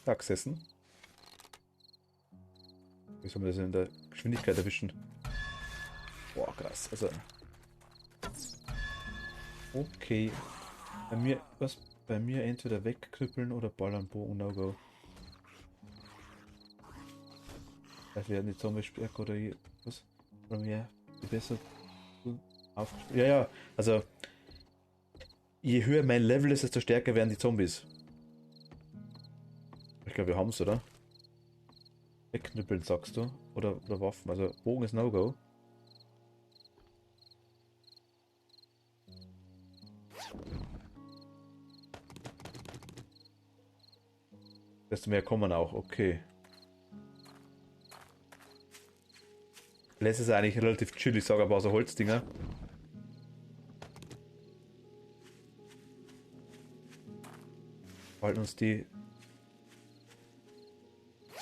Da gesessen. Wie soll man das in der Geschwindigkeit erwischen? Boah, krass. Also. Okay. Bei mir entweder wegknüppeln oder ballern Bogen No-Go. Vielleicht werden die Zombies stärker oder was? Oder mehr, je besser du aufgestellt. Ja, ja, also je höher mein Level ist, desto stärker werden die Zombies. Ich glaube, wir haben es, oder? Wegknüppeln, sagst du? Oder Waffen. Also Bogen ist No-Go. Desto mehr kommen auch, okay. Letztes ist eigentlich relativ chillig, sage aber so Holzdinger. Halten uns die.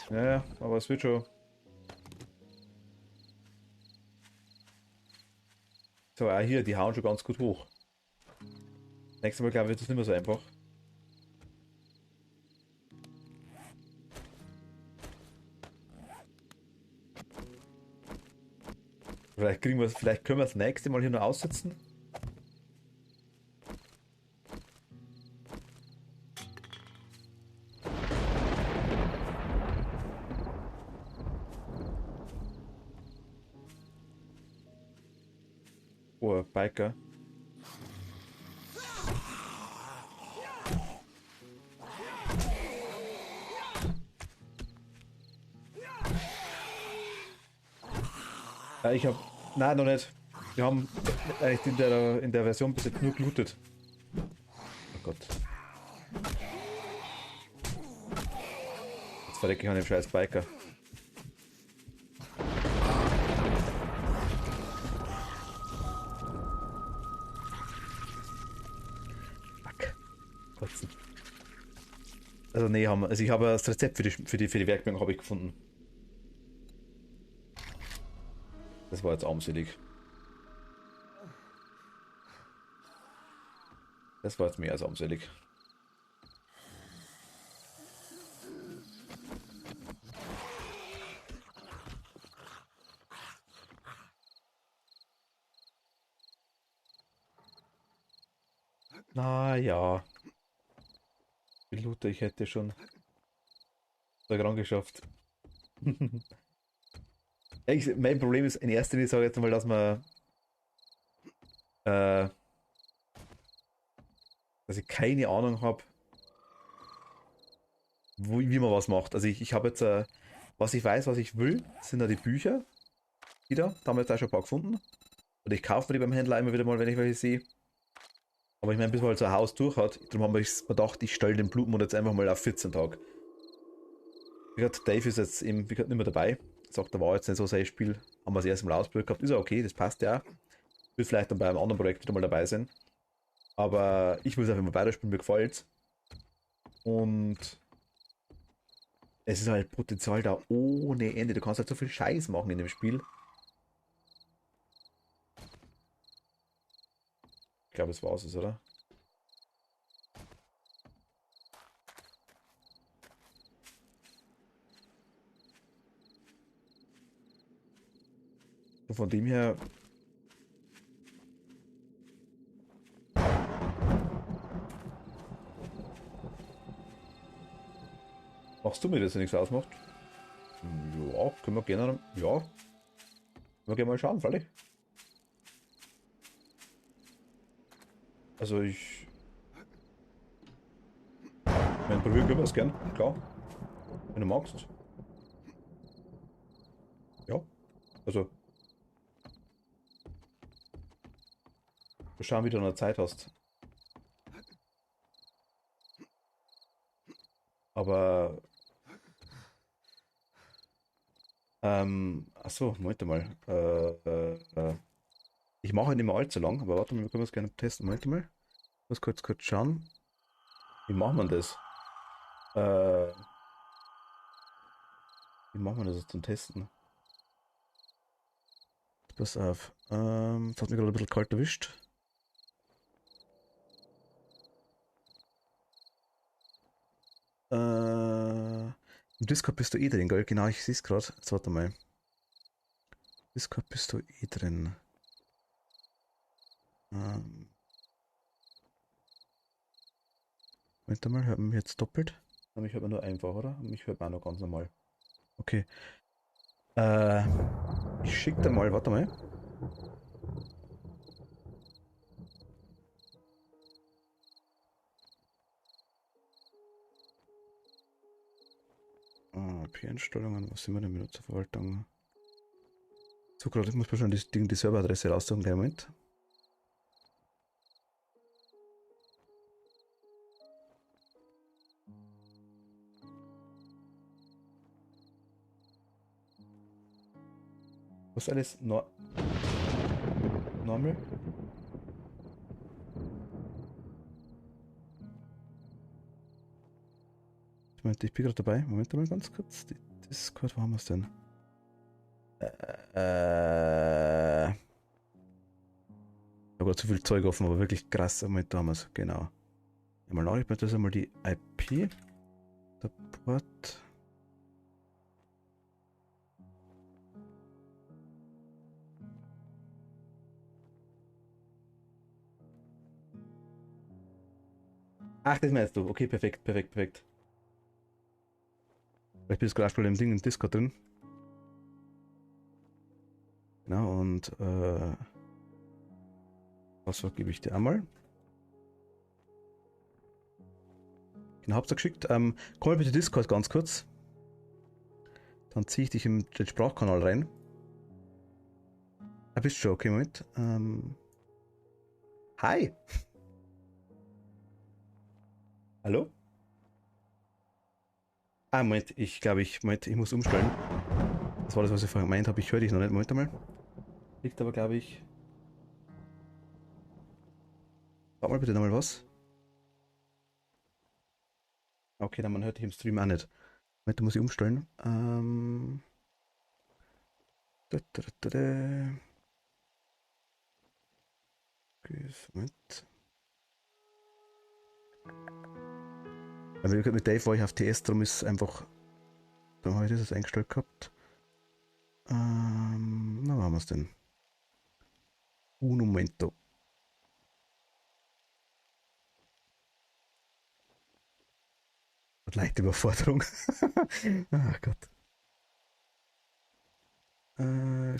Naja, aber es wird schon. So, auch hier, die hauen schon ganz gut hoch. Nächstes Mal glaube ich, wird das nicht mehr so einfach. Vielleicht können wir das nächste Mal hier noch aussitzen. Oh, Biker. Ja, ich habe. Nein, noch nicht. Wir haben eigentlich in der Version bis jetzt nur gelootet. Oh Gott. Jetzt verrecke ich an dem scheiß Biker. Fuck. Kotzen. Also nee, also ich habe das Rezept für die Werkbank habe ich gefunden. Das war jetzt armselig. Das war jetzt mehr als armselig. Naja. Wie Luther, ich hätte schon dran geschafft. Mein Problem ist in erster Linie, sage ich jetzt mal, dass man äh, dass ich keine Ahnung habe, wie man was macht. Also ich habe jetzt, was ich weiß, was ich will, sind da die Bücher wieder. Da haben wir jetzt auch schon ein paar gefunden. Und ich kaufe mir die beim Händler immer wieder mal, wenn ich welche sehe. Aber ich meine, bis man halt so ein Haus durch hat, darum haben wir mir gedacht, ich stelle den Blutmond jetzt einfach mal auf 14 Tage. Wie gesagt, Dave ist jetzt eben, wie gesagt, nicht mehr dabei. Sagt, da war jetzt nicht so sein Spiel. Haben wir das erste Mal ausprobiert gehabt. Ist ja okay, das passt ja. Wird vielleicht dann bei einem anderen Projekt wieder mal dabei sein. Aber ich will es einfach mal weiterspielen, mir gefällt. Und es ist halt Potenzial da ohne Ende. Du kannst halt so viel Scheiß machen in dem Spiel. Ich glaube, es war's, oder? So von dem her. Machst du mir das, wenn nichts ausmacht? Ja, können wir gerne. Ja. Können wir gerne mal schauen, freilich. Also ich. Wenn probieren können wir es gern, klar. Wenn du magst. Ja. Also. Wir schauen, wie du noch Zeit hast. Aber. Achso, Moment mal. Ich mache nicht mehr allzu lang, aber warte mal, wir können es gerne testen. Moment mal. Ich muss kurz schauen. Wie macht man das? Äh, Wie macht man das jetzt zum Testen? Pass auf. Das hat mich gerade ein bisschen kalt erwischt. Im Discord bist du eh drin, gell? Genau, ich sehe es gerade. Jetzt warte mal. Discord bist du eh drin. Moment mal, hört man mich jetzt doppelt? Mich hört man nur einfach, oder? Mich hört man auch noch ganz normal. Okay. Äh, ich schicke dir mal, warte mal. IP-Einstellungen, was sind wir denn? Benutzerverwaltung. So, gerade, ich muss mir schon die Serveradresse raussuchen, gleich Moment. Was alles? Normal? Moment, ich bin gerade dabei. Moment mal ganz kurz. Die Discord, wo haben wir es denn? Ich habe gerade zu viel Zeug offen, aber wirklich krass. Moment, da haben wir es. Genau. Einmal nach, ich das einmal die IP. Der Port. Ach, das meinst du. Okay, perfekt, perfekt, perfekt. Ich bin jetzt gerade schon im Ding im Discord drin. Genau, und Passwort gebe ich dir einmal. Genau, hab's da geschickt. Komm mal bitte Discord ganz kurz. Dann ziehe ich dich in den Sprachkanal rein. Ah, bist du schon? Okay, Moment. Hi! Hallo? Ah, Moment, ich glaube, Moment, ich muss umstellen. Das war das, was ich vorhin gemeint habe. Ich höre dich noch nicht. Moment einmal. Liegt aber, glaube ich. Sag mal bitte nochmal was. Okay, dann man hört dich im Stream auch nicht. Moment, da muss ich umstellen. Da, da, da, da. Okay, Moment. Also mit Dave war ich auf TS, darum ist es einfach. Da habe ich das eingestellt gehabt. Na, wo haben wir es denn? Un momento. Leichte Überforderung. Ah Gott.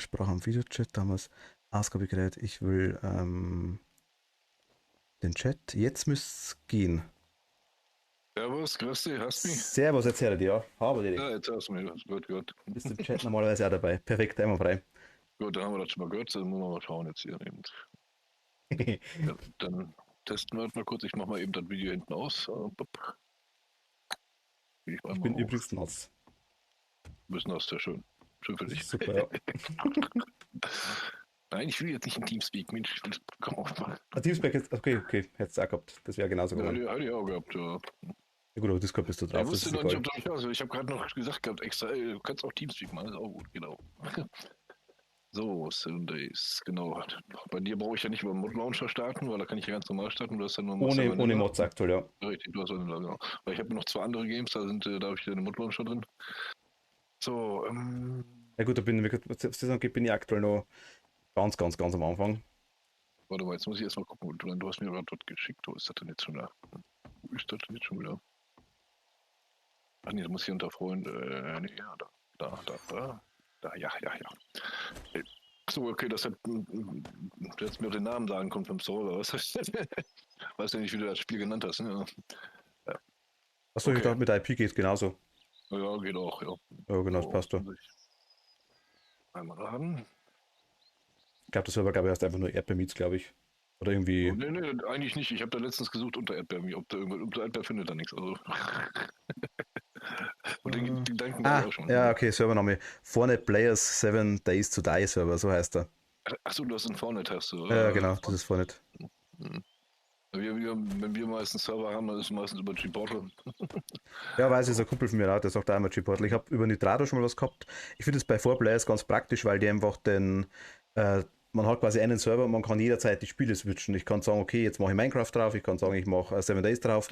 Sprache am Videochat damals. Ausgabegerät. Ich will den Chat. Jetzt müsste es gehen. Servus, grüß dich, hast du mich? Servus, jetzt hört ihr, ja. Habe dich. Ja, jetzt hast du mich. Gut, gut. Bist im Chat normalerweise auch dabei. Perfekt, einmal frei. Gut, dann haben wir das schon mal gehört, dann müssen wir mal schauen jetzt hier eben. Ja, dann testen wir halt mal kurz. Ich mache mal eben das Video hinten aus. Ich Ich bin übrigens nass. Bisschen aus, sehr schön. Schön für Das dich. ist super, ja. Nein, ich will jetzt nicht in Teamspeak, Mensch. Komm auf mal. Teamspeak ist. Okay, okay. Hättest du auch gehabt. Das wäre genauso Ja, gegangen. hätte ich auch gehabt, ja. Ja gut, aber Discord bist du Ich drauf, das wusste ist noch nicht, egal. ob du also ich habe gerade noch gesagt gehabt, extra, du kannst auch Teamspeak machen, ist auch gut, genau. So, 7 Days, genau. Bei dir brauche ich ja nicht über den Mod Launcher starten, weil da kann ich ja ganz normal starten. Du hast ja nur Ohne Vanilla. Mods aktuell, ja. Richtig, du hast Vanilla, genau. Weil ich habe noch zwei andere Games, da habe ich den Mod Launcher drin. So, Ja gut, da bin ich aktuell noch ganz, ganz, ganz am Anfang. warte mal, jetzt muss ich erstmal gucken. Du hast mir gerade was geschickt. Wo ist das denn jetzt schon da? Wo ist das denn jetzt schon wieder? Ach nee, das muss hier unter Freunde. Nee, ja, ja. Achso, okay, du hättest mir den Namen sagen können vom Server, weißt du? Weiß ja nicht, wie du das Spiel genannt hast, ne? Ja. Achso, Okay. ich dachte, mit der IP geht genauso. Ja, geht auch, ja. Ja, genau, das passt doch. Einmal laden. Ich glaube, das war, glaube ich, erst einfach nur Erdbeermeets, glaube ich. Oder irgendwie. Oh, nee, eigentlich nicht. Ich habe da letztens gesucht unter Erdbeer, ob da irgendwas, unter Erdbeer findet da nichts. Also. Und den Gedanken war ich auch schon. Ja, okay, Servername. Vorne Players 7 Days to Die Server, so heißt er. Achso, du hast einen Fortnite, hast du. Ja, genau, das ist vorne. Wenn wir meistens Server haben, dann ist es meistens über G-Portal. Ja, weiß ich, ist ein Kumpel von mir auch, der sagt auch immer G-Portal. Ich habe über Nitrado schon mal was gehabt. Ich finde es bei 4Players ganz praktisch, weil die einfach man hat quasi einen Server und man kann jederzeit die Spiele switchen. Ich kann sagen, okay, jetzt mache ich Minecraft drauf, ich kann sagen, ich mache 7 Days drauf.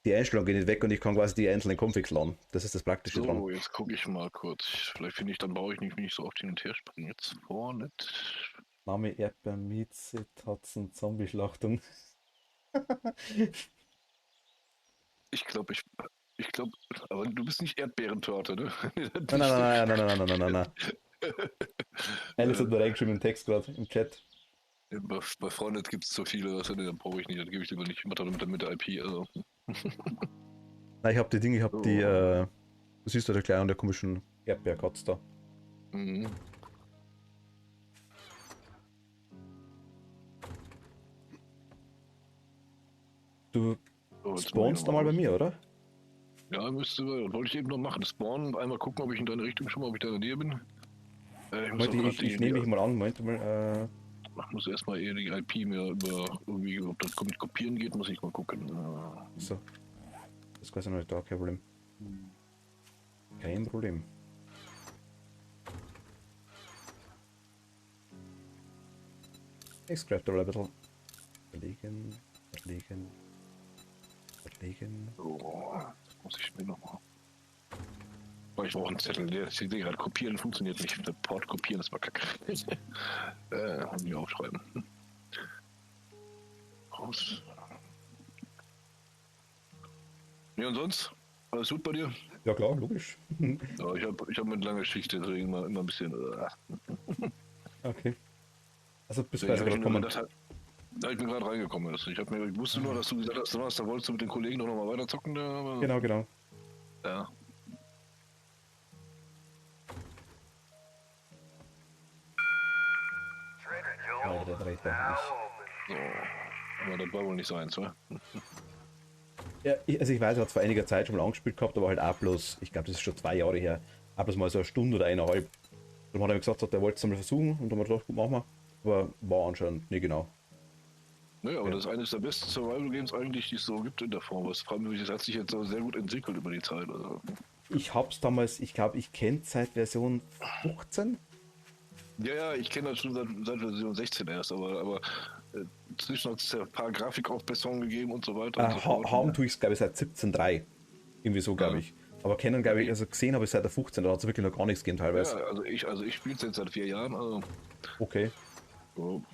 Die Einstellungen gehen nicht weg und ich kann quasi die einzelnen Configs laden. Das ist das Praktische dran. So, jetzt gucke ich mal kurz. Vielleicht finde ich, dann brauche ich nicht so oft hin und her springen. Jetzt vorne. Name Erdbeermeets, Tatzen, Zombie-Schlachtung. Ich glaube, Ich glaube, aber du bist nicht Erdbeerentorte, ne? Nein. Alice hat nur reingeschrieben im Text gerade, im Chat. Bei Freundet gibt es so viele, was dann brauche ich nicht, dann gebe ich lieber nicht. Ich mache dann mit der IP, also. Nein, ich hab die Dinge, ich hab Oh. die, du siehst ja der Kleine und der komischen Erdbeerkatz da. Mhm. Du So, jetzt spawnst mal nochmal bei mir, oder? Ja, wollte ich eben noch machen. Spawnen, einmal gucken, ob ich in deine Richtung schon mal, ob ich da in der Nähe bin. Ich muss, Moment, auch grad ich nehme mich mal an, Moment mal, ich muss erstmal eher die IP mir über irgendwie, ob das mit Kopieren geht, muss ich mal gucken. so. Das ist quasi noch nicht da, kein Problem. Kein Problem. Ich scrap da mal ein bisschen. Verlegen. So, das muss ich mir nochmal. Oh, ich brauche einen Zettel. Ich sehe gerade, kopieren funktioniert nicht. Der Port kopieren, das war kacke. Haben wir aufschreiben. Raus. Ja, und sonst? Alles gut bei dir? Ja klar, logisch. Ja, ich hab mit langer Geschichte, deswegen immer ein bisschen. Okay. Also bis Ich bei sogar kommen. ich bin gerade reingekommen. Also ich wusste nur, dass du gesagt hast, da wolltest du mit den Kollegen noch mal weiter zocken. Aber, Genau. Ja. Trader Ja, Joel's der dreht da. now So. Aber das war wohl nicht so eins, wa? Also ich weiß, er hat vor einiger Zeit schon mal angespielt gehabt, aber halt auch bloß, ich glaube, das ist schon 2 Jahre her, auch bloß mal so eine Stunde oder 1,5. Dann hat er mir gesagt, er wollte es mal versuchen und dann haben wir gedacht, gut, machen wir. Aber war anscheinend nicht genau. Naja, aber Ja. das ist eines der besten Survival-Games eigentlich, die es so gibt in der Form. Was vor allem, das hat sich jetzt so sehr gut entwickelt über die Zeit. Also. Ich hab's damals, ich glaube, ich kenne seit Version 15. Ja, ich kenne das schon seit Version 16 erst, aber zwischen hat es ja ein paar Grafikaufbesserungen gegeben und so weiter und so fort. Haben tue ich es, glaube ich, seit 17.3. Irgendwie so, glaube Ja. ich. Aber kennen, glaube ich, also gesehen habe ich seit der 15, da hat es wirklich noch gar nichts gegeben teilweise. Ja, also ich spiele es jetzt seit 4 Jahren. Also, Okay, so,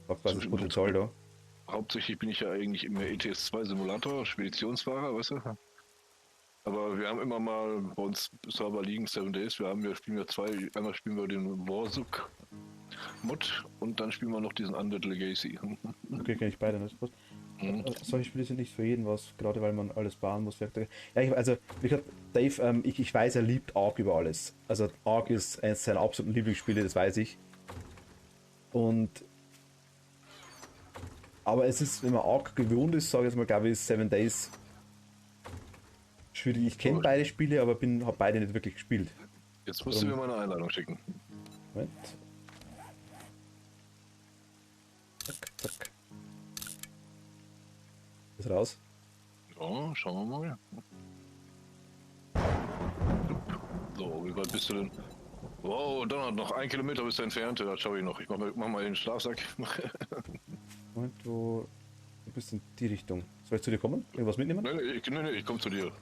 was ist das Potenzial da? hauptsächlich bin ich ja eigentlich im ETS2 Simulator, Speditionsfahrer, weißt du? Aber wir haben immer mal bei uns Server liegen, 7 Days, wir spielen ja einmal spielen wir den Warzuk Mod und dann spielen wir noch diesen Undead Legacy. Okay, kenne ich beide nicht. Was? Mhm. Solche Spiele sind nicht für jeden was, gerade weil man alles bauen muss. Ja, also, wie gesagt, Dave, ich weiß, er liebt Ark über alles. Also, Ark ist eines seiner absoluten Lieblingsspiele, das weiß ich. Aber es ist, wenn man Ark gewohnt ist, sage ich jetzt mal, glaube ich, ist 7 Days schwierig. Ich kenne beide Spiele, aber habe beide nicht wirklich gespielt. Jetzt musst du mir mal eine Einladung schicken. Moment. Zack. Ist raus. Ja, schauen wir mal. So, wie weit bist du denn? Wow, Donald, noch 1 Kilometer bist du entfernt. Das schaffe ich noch. Ich mach mal den Schlafsack. Moment, du bist in die Richtung. Soll ich zu dir kommen? Irgendwas mitnehmen? Nee, ich komme zu dir.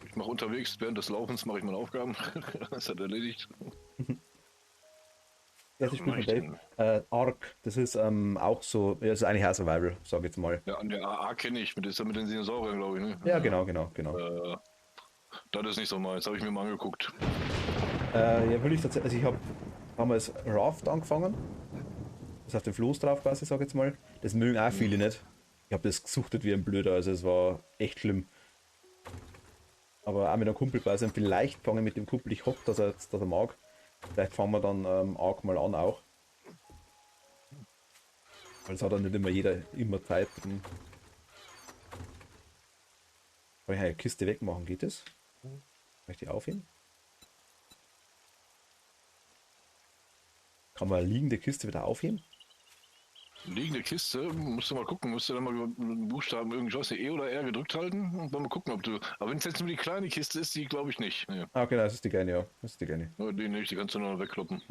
Ich mache unterwegs, während des Laufens mache ich meine Aufgaben. Das hat erledigt. Erstes Spiel von mach ich Dave. Ark, das ist auch so, ja, das ist eigentlich auch Survival, sag ich jetzt mal. Ja, an der AA kenne ich, mit den Dinosauriern, glaube ich. Ne? Ja, genau. Das ist nicht so meins, habe ich mir mal angeguckt. Ja, will ich tatsächlich, also ich habe damals Raft angefangen. Das ist auf dem Floß drauf quasi, sag ich jetzt mal. Das mögen auch viele nicht. Ich habe das gesuchtet wie ein Blöder, also es war echt schlimm. Aber auch mit einem Kumpel quasi, und vielleicht fange ich mit dem Kumpel, ich hoffe, dass er mag. Vielleicht fangen wir dann Ark mal an auch. Weil es hat dann nicht immer Zeit. Kann ich eine Kiste wegmachen, geht das? Kann ich die aufheben? Kann man eine liegende Kiste wieder aufheben? Liegende Kiste, musst du mal gucken, musst du dann mal mit dem Buchstaben irgendwie, was, E oder R gedrückt halten und dann mal gucken, ob du. Aber wenn es jetzt nur die kleine Kiste ist, die glaube ich nicht. Nee. Ah, okay, das ist die kleine, ja. Das ist die kleine. Nur die nicht, die kannst du noch wegkloppen.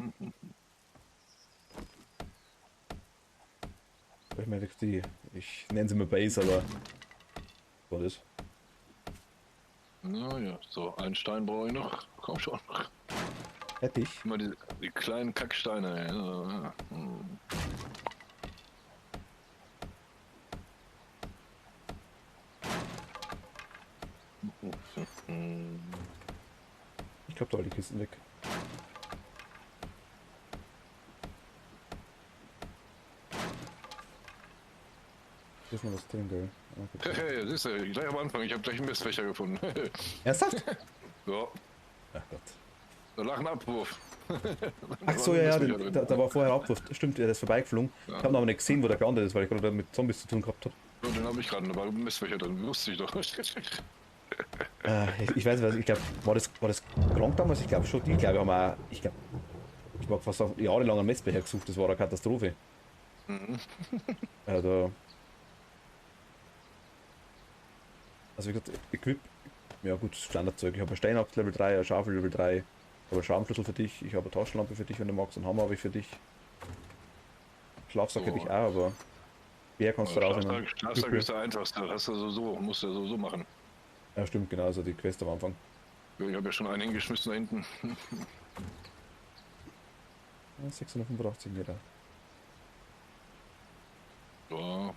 Ich meine, ich nenne sie mal Base, aber so das. Naja, so, einen Stein brauche ich noch. Komm schon. Hätte ich. Immer die kleinen Kacksteine, ey. Ja. glaube, da alle Kisten weg. Hier ist noch was drin, gell? Ah, gibt's noch. Hey, siehst du, gleich am Anfang, ich habe gleich einen Messfächer gefunden. Ernsthaft? Ja, Ach Gott. da lag ein Abwurf. Ach so, ja, da war vorher Abwurf. Stimmt, der ist vorbeigeflogen. Ich habe noch aber nicht gesehen, wo der gelandet ist, weil ich gerade mit Zombies zu tun gehabt habe. Ja, den habe ich gerade, da war ein Messfächer drin, wusste ich doch. Ich weiß nicht, ich glaube, war das krank damals? Ich glaube schon, die glaube ich haben auch, ich mag fast sagen, jahrelang einen Messbecher gesucht, das war eine Katastrophe. Also wie gesagt, Equip, ja gut, Standardzeug. Ich habe ein Steinaxt Level 3, ein Schaufel Level 3, ich habe einen Scharfschlüssel für dich, ich habe eine Taschenlampe für dich, wenn du magst, einen Hammer habe ich für dich. Schlafsack hätte ich auch, aber Bär kannst du rausnehmen. Schlafsack ist der einfachste, das hast du so, musst du so machen. Ja stimmt, genau, also die Quest am Anfang. Ja, ich habe ja schon einen hingeschmissen da hinten. Ja, 685 Meter. Ja,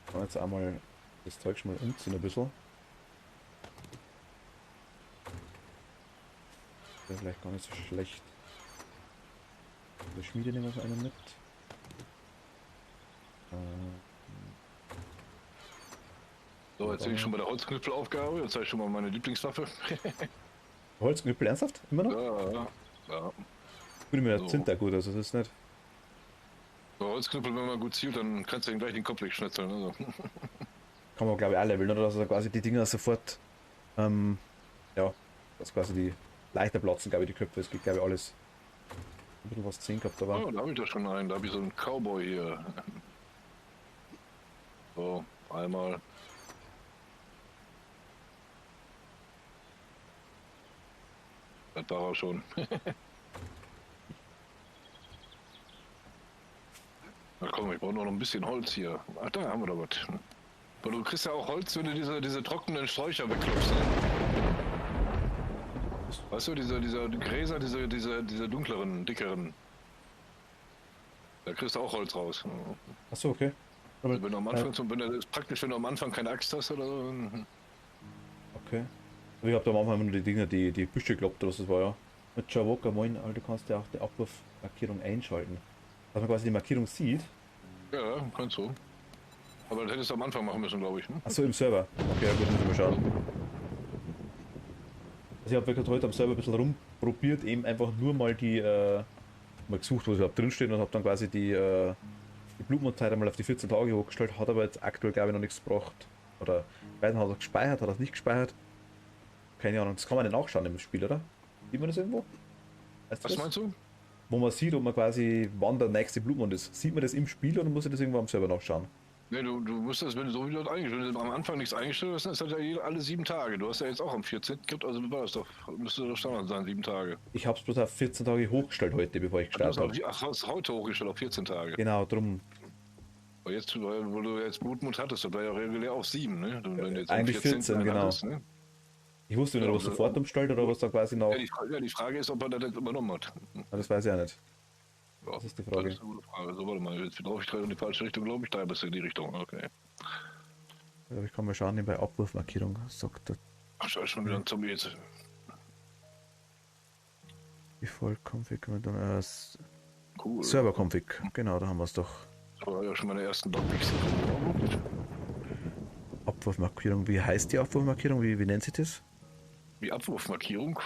Ich kann jetzt einmal das Zeug schon mal umziehen ein bisschen. Wäre vielleicht gar nicht so schlecht. Die Schmiede nehmen wir so einen mit. so, jetzt bin ich schon bei der Holzknüppelaufgabe, jetzt zeige ich schon mal meine Lieblingswaffe. Holzknüppel, ernsthaft? Immer noch? Ja. Gut, mir So. der Zint da gut, also das ist nicht. So, Holzknüppel, wenn man gut zielt, dann kannst du ihm gleich den Kopf wegschnetzeln. Also. Kann man glaube ich auch leveln, oder? Dass er quasi die Dinger sofort, ja, dass quasi die leichter platzen, glaube ich, die Köpfe. Es geht glaube ich alles. Ein bisschen was zu sehen gehabt, aber. Oh, da habe ich doch schon einen, da habe ich so einen Cowboy hier. So, einmal. Das war auch schon. Na komm, ich brauche noch ein bisschen Holz hier. Ach, da haben wir doch was. Aber du kriegst ja auch Holz, wenn du diese trockenen Sträucher wegklopfst. Ne? Weißt du, diese Gräser, diese dunkleren, dickeren. Da kriegst du auch Holz raus. Achso, okay. Aber, Also wenn du am Anfang, das ist praktisch, wenn du am Anfang keine Axt hast oder so. okay. Aber ich habe da am Anfang immer nur die Dinger, die Büsche gekloppt, oder was das war, ja. Mit Javoka, moin, Alter, kannst du auch die Abwurfmarkierung einschalten. Dass man quasi die Markierung sieht. Ja, kannst du. Aber das hättest du am Anfang machen müssen, glaube ich. Ne? Achso, im Server. Okay, ja, gut, müssen wir schauen. Also ich habe wirklich heute am Server ein bisschen rumprobiert, eben einfach nur mal die, mal gesucht, wo es überhaupt drinsteht und habe dann quasi die Blutmondzeit einmal auf die 14 Tage hochgestellt, hat aber jetzt aktuell glaube ich noch nichts gebracht. Oder ich weiß nicht, hat er gespeichert, hat er es nicht gespeichert. Keine Ahnung, das kann man nicht nachschauen im Spiel, oder? Sieht man das irgendwo? Weißt du Was das? meinst du? Wo man sieht, ob man quasi, wann der nächste Blutmond ist. Sieht man das im Spiel oder muss ich das irgendwo am Server nachschauen? Nee, du musst das, wenn du so wie du das eingestellt hast, wenn du am Anfang nichts eingestellt hast, dann ist das ja alle 7 Tage. Du hast ja jetzt auch am 14. gehabt, also war das doch, müsste doch Standard sein, 7 Tage. Ich habe es bloß auf 14 Tage hochgestellt heute, bevor ich Du hast gestartet habe. hast heute hochgestellt auf 14 Tage. Genau, drum. Aber jetzt, wo du jetzt Blutmond hattest, das war ja regulär auf 7, ne? Wenn du jetzt Eigentlich am 14. 14, genau. hattest, ne? Ich wusste nicht, Ja, ob er also- sofort umstellt oder was da quasi noch. Ja, die Frage ist, ob er das jetzt übernommen hat. Das weiß ich auch nicht. Ja, Das ist die Frage. Das ist eine gute Frage. So, warte mal, jetzt laufe ich gerade in die falsche Richtung, glaube ich. Da bist du in die Richtung, okay. Aber ich kann mal schauen, bei Abwurfmarkierung sagt er Ach, scheiße, schon wieder ein Zombie jetzt. Default Config und dann Cool. Server Config. Genau, da haben wir es doch. Das war ja schon meine ersten Dogpicks. Abwurfmarkierung. Wie heißt die Abwurfmarkierung? Wie nennt sich das? Die Abwurfmarkierung.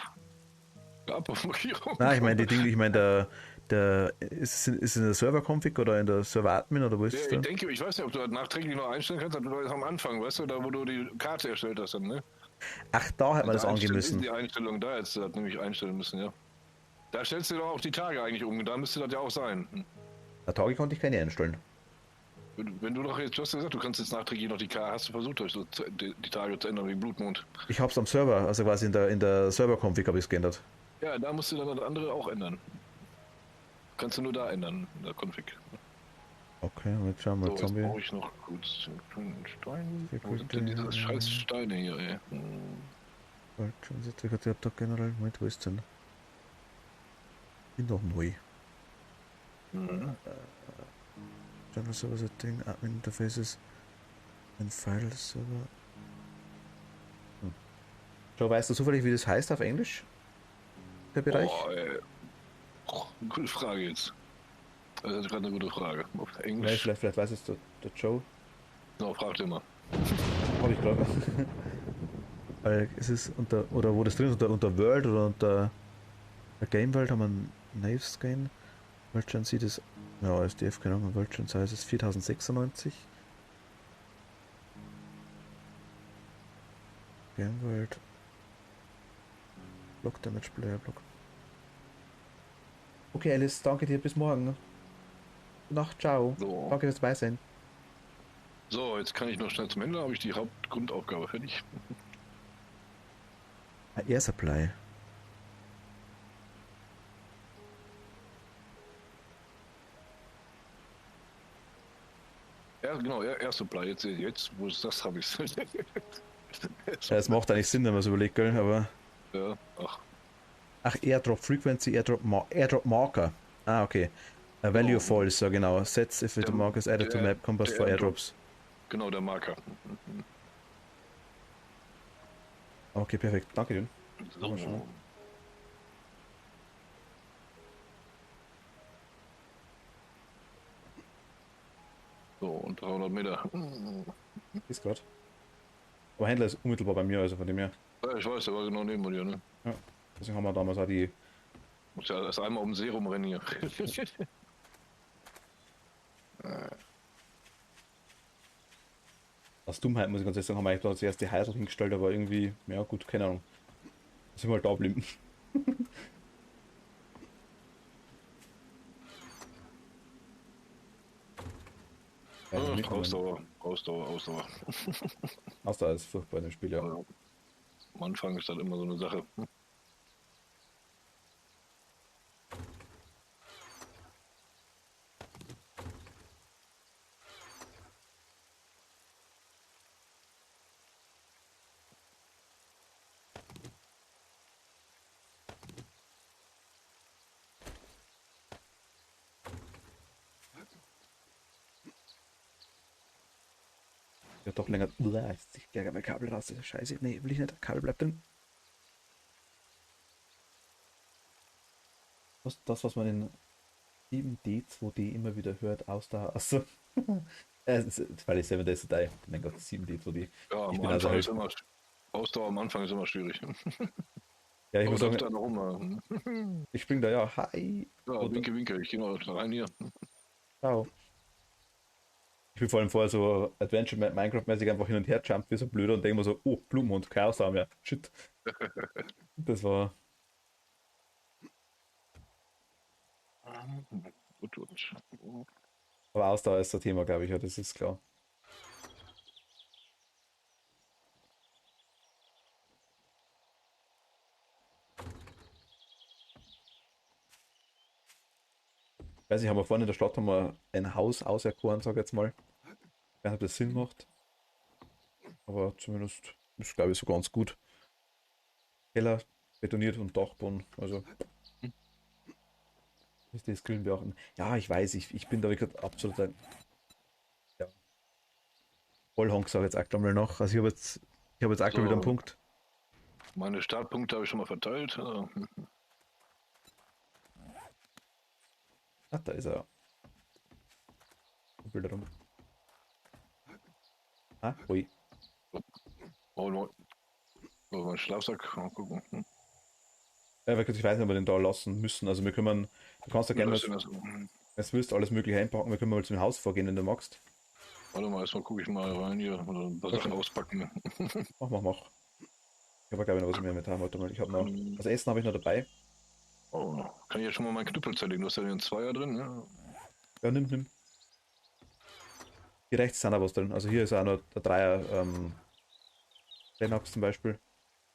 Die Abwurfmarkierung. Nein, ich meine die Dinge, ich meine ist es in der Server-Config oder in der Server-Admin oder wo ist Ja, es ich da? denke, ich weiß nicht, ob du das nachträglich noch einstellen kannst, aber du am Anfang, weißt du, da wo du die Karte erstellt hast, dann, ne? Ach, da hat man das angehen Ist müssen. die Einstellung da jetzt, das nämlich einstellen müssen, ja. Da stellst du doch auch die Tage eigentlich um, da müsste das ja auch sein. Na, Tage konnte ich keine einstellen. Wenn du doch jetzt, du hast gesagt, du kannst jetzt nachträglich noch die Karte, hast du versucht, die Tage zu ändern, wie Blutmond. Ich hab's am Server, also quasi in der Server-Config habe ich es geändert. Ja, da musst du dann das andere auch ändern. Kannst du nur da ändern, in der Config. Okay, jetzt schauen wir So, jetzt Zombie. brauche ich noch kurz einen Stein. Wo sind denn diese scheiß Steine hier, ey? Zertifikat generell. Moment, wo ist denn? Bin noch neu. Mhm. General Server Setting, Admin Interfaces. Ein File-Server. Joe, weißt du zufällig, wie das heißt auf Englisch? Der Bereich? Gute Frage jetzt. Das ist gerade eine gute Frage. Auf Nein, Englisch. vielleicht weiß es der Joe. No, fragt immer. Habe ich gerade. Weil es ist oder wo das drin ist, unter World oder unter Game World haben wir einen Navescan. Merchant sieht es, ja, SDF, keine Ahnung, Merchant Size ist 4096. Game World. Block Damage Player Block. Okay, Alice, danke dir, bis morgen. Gute Nacht, ciao. So. Danke fürs Beisein. So, jetzt kann ich noch schnell zum Ende, habe ich die Hauptgrundaufgabe fertig. Air Supply. Ja, genau, Air Supply, jetzt wo es das habe ich Ja, es macht eigentlich Sinn, wenn man es überlegt, gell? Aber. Ja, ach, Ach, Airdrop Frequency, Airdrop Marker. Ah, okay. A value Genau. false, ja genau. Sets if the Der- marker is added to der- map compass der for Airdrop. airdrops. genau, der Marker. Okay, perfekt. Danke dir. So. wir schon. So, und 300 Meter. Bis grad. Aber Händler ist unmittelbar bei mir, also von dem her. Ja, ich weiß, der war genau neben dir, ne? Deswegen haben wir damals auch die. Muss ja erst einmal um den See rumrennen hier. Aus Dummheit muss ich ganz ehrlich sagen, haben wir eigentlich dort zuerst die Heisel hingestellt, aber irgendwie, ja gut, keine Ahnung. Sind wir halt da geblieben. Ja, also nicht, Ausdauer. Ausdauer ist furchtbar in dem Spiel, ja. Ja. Am Anfang ist das immer so eine Sache. Ja, doch länger. Uah, ich gehe mein Kabel raus, das ist scheiße. Nee, will ich nicht. Kabel bleibt drin. Was man in 7D, 2D immer wieder hört, Ausdauer. Achso. Weil ich 7 Days to Die. Mein Gott, 7D, 2D. Ja, Ich am bin also Anfang halt. ist immer Ausdauer am Anfang ist immer schwierig. Ja, ich Aber muss das sagen, da noch rum. ich spring da ja. Hi. Ja, Oder- Winke, ich gehe noch rein hier. Ciao. Ich bin vor allem vorher so Adventure Minecraft-mäßig einfach hin und her jump wie so blöder und denke mir so, oh, Blumenmund, keine Ausdauer mehr. Shit. Das war. Gut. Aber Ausdauer ist das Thema, glaube ich, ja, das ist klar. Ich weiß nicht, haben wir vorne in der Stadt haben wir ein Haus auserkoren, sag ich jetzt mal. Ich weiß nicht, ob das Sinn macht. Aber zumindest ist, glaube ich, so ganz gut. Keller betoniert und Dachboden. Also ist das Grillen beachten. Ja, ich weiß, ich bin da wirklich absolut ein ja, Vollhonk, sage ich jetzt aktuell mal noch. Also ich habe jetzt aktuell So. wieder einen Punkt. Meine Startpunkte habe ich schon mal verteilt. Ah, da ist er. Bilderung. Ah, ui. Oh, mein Schlafsack. Mal gucken. Ja, ich weiß nicht, ob wir den da lassen müssen. Also wir können, du kannst ja gerne, wenn du willst, alles mögliche einpacken. Wir können mal zum Haus vorgehen, wenn du magst. Warte mal, erstmal gucke ich mal rein hier. Oder ein paar Sachen auspacken. Mach. Ich habe glaube ich noch was mehr mit haben. Warte mal, ich habe noch. Also Essen habe ich noch dabei. Oh, kann ich ja schon mal meinen Knüppel zerlegen. Du hast ja den Zweier drin, ne? Ja, nimm. Hier rechts sind auch was drin. Also hier ist auch noch der Dreier Lennox zum Beispiel.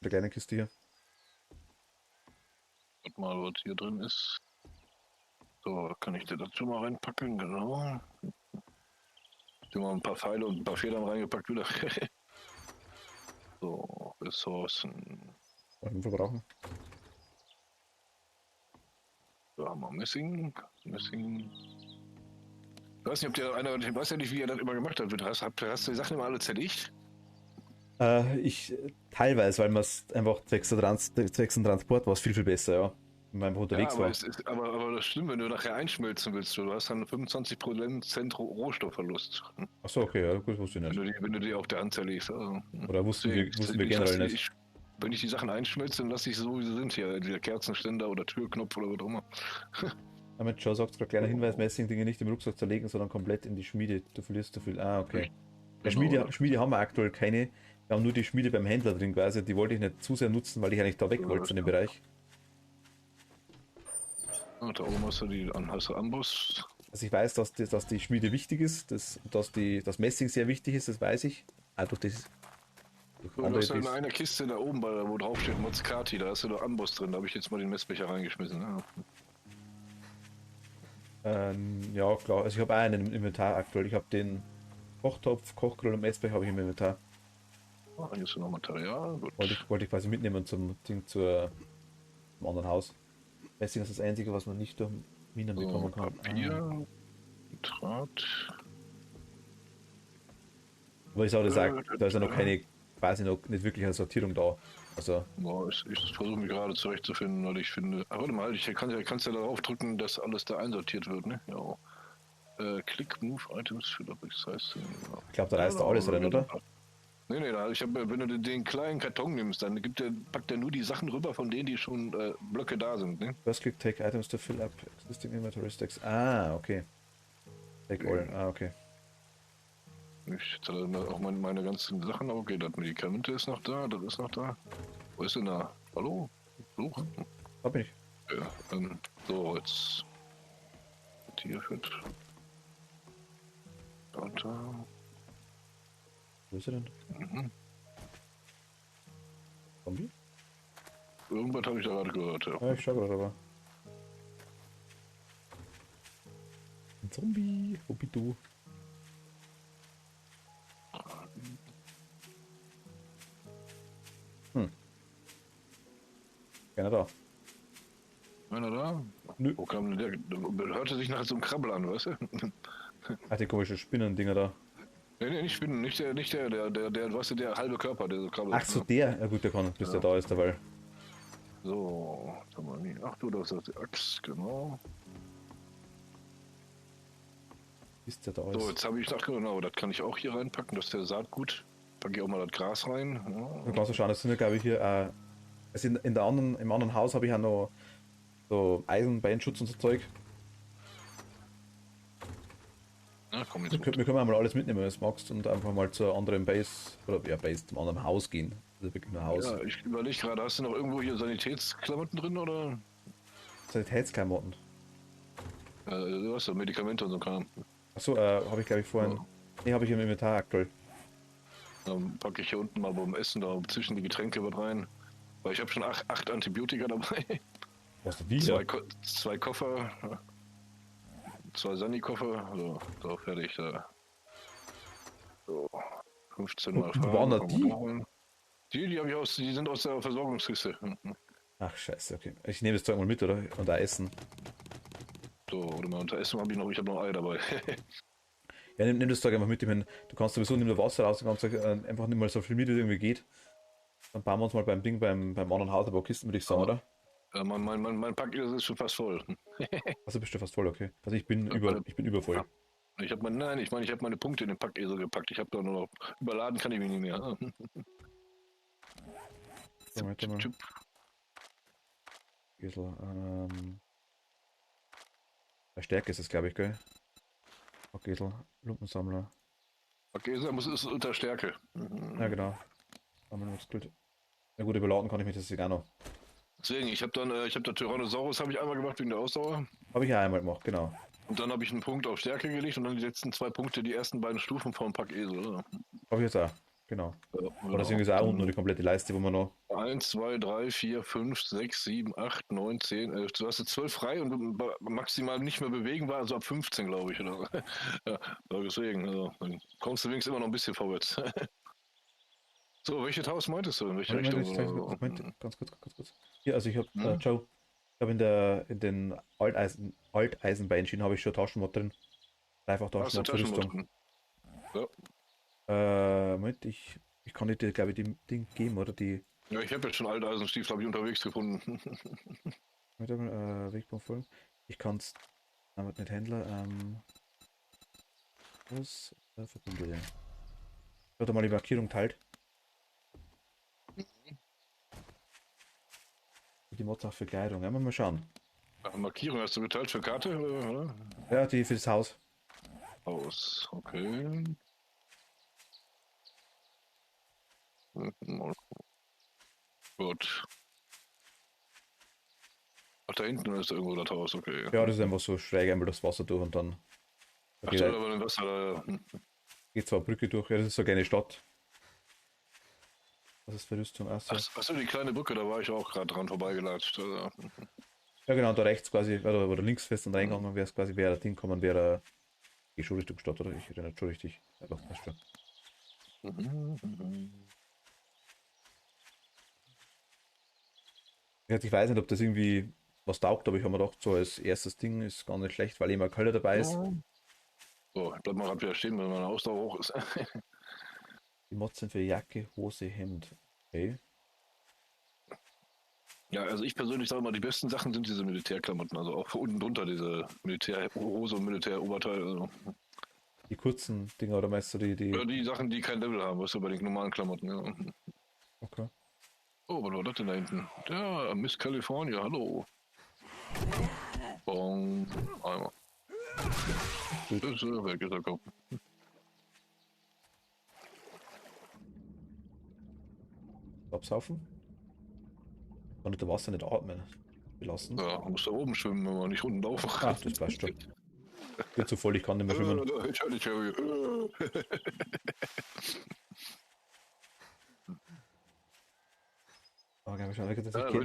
Der kleine Kiste hier. Guck mal, was hier drin ist. So, kann ich dir dazu mal reinpacken, genau. Ich habe mal ein paar Pfeile und ein paar Federn reingepackt wieder. So, Ressourcen. Was wir verbrauchen. Da haben wir Messing. weiß nicht, ob der einer, ich weiß ja nicht, wie er das immer gemacht hat. Hast du die Sachen immer alle zerlegt? Teilweise, weil man es einfach zwecks dem Transport war es viel, viel besser, ja. Wenn man einfach Ja, unterwegs aber, war. aber das stimmt, wenn du nachher einschmelzen willst, du hast dann 25% Rohstoffverlust, Achso, okay, ja, gut, wusste ich nicht. wenn du die auf der Hand zerlegst. Also, Oder wussten wir ich generell lasse nicht. wenn ich die Sachen einschmelze, dann lasse ich sie so, wie sie sind hier. Dieser Kerzenständer oder Türknopf oder was auch immer. Aber Joe sagt gerade, kleiner Hinweis, Messingdinge nicht im Rucksack zerlegen, sondern komplett in die Schmiede. Du verlierst zu viel. Ah, okay. Ja, Genau. Schmiede haben wir aktuell keine. Wir haben nur die Schmiede beim Händler drin quasi. Die wollte ich nicht zu sehr nutzen, weil ich eigentlich da weg wollte von dem Bereich. Und da oben hast du Amboss. Also ich weiß, dass die Schmiede wichtig ist, dass das Messing sehr wichtig ist, das weiß ich. Auch durch Du andere hast in einer Kiste da oben, wo drauf steht Mozkati, da hast du noch Amboss drin. Da habe ich jetzt mal den Messbecher reingeschmissen. Ja. ja, klar. Also ich habe auch einen im Inventar aktuell. Ich habe den Kochtopf, Kochgrill und Messbecher habe ich im Inventar. Ah, hier ist noch Material. Gut. Wollte ich quasi mitnehmen zum zum anderen Haus. Messing ist das Einzige, was man nicht durch Minen So, bekommen kann. Papier, Draht. Aber ich sage, da ist ja noch keine, quasi noch nicht wirklich eine Sortierung da. Also, Boah, ich versuche mich gerade zurechtzufinden, weil ich finde. Ah, warte mal, kannst ja darauf drücken, dass alles da einsortiert wird, ne? Ja. Click, Move, Items, Fill up, Size. Ja. ich glaube, da ist da alles drin, oder? Nee, wenn du den kleinen Karton nimmst, dann packt er nur die Sachen rüber, von denen die schon Blöcke da sind, ne? First click, take items to fill up existing inventory stacks. Ah, okay. Take all. Ah, okay. Jetzt hat er auch meine ganzen Sachen, aber okay, das Medikamente ist noch da, das ist noch da. Wo ist denn da? Hallo? Such? Hab ich. Ja, so, jetzt. Hier wird. Da. Wo ist er denn? Mhm. Zombie? Irgendwas habe ich da gerade gehört, ja. Ja, ich schau gerade aber. Ein Zombie. Wo bist du? Keiner da. Einer da? Nö. Wo kam denn der? Hörte sich nach so einem Krabbel an, weißt du? Ach, die komischen Spinnendinger da. Nee, nicht Spinnen, nicht der, weißt du, der halbe Körper, der so krabbelt. Ach so, der. Ja gut, der kann, bis der da ist, weil. So, jetzt haben wir nie. Ach du, das ist die Axt, genau. Bis der da So, ist. jetzt habe ich, ach genau, das kann ich auch hier reinpacken, das ist der Saatgut. Packe ich auch mal das Gras rein. Dann Ja. kannst du schauen, das sind ja, glaube ich, hier. Also im anderen Haus habe ich ja noch so Eisenbeinschutz und so Zeug. Ja, komm jetzt Wir mit. können mal alles mitnehmen, wenn du es magst, und einfach mal zur anderen Base, oder ja, Base, zum anderen Haus gehen. Also wirklich nur Haus. Ja, ich überlege gerade, hast du noch irgendwo hier Sanitätsklamotten drin oder? Sanitätsklamotten. Du hast ja Medikamente und so Kram. Achso, habe ich glaube ich vorhin. Ja. Nee, habe ich im Inventar aktuell. Dann packe ich hier unten mal beim Essen da zwischen die Getränke was rein. Weil ich habe schon 8 Antibiotika dabei. Was du wie? Zwei Koffer. 2 Sani-Koffer. So, fertig. Da. So, 15 Mal Wo waren da kann man die? da holen. Die habe ich die sind aus der Versorgungskiste. Ach scheiße, okay. Ich nehme das Zeug mal mit, oder? Und da essen. So, oder mal unter Essen ich habe noch Ei dabei. Ja, nimm das Zeug einfach mit. Ich meine, du kannst sowieso nimm nur Wasser raus, du kannst einfach nicht mal so viel mit, wie es irgendwie geht. Dann bauen wir uns mal beim anderen Haus ein paar Kisten, würde ich sagen, oder? Mein Pack ist schon fast voll. Also bist du fast voll, okay. Also ich bin übervoll. Ich habe meine Punkte in den Packesel gepackt. Ich habe da nur noch überladen, kann ich mich nicht mehr. So, warte mal. Esel, der Stärke ist es, glaube ich, gell? Okay, Esel, Lumpensammler. Packesel ist unter Stärke. Ja, genau. Sammeln was gut. Ja gut, überladen kann ich mich das auch noch. Deswegen, ich habe da Tyrannosaurus habe ich einmal gemacht wegen der Ausdauer. Habe ich ja einmal gemacht, genau. Und dann habe ich einen Punkt auf Stärke gelegt und dann die letzten 2 Punkte, die ersten beiden Stufen vom Packesel. Oder? Habe ich jetzt auch, genau. Ja, Aber deswegen ist auch unten nur die komplette Leiste, wo man noch. 1, 2, 3, 4, 5, 6, 7, 8, 9, 10, 11. Du hast jetzt 12 frei und maximal nicht mehr bewegen war, also ab 15, glaube ich. Oder? Ja, deswegen, also, dann kommst du wenigstens immer noch ein bisschen vorwärts. So, welches Haus meintest du? In welche Richtung? Moment, ganz kurz. Hier, also ich habe, Joe, ich habe in den Alteisenbeinschienen habe ich schon Taschenmod drin. Einfach da Hast du schon zur Rüstung. Taschenmuscheln? Ja. Moment, ich kann dir, glaube ich, dem Ding geben, oder die. Ja, ich habe jetzt schon alte Eisenstiefel habe ich unterwegs gefunden. Warte mal, Wegpunkt folgen. Ich kann es damit mit Händler, was verbinde. Oder mal die Markierung teilt. Die Mods auch für Kleidung. Ja, mal schauen. Markierung hast du geteilt für Karte? Oder? Ja, die für das Haus. Aus, okay. Gut. Ach, da hinten ist irgendwo das Haus, okay. Ja, das ist einfach so schräg einmal das Wasser durch und dann Ach, geht, da aber im Wasser, da. geht zwar eine Brücke durch. Ja, das ist so eine kleine Stadt. Was ist für Rüstung? Achso. Achso, die kleine Brücke, da war ich auch gerade dran vorbeigelatscht. Also. Ja, genau, da rechts quasi, oder links fest und reingegangen wäre es quasi, wäre das Ding kommen, wäre die schon Richtung Stadt, oder? Ich erinnere schon richtig. Ja, doch, passt schon. Ich weiß nicht, ob das irgendwie was taugt, aber ich habe mir gedacht, so als erstes Ding ist gar nicht schlecht, weil immer Kölle dabei ist. So, ich bleib mal gerade wieder stehen, wenn meine Ausdauer hoch ist. Die Mods sind für Jacke, Hose, Hemd. Okay. Ja, also ich persönlich sage mal, die besten Sachen sind diese Militärklamotten, also auch für unten drunter diese Militärhose und Militäroberteil. Also. Die kurzen Dinger, oder meinst du die? Oder die Sachen, die kein Level haben, weißt du, bei den normalen Klamotten, ja. Okay. Oh, was war das denn da hinten? Ja, Miss California, hallo. Bong, einmal. Das ist weg, ist er kaum. Absaufen? Kann unter Wasser nicht atmen. Belassen. Ja, man muss da oben schwimmen, wenn man nicht unten laufen kann. Ah, das passt schon. Wird zu voll, ich kann nicht mehr schwimmen. Aber ich schon, dass Ja, ich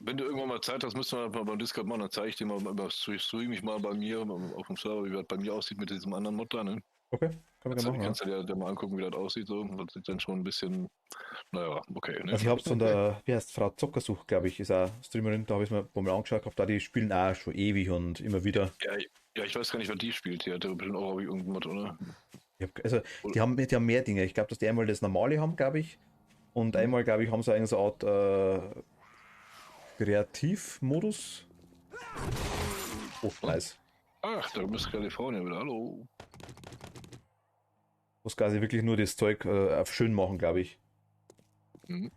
wenn du irgendwann mal Zeit hast, müssen wir mal beim Discord machen, dann zeige ich dir mal über Stream ich mal bei mir auf dem Server, wie das bei mir aussieht mit diesem anderen Mod da, ne? Okay, können wir gerne machen. Kannst du dir mal angucken, wie das aussieht, so. Das sieht dann schon ein bisschen, naja, okay, ne? Also ich hab's von der, wie heißt Frau Zockersuch, glaube ich, ist auch Streamerin, da habe ich mir mal angeschaut gehabt, da die spielen auch schon ewig und immer wieder. Ja, ich weiß gar nicht, was die spielt. Die hat ja bestimmt auch irgendein Mod, oder? Also die haben mehr Dinge. Ich glaube, dass die einmal das normale haben, glaube ich. Und einmal, glaube ich, haben sie eine so Art Kreativmodus. Oh, nice. Ach, da bist Kalifornien wieder, hallo. Muss quasi wirklich nur das Zeug auf schön machen, glaube ich. Mhm.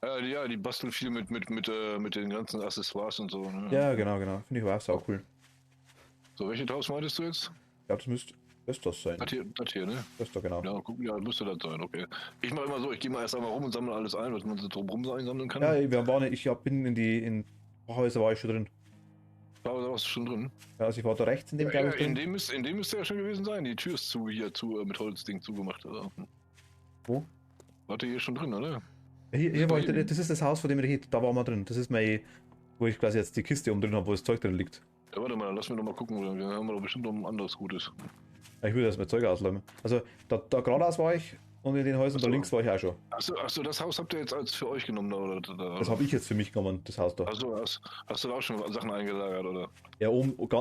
Ja, die basteln viel mit den ganzen Accessoires und so. Ne? Ja, genau. Finde ich aber auch sau cool. So, welche Haus meintest du jetzt? Ja, das müsste das sein. Das hier, ne? Das da genau. Ja, guck, ja, müsste das sein, okay. Ich mache immer so, ich gehe mal erst einmal rum und sammle alles ein, was man so drumherum einsammeln kann. Ja, bin in Häuser war ich schon drin. Da warst du schon drin. Ja, also ich war da rechts in dem, glaube ich, in drin. dem müsste ja schon gewesen sein. Die Tür ist mit Holzding zugemacht. Also. Wo? Warte, hier schon drin, oder? Hier war ich, das ist das Haus, von dem ich rede, da waren wir drin. Das ist mein, wo ich quasi jetzt die Kiste drin habe, wo das Zeug drin liegt. Ja, warte mal, lass mich doch mal gucken, dann haben wir doch bestimmt noch ein anderes Gutes. Ich würde das mein Zeug ausleihen. Also da geradeaus war ich und in den Häusern da links war ich auch schon. Achso, das Haus habt ihr jetzt als für euch genommen, oder? Das habe ich jetzt für mich genommen, das Haus da. Achso, hast du da auch schon Sachen eingelagert, oder? Ja,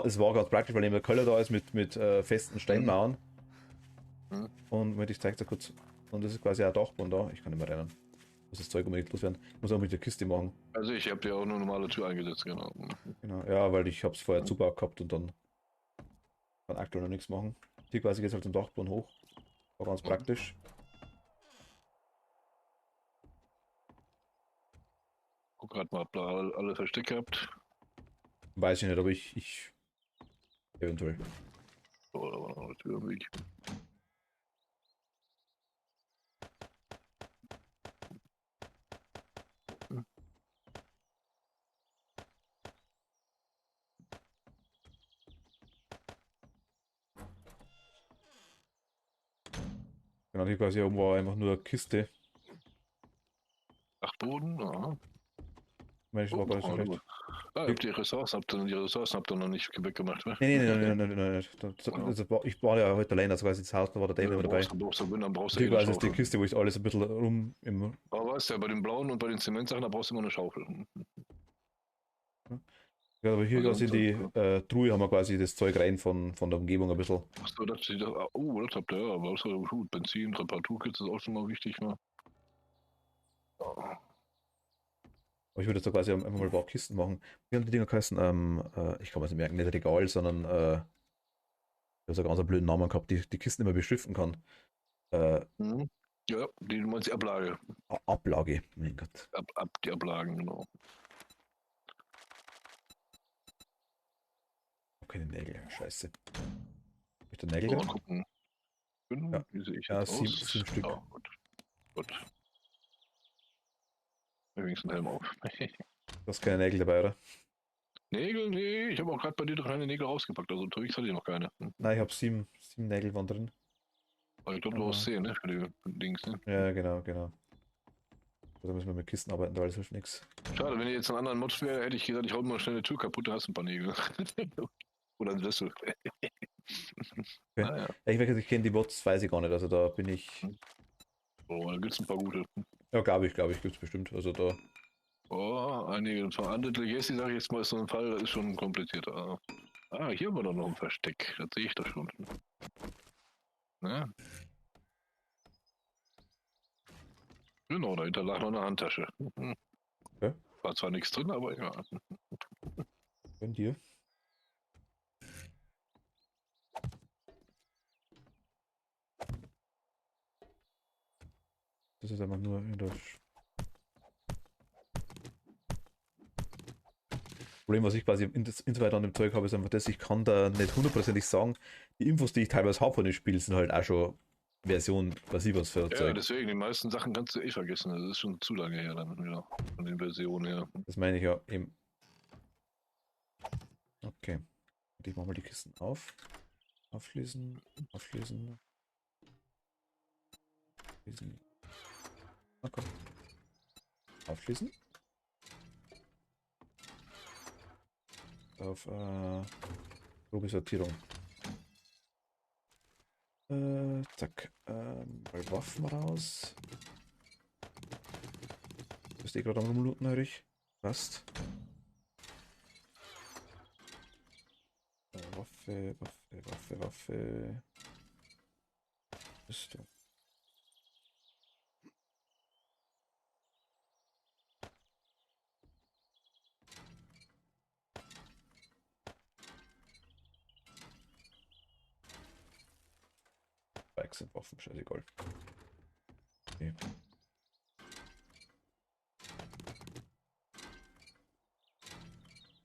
es war ganz praktisch, weil eben der Keller da ist mit festen Steinmauern. Mhm. Und Moment, ich zeig dir kurz. Und das ist quasi ein Dachboden da. Ich kann nicht mehr rennen. Muss das Zeug unbedingt loswerden. Ich muss auch mit der Kiste machen. Also ich habe dir auch eine normale Tür eingesetzt, genau. Genau, ja, weil ich hab's vorher zugebaut gehabt und dann kann aktuell noch nichts machen. Hier quasi geht's halt zum Dachboden hoch. War ganz praktisch. Guck grad mal, ob da alle Verstecke habt. Weiß ich nicht, aber ich eventuell. So, da war noch eine Tür im Weg. Genau, hier quasi oben war einfach nur eine Kiste. Dachboden, aha. Ich war gar nicht so schlecht. Die Ressourcen habt ihr noch nicht weggemacht, ne? Nee. Ich war ja heute allein, also quasi das Haus, da war der David dabei. Dann brauchst du Hier eine quasi ist die Schaufel. Kiste, wo ich alles ein bisschen rum im. Aber weißt du, bei den blauen und bei den Zementsachen, da brauchst du immer eine Schaufel. Ja, aber hier Also quasi in die Truhe haben wir quasi das Zeug rein von der Umgebung ein bisschen. Achso, das habt ihr, ja, aber das ist ja gut. Benzin, Reparaturkits ist auch schon mal wichtig, ne? Ja. Aber ich würde jetzt da quasi einfach mal ein paar Kisten machen. Wie haben die Dinger geheißen? Ich kann mir das nicht merken, nicht Regal, sondern ich habe so einen ganz blöden Namen gehabt, die Kisten immer beschriften kann. Äh, Mhm. Ja, die du meinst die Ablage. Ablage, mein Gott. Die Ablagen, genau. Ich hab keine Nägel, scheiße. Hab ich da Nägel So, mal drin? gucken. Ja. Wie sehe ich Ja, jetzt sieben, aus? 7 Stück. Ja, gut. Gut. Übrigens ein Helm auf. Du hast keine Nägel dabei, oder? Nägel, nee, ich habe auch gerade bei dir keine Nägel rausgepackt, also unterwegs hatte ich noch keine. Nein, ich habe sieben Nägel waren drin. Aber ich glaube, du Aber, brauchst 10, ne, für die Dings, ne? ja, genau, genau. Da müssen wir mit Kisten arbeiten, weil das hilft nichts. Schade, wenn ihr jetzt einen anderen Mod wäre, hätte ich gesagt, ich hau mal schnell eine Tür kaputt, da hast du ein paar Nägel. Oder ein Sessel. Naja, Ich kenne die Mods, weiß ich gar nicht. Also da bin ich. oh, da gibt's ein paar gute. Ja, glaube ich, gibt es bestimmt. Also da. Oh, einige von Undead Legacy, sag ich jetzt mal, ist so ein Fall, das ist schon komplizierter. Ah, hier war doch noch ein Versteck, das sehe ich doch schon. Ja. Genau, dahinter lag noch eine Handtasche. Okay. War zwar nichts drin, aber ja. Gönn dir. Das ist einfach nur in das. Problem, was ich quasi insoweit an dem Zeug habe, ist einfach das, ich kann da nicht hundertprozentig sagen, die Infos, die ich teilweise habe von dem Spiel, sind halt auch schon Version, was ich was für Ja, Zeug. deswegen, die meisten Sachen kannst du eh vergessen. Das ist schon zu lange her dann wieder. Von den Versionen her. Das meine ich ja eben. Okay. Ich mache mal die Kisten auf. Aufschließen. Aufschließen. Aufschließen. Okay. Aufschließen. Auf Probesortierung. Zack. Mal Waffen raus. Du bist eh gerade am Rumlooten, höre ich. Passt. Waffe. Bist du? Bikes sind Waffen, scheißegal. Okay.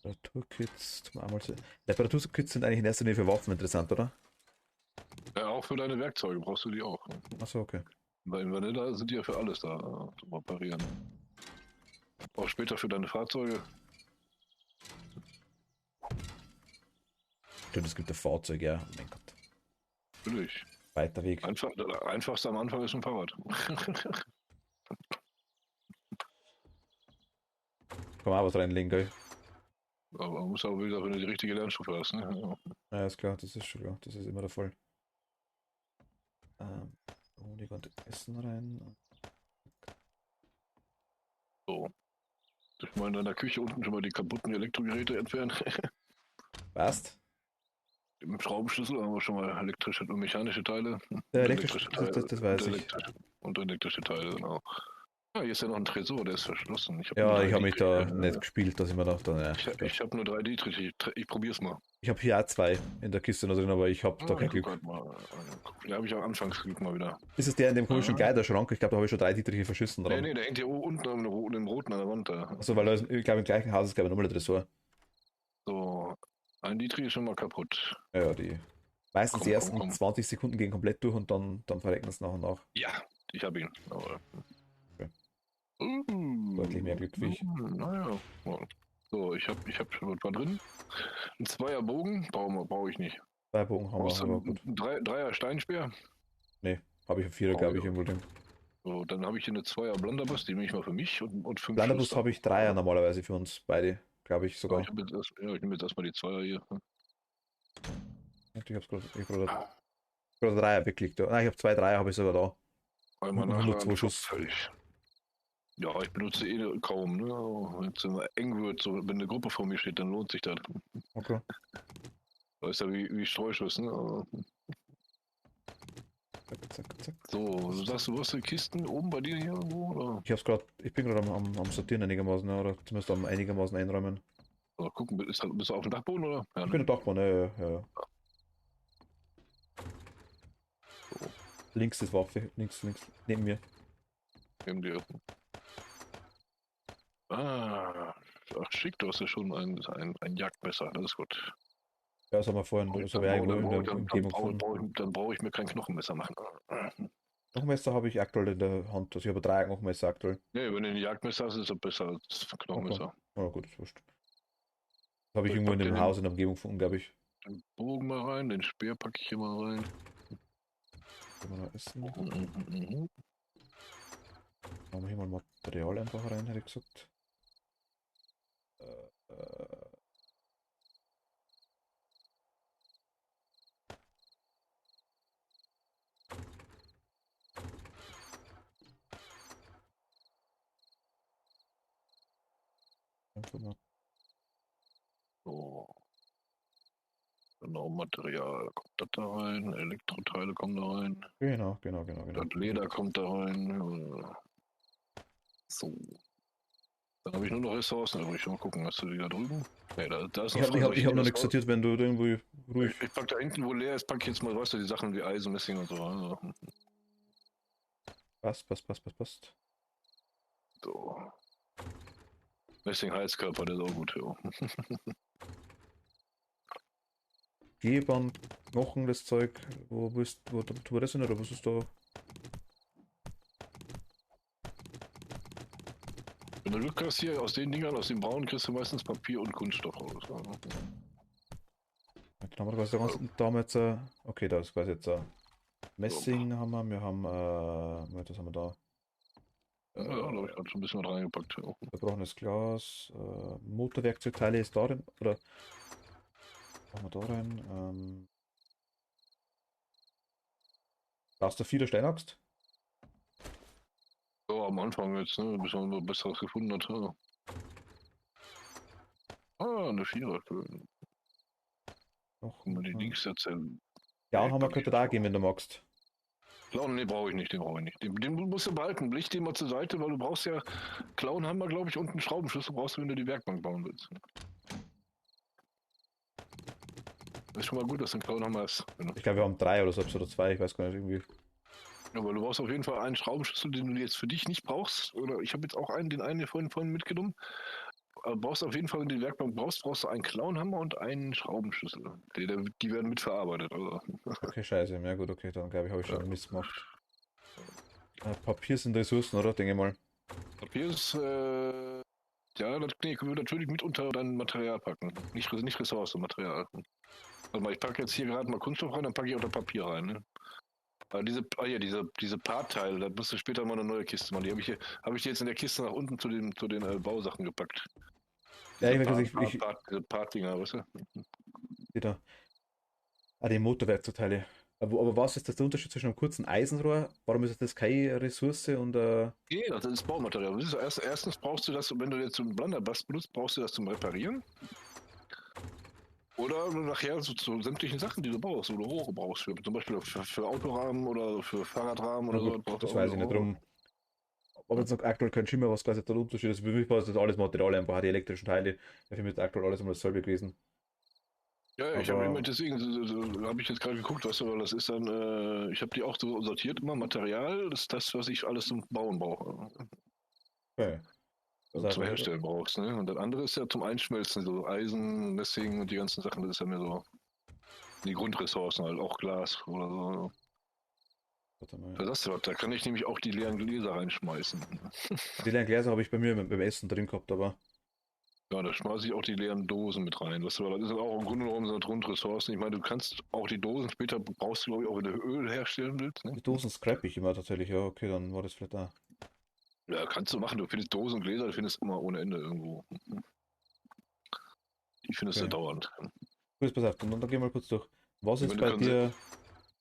Reparaturkits. Reparaturkits sind eigentlich in erster Linie für Waffen interessant, oder? Ja, auch für deine Werkzeuge brauchst du die auch. Achso, okay. Bei Vanilla sind die ja für alles da zum Reparieren. Auch später für deine Fahrzeuge. Stimmt, es gibt ein Fahrzeug, ja. Oh mein Gott. Natürlich. Weiter Weg. Das einfachste am Anfang ist ein Fahrrad. Kann man auch was reinlegen, gell? Aber man muss auch wieder, wenn du die richtige Lernstufe hast. Ne? Ja, ist klar, das ist schon klar. Das ist immer der Fall. Honig und Essen rein. So. Ich meine, in der Küche unten schon mal die kaputten Elektrogeräte entfernen. Passt. Im Schraubenschlüssel haben wir schon mal elektrische und mechanische Teile. Elektrisch, das weiß ich. Und elektrische Teile, genau. Ja, hier ist ja noch ein Tresor, der ist verschlossen. Ja, ich habe mich da nicht gespielt, dass ich mir dachte, ja. Ich habe nur 3 Dietrich, ich probier's mal. Ich habe hier auch 2 in der Kiste noch drin, aber ich habe da kein guck Glück. halt mal. Da habe ich am Anfangsglück mal wieder. Ist es der in dem komischen Kleiderschrank? Ich glaube, da habe ich schon 3 Dietriche verschissen dran. Nee, der hängt hier unten im Roten an der Wand da. Achso, weil da ist, ich glaube, im gleichen Haus ist, glaube ich, nochmal der Tresor. So, ein Dietrich ist schon mal kaputt. Ja, die. Meistens Komm, die ersten komm. 20 Sekunden gehen komplett durch und dann verrecken es nach und nach. Ja, ich habe ihn. Aber... Okay. Deutlich mehr Glück wie ich. Naja. So, ich hab was war drin. Ein Zweierbogen brauche ich nicht. 2 Bogen haben wir, aber gut. Ein Dreier Steinspeer. Nee, habe ich auf 4, glaube ich, irgendwo drin. So, dann habe ich hier eine Zweier Blunderbuss, die nehme ich mal für mich und 5 Blunderbuss habe ich 3er normalerweise für uns beide, glaube ich sogar. Ich nehme jetzt erstmal die Zweier hier. Ich habe gerade 3er weggeklickt. Nein, ich habe 2 3er, habe ich sogar da. Einmal Und nachladen, 102 Schuss. fertig. Ja, ich benutze eh kaum, ne? Wenn es immer eng wird, so, wenn eine Gruppe vor mir steht, dann lohnt sich das. Okay. Das ist ja wie Streuschuss, ne? Zack, zack, zack. So, du sagst, du hast die Kisten oben bei dir hier irgendwo, oder? Ich bin gerade am Sortieren einigermaßen, ja, oder zumindest am einigermaßen einräumen. Oder gucken, bist du auf dem Dachboden, oder? Ja, Ich bin ne? der Dachmann, ja. Links ist Waffe, links, neben mir. Neben dir. Ach, schick, du hast ja schon ein Jagdmesser, das ist gut. Ja, das haben wir vorhin, das habe ich irgendwo in der Umgebung gefunden. Dann brauche ich mir kein Knochenmesser machen. Knochenmesser habe ich aktuell in der Hand, also ich habe 3 Knochenmesser aktuell. Nee, wenn du ein Jagdmesser hast, ist es besser als ein Knochenmesser. Oh gut, ist wurscht. Das habe ich So, ich irgendwo in pack dem den- Haus in der Umgebung gefunden, glaube ich. Den Bogen mal rein, den Speer packe ich hier mal rein. Können wir noch essen? Mhm. Machen wir hier mal Material einfach rein, hätte ich gesagt. Einfach mal. So. Genau, Material kommt das da rein, Elektroteile kommen da rein, Genau. das Leder kommt da rein. So. Dann habe ich nur noch Ressourcen übrig. Mal gucken, hast du die da drüben? Nee, da ist Ich habe Soll ich hab noch das nichts sortiert, wenn du irgendwie ruhig. Ich pack da hinten, wo leer ist, pack ich jetzt mal, weißt du, die Sachen wie Eisen, Messing und so. Also, Passt. so. Messing Heizkörper, der ist auch gut, ja. Klebern, Knochen, das Zeug. Wo tun wir das hin oder was ist da? Wenn du Glück hast hier, aus den Dingern, aus den braunen, kriegst du meistens Papier und Kunststoff raus. Ja. Dann haben wir quasi da haben wir jetzt, okay, da ist quasi jetzt Messing haben wir haben, was haben wir da? Ja, da habe ich gerade schon ein bisschen was reingepackt. Ja. Verbrochenes Glas, Motorwerkzeugteile ist da drin, oder? Machen wir da rein. Brauchst du 4 Steinaxt? So, am Anfang jetzt, ne, bis man was Besseres gefunden hat. Ja. Eine Vierer. Noch. Guck mal, die Dings erzählen. Ja, haben wir könnte da gehen, wenn du magst. Klauen, nee, brauche ich nicht, den brauche ich nicht. Den musst du behalten, leg den mal zur Seite, weil du brauchst ja, Klauen haben wir, glaube ich, und einen Schraubenschlüssel brauchst du, wenn du die Werkbank bauen willst. Das ist schon mal gut, dass du einen Klauenhammer hast. Genau. Ich glaube, wir haben 3 oder so, oder 2, ich weiß gar nicht, irgendwie. Ja, weil du brauchst auf jeden Fall einen Schraubenschlüssel, den du jetzt für dich nicht brauchst. Oder ich habe jetzt auch den einen hier vorhin mitgenommen. Aber brauchst auf jeden Fall, wenn du die Werkbank brauchst du einen Klauenhammer und einen Schraubenschlüssel. Die werden mitverarbeitet. Also. Okay, scheiße, ja gut, okay, dann glaube ich, habe ich schon Mist gemacht. Papier sind Ressourcen, oder? Denke mal. Papier ist, ja, das können wir natürlich mit unter dein Material packen. Nicht Ressource, Material. Warte mal, ich packe jetzt hier gerade mal Kunststoff rein, dann packe ich unter Papier rein. Ne? Aber diese Partteile, da musst du später mal eine neue Kiste machen. Die habe ich dir jetzt in der Kiste nach unten zu den Bausachen gepackt. Ja, ich Diese weiß, diese Part-Dinger, weißt du? wieder. Die Motorwerkzeugteile. Aber was ist das der Unterschied zwischen einem kurzen Eisenrohr? Warum ist das keine Ressource und Nee, das ist Baumaterial. Das ist erstens brauchst du das, wenn du jetzt so einen Blunderbuss benutzt, brauchst du das zum Reparieren. Oder nachher so sämtlichen Sachen, die du brauchst, wo du Rohre brauchst, zum Beispiel für Autorahmen oder für Fahrradrahmen oder so. brauchst du das auch weiß ich nicht Rohre. drum. Aber jetzt noch aktuell kein Schimmer, was quasi der Unterschied ist. Für mich war das alles Material einfach, die elektrischen Teile. Ja, für mich ist aktuell alles immer dasselbe gewesen. Ja, ich habe Aber- immer deswegen habe ich jetzt gerade geguckt, weißt du, weil das ist dann, ich habe die auch so sortiert immer. Material, das ist das, was ich alles zum Bauen brauche. Okay. Also zum Herstellen brauchst, ne? Und das andere ist ja zum Einschmelzen, so Eisen, Messing und die ganzen Sachen, das ist ja mehr so die Grundressourcen, halt auch Glas oder so. Warte mal. Da sagst du was, da kann ich nämlich auch die leeren Gläser reinschmeißen. Die leeren Gläser habe ich bei mir beim Essen drin gehabt, aber Ja, da schmeiße ich auch die leeren Dosen mit rein. Weißt du, weil das ist auch im Grunde genommen so eine Grundressourcen. Ich meine, du kannst auch die Dosen später brauchst du, glaube ich, auch, wenn du Öl herstellen willst. Ne? die Dosen scrap ich immer tatsächlich. Ja, okay, dann war das vielleicht da. Ja, kannst du machen. Du findest Dosen und Gläser, du findest immer ohne Ende irgendwo. Die findest du Okay. dauernd. Gut, pass auf, dann gehen wir mal kurz durch. Was Ja, ist wenn bei du dir?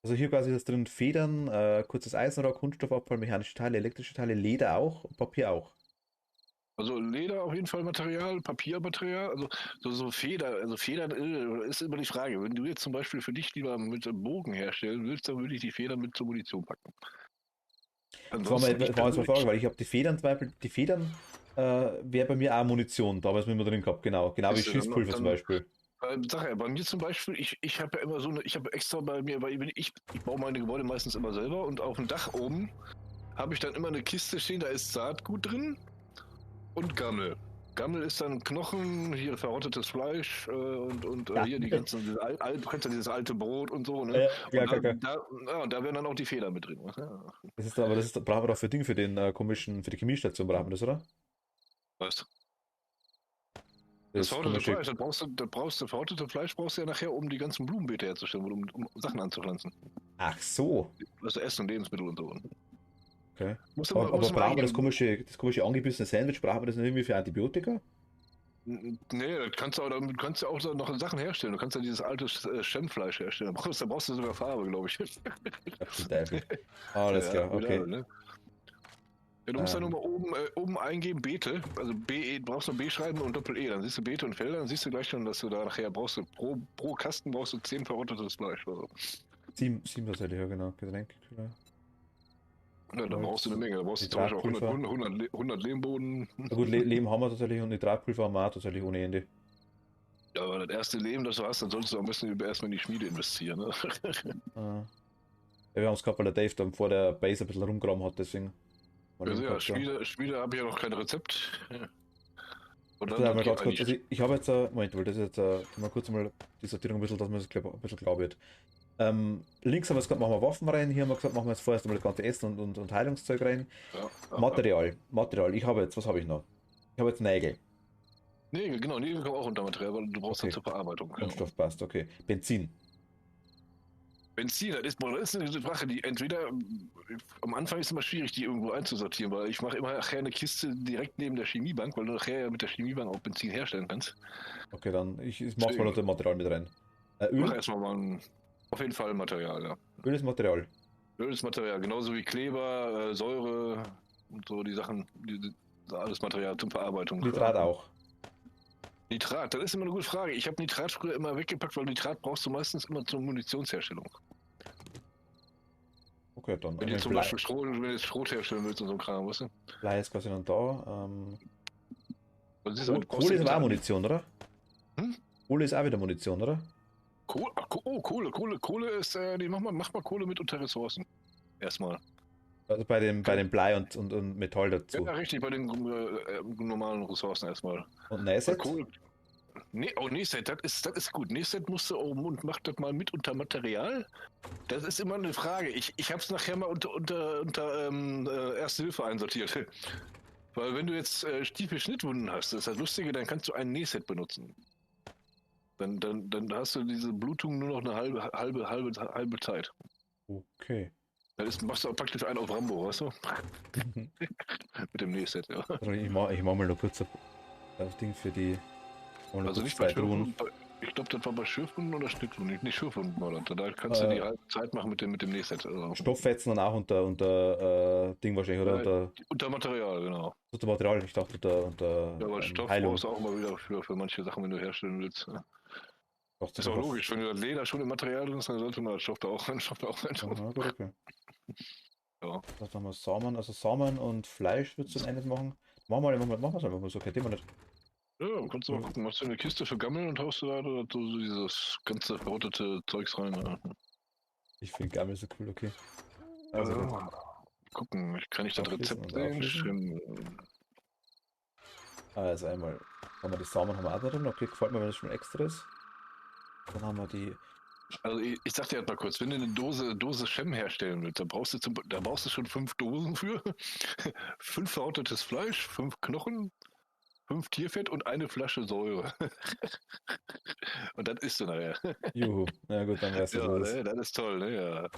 Also hier quasi ist drin Federn, kurzes Eisenrohr, Kunststoffabfall, mechanische Teile, elektrische Teile, Leder auch, Papier auch. Also Leder auf jeden Fall Material, Papiermaterial, also so Feder, also Federn ist immer die Frage. Wenn du jetzt zum Beispiel für dich lieber mit einem Bogen herstellen willst, dann würde ich die Federn mit zur Munition packen. Das war, Ansonsten ich war jetzt eine Frage, persönlich, weil ich habe die Federn, zum Beispiel, die Federn wäre bei mir auch Munition, da habe ich es mit mir drin gehabt, genau. Genau wie siehst du, Schießpulver zum Beispiel. Sag ja, bei mir zum Beispiel, ich habe ja immer so eine, ich habe extra bei mir, weil ich baue meine Gebäude meistens immer selber und auf dem Dach oben habe ich dann immer eine Kiste stehen, da ist Saatgut drin und Gammel. Gammel ist dann Knochen, hier verrottetes Fleisch und Ja. hier die ganzen, kennst du dieses alte Brot und so, ne? Ja, klar, Und klar. da wären dann auch die Federn mit drin. Ja. Das ist aber das ist, brauchen wir doch für Ding, für den komischen, für die Chemiestation brauchen wir das, oder? Was? Das Das verrottete komische. Fleisch, das verrottete Fleisch brauchst du ja nachher, um die ganzen Blumenbeete herzustellen, um Sachen anzupflanzen. Ach so. Also Essen und Lebensmittel und so. Okay. Musst du Aber, mal, aber musst du mal brauchen wir eingeben. das komische angebissene Sandwich, brauchen wir das nicht irgendwie für Antibiotika? Nee, damit kannst du auch so noch Sachen herstellen. Du kannst ja dieses alte Schemmfleisch herstellen. Da brauchst du sogar Farbe, glaube ich. Ach du Teufel. Alles Ja, klar, okay. wieder, ne? Ja, du musst dann Ähm, nur mal oben eingeben, Beete. Also BE, brauchst du B schreiben und Doppel-E. Dann siehst du Beete und Felder, dann siehst du gleich schon, dass du da nachher brauchst du pro Kasten brauchst du 10 verrottetes Fleisch. Also. sieben tatsächlich, ja genau. Getränke. Ja, da brauchst du eine Menge. Da brauchst du zum Beispiel auch Nitratpulver. 100 Lehmboden. Na gut, Leben haben wir tatsächlich und Nitratpulver haben wir auch tatsächlich ohne Ende. Ja, aber das erste Lehm, das du hast, dann solltest du am besten erstmal in die Schmiede investieren. Ne? Ja, wir haben es gehabt, weil der Dave dann vor der Base ein bisschen rumgegraben hat, deswegen. Mal Also Leben ja, gehabt, ja. Schmiede habe ich ja noch kein Rezept. Und Das dann, einmal geht ganz kurz, also eigentlich. ich habe jetzt, Moment, weil das ist jetzt, mal kurz mal die Sortierung ein bisschen, dass man es ein bisschen klar wird. Links haben wir gesagt, machen wir Waffen rein, hier haben wir gesagt, machen wir jetzt vorerst einmal das ganze Essen und Heilungszeug rein. Ja. Material, ich habe jetzt, was habe ich noch? Ich habe jetzt Nägel, Nägel, genau, Nägel kommen auch unter Material, weil du brauchst okay, das zur Verarbeitung. Ja. Kunststoff passt, okay. Benzin, Benzin, das ist eine Sache, die entweder am Anfang ist es immer schwierig, die irgendwo einzusortieren, weil ich mache immer nachher eine Kiste direkt neben der Chemiebank, weil du nachher ja mit der Chemiebank auch Benzin herstellen kannst. okay, dann, ich mach's mal unter Material mit rein. Mach Öl, erstmal mal auf jeden Fall Material, ja. Öl ist Material. Öl ist Material, genauso wie Kleber, Säure und so die Sachen, alles Material zur Verarbeitung. Nitrat auch. Nitrat, das ist immer eine gute Frage. Ich habe Nitrat früher immer weggepackt, weil Nitrat brauchst du meistens immer zur Munitionsherstellung. Okay, dann. Wenn du zum Beispiel Schrot herstellen willst und so ein Kram, weißt du? Blei ist quasi noch da. Also siehst du, du brauchst Kohle ist ja aber auch Munition, oder? Hm? Kohle ist auch wieder Munition, oder? Kohle ist, nee, mach mal Kohle mit unter Ressourcen. Erstmal. Also bei dem Blei und Metall dazu. Ja, richtig, bei den normalen Ressourcen erstmal. Und Näset? Kohle. Nee, oh, Nähset, das ist gut. Nähset musst du oben und mach das mal mit unter Material. Das ist immer eine Frage. Ich habe es nachher mal unter Erste Hilfe einsortiert. Weil wenn du jetzt tiefe Schnittwunden hast, das ist das Lustige, dann kannst du ein Nähset benutzen. Dann hast du diese Blutung nur noch eine halbe Zeit. Okay. Machst du auch praktisch einen auf Rambo, weißt du? Mit dem Nähset, ja. Also ich mach mal noch kurz das Ding für die. Also nicht bei Schürfwunden. Ich glaube, das war bei Schürfwunden oder Schnittwunden. Nicht Schürfwunden, oder? Da kannst du die halbe Zeit machen mit dem Nähset. Also. Stofffetzen dann auch unter Ding wahrscheinlich, oder? Unter Material, genau. Unter Material, ich dachte unter Ja, aber Stoff Heilung. brauchst du auch mal wieder für manche Sachen, wenn du herstellen willst. Das ist auch logisch, wenn du das Leder schon im Material drin hast, dann sollte man das Stoff da auch rein. Aha, gut, okay. Ja. Das haben wir Samen, also Samen und Fleisch würdest du dann eines machen. Machen wir es einfach mal so, kein Thema nicht. Ja, kannst du mal gucken, machst du eine Kiste für Gammeln und haust du da so dieses ganze verrottete Zeugs rein. Ja. Ich finde Gammel so cool, okay. Also gut. Gucken, kann ich das Auflesen Rezept und auflesen. sehen? Also einmal haben wir die Samen haben wir auch drin, okay, gefällt mir, wenn das schon extra ist. Dann haben wir die. Also ich sag dir halt mal kurz, wenn du eine Dose Schemm herstellen willst, da brauchst du schon 5 Dosen für. 5 verrottetes Fleisch, 5 Knochen, 5 Tierfett und eine Flasche Säure. Und das isst du nachher. Juhu, na gut, dann weißt du, Ja, was das ist. ne, das ist toll, ne? Ja.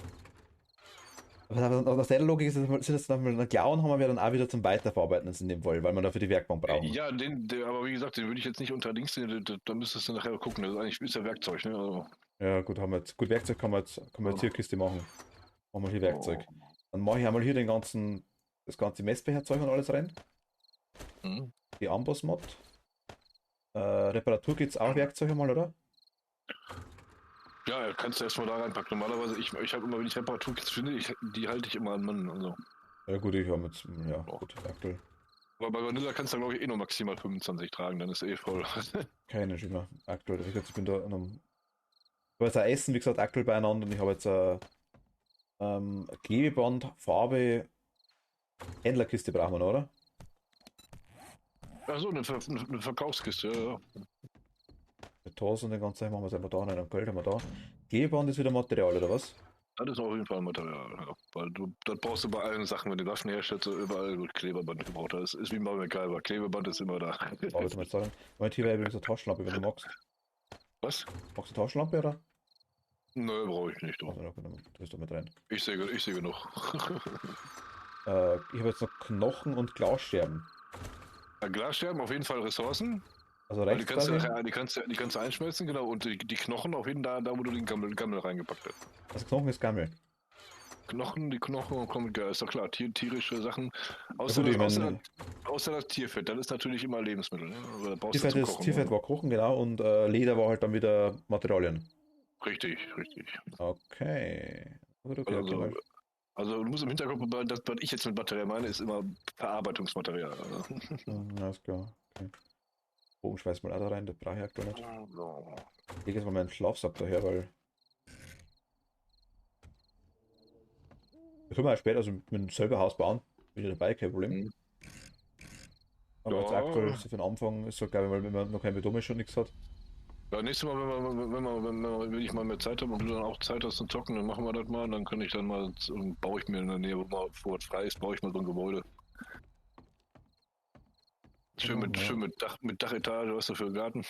Aber aus der Logik sind das dann mal Klauen haben wir dann auch wieder zum Weiterverarbeiten in dem Fall, weil man dafür die Werkbank brauchen. Ja, aber wie gesagt, den würde ich jetzt nicht unter Dings sehen, da müsstest du nachher gucken. Das ist eigentlich ist ja Werkzeug, ne? Also, Ja, gut, haben wir jetzt. Gut, Werkzeug kann man jetzt hier Kiste machen. Machen wir hier Werkzeug. Dann mache ich einmal hier das ganze Messbecherzeug und alles rein. hm. Die Amboss-Mod. Reparatur geht's auch Werkzeuge mal, oder? Ja, kannst du erstmal da reinpacken. Normalerweise, ich habe immer, wenn ich Reparaturkits finde, die halte ich immer an Mann. Also. Ja gut, ich habe jetzt, ja, gut, aktuell Aber bei Vanilla kannst du, glaube ich, eh nur maximal 25 tragen, dann ist eh voll. keine Schimmer. Aktuell, ich bin da an einem. Ich habe jetzt ein Essen, wie gesagt, aktuell beieinander und ich habe jetzt ein Klebeband, Farbe, Händlerkiste brauchen wir noch, oder? Achso, eine Verkaufskiste, ja. Mit Tos und den ganzen Zeug machen wir es einfach da rein und Geld haben wir da. Klebeband ist wieder Material, oder was? Das ist auf jeden Fall ein Material, ja. Weil das brauchst du bei allen Sachen, wenn du Waffen herstellst, so überall wird Klebeband gebraucht. Das ist wie bei MacGyver. Klebeband ist immer da. Aber jetzt mal jetzt sagen. Moment, hier wäre übrigens eine Taschenlampe, wenn du magst. Was? Magst du eine Taschenlampe, oder? Nö, brauche ich nicht. Du. Also, dann tust du mit rein. Ich sehe genug. Ich habe jetzt noch Knochen und Glasscherben. Ja, Glasscherben auf jeden Fall Ressourcen. Also Weil rechts quasi. die kannst du einschmelzen, genau. Und die Knochen auf jeden Fall da, wo du den Gammel reingepackt hast. Also Knochen ist Gammel. Die Knochen kommen, ja, ist doch klar, tierische Sachen. Ja, gut, ich mein, Außer das Tierfett, das ist natürlich immer Lebensmittel. Ne? Also, da brauchst du zum Kochen, Tierfett war Kochen, genau, und Leder war halt dann wieder Materialien. Richtig. Okay. Gut, okay, Also, okay. also du musst im Hinterkopf behalten, das, was ich jetzt mit Material meine, ist immer Verarbeitungsmaterial. Alles klar. Okay. Bogenschweiß mal auch da rein, das brauche ich aktuell nicht. So. Ich lege jetzt mal meinen Schlafsack daher, weil. Wir können ja später also mit dem selber Haus bauen. Bin ich dabei, kein Problem. Mhm. Aber jetzt Ja. aktuell so für den Anfang ist so geil, weil wenn man noch kein Beton schon nichts hat. Ja, nächstes Mal, wenn ich mal mehr Zeit habe und du dann auch Zeit hast zum Zocken, dann machen wir das mal. Und dann kann ich dann mal, baue ich mir in der Nähe, wo es frei ist, baue ich mal so ein Gebäude. Schön mit Dachetage, was du für einen Garten.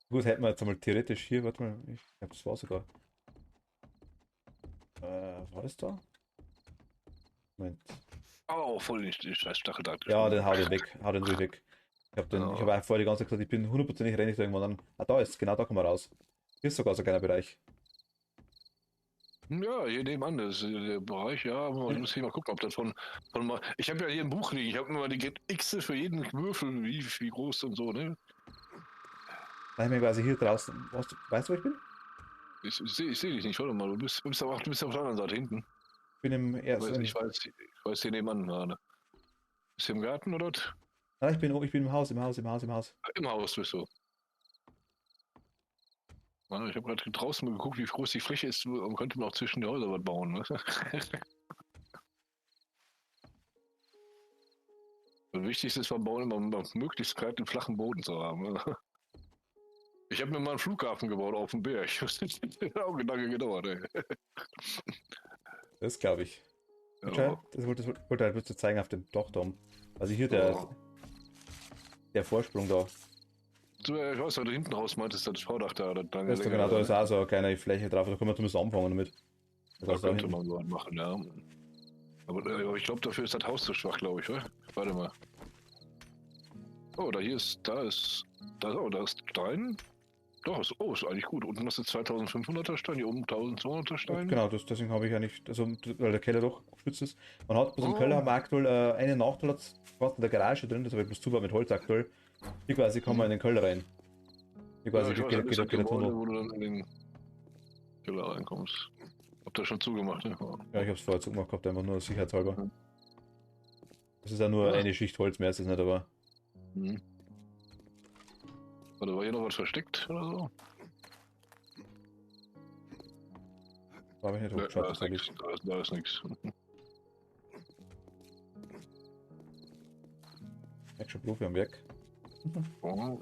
Gut, hätten wir jetzt einmal theoretisch hier, warte mal, ich glaube, das war sogar. War das da? Moment. Oh, voll nicht, die scheiß Stacheldraht. Ja, den hau den weg, hau den ruhig weg. Ich Ja. habe auch vorher die ganze Zeit gesagt, ich bin hundertprozentig rennig irgendwann dann. Ah, da ist, genau da kommen wir raus. Hier ist sogar so ein kleiner Bereich. Ja, hier nebenan, das ist der Bereich, ja, aber ich muss hier mal gucken, ob das von mal. Ich habe ja hier ein Buch liegen, ich habe immer die X für jeden Würfel, wie groß und so, ne? Da haben wir quasi hier draußen. Weißt du, wo ich bin? Ich seh dich nicht, warte mal, du bist auf der anderen Seite hinten. Ich bin im ersten. Ich weiß hier nebenan gerade. Bist du im Garten oder? Nein, ich bin im Haus. Im Haus bist du. Ja, ich habe gerade draußen mal geguckt, wie groß die Fläche ist. Man könnte man auch zwischen die Häuser was bauen. Ne? Das Wichtigste ist beim Bauen immer möglichst gerade einen flachen Boden zu haben. Ne? Ich habe mir mal einen Flughafen gebaut auf dem Berg. Das hat auch Gedanke gedauert, ey. Das glaube ich. Ja. Das wollte halt bloß zeigen auf dem Dachturm. Also hier der Vorsprung da. Ich weiß, weil du hinten raus meintest, das Vordach da. Das ist da genau, da ist auch so eine kleine Fläche drauf, da können wir zumindest anfangen damit. Da könnte man so was machen, ja. Aber ich glaube, dafür ist das Haus zu schwach, glaube ich, oder? Warte mal. Oh, da ist Stein. Doch, ist eigentlich gut. Unten hast du 2500er Stein, hier oben 1200er Stein. Genau, deswegen habe ich ja nicht, also weil der Keller doch gespitzt ist. Man hat bloß im Keller haben wir aktuell einen Nachteil, hat fast in der Garage drin, das habe ich bloß zubauen mit Holz aktuell. Hier quasi kann man in den Keller rein. Hier quasi geht der Tunnel. Wo du dann in den Keller reinkommst. Habt ihr schon zugemacht, ne? Ja, ich habe es vorher zugemacht gehabt, einfach nur sicherheitshalber. Das ist ja nur eine Schicht Holz, mehr ist es nicht, aber. Mhm. Oder war hier noch was versteckt oder so? Da habe ich nicht Da hochgeschaut, ist nichts. Da ist nichts. Action Profi am Werk. Oh.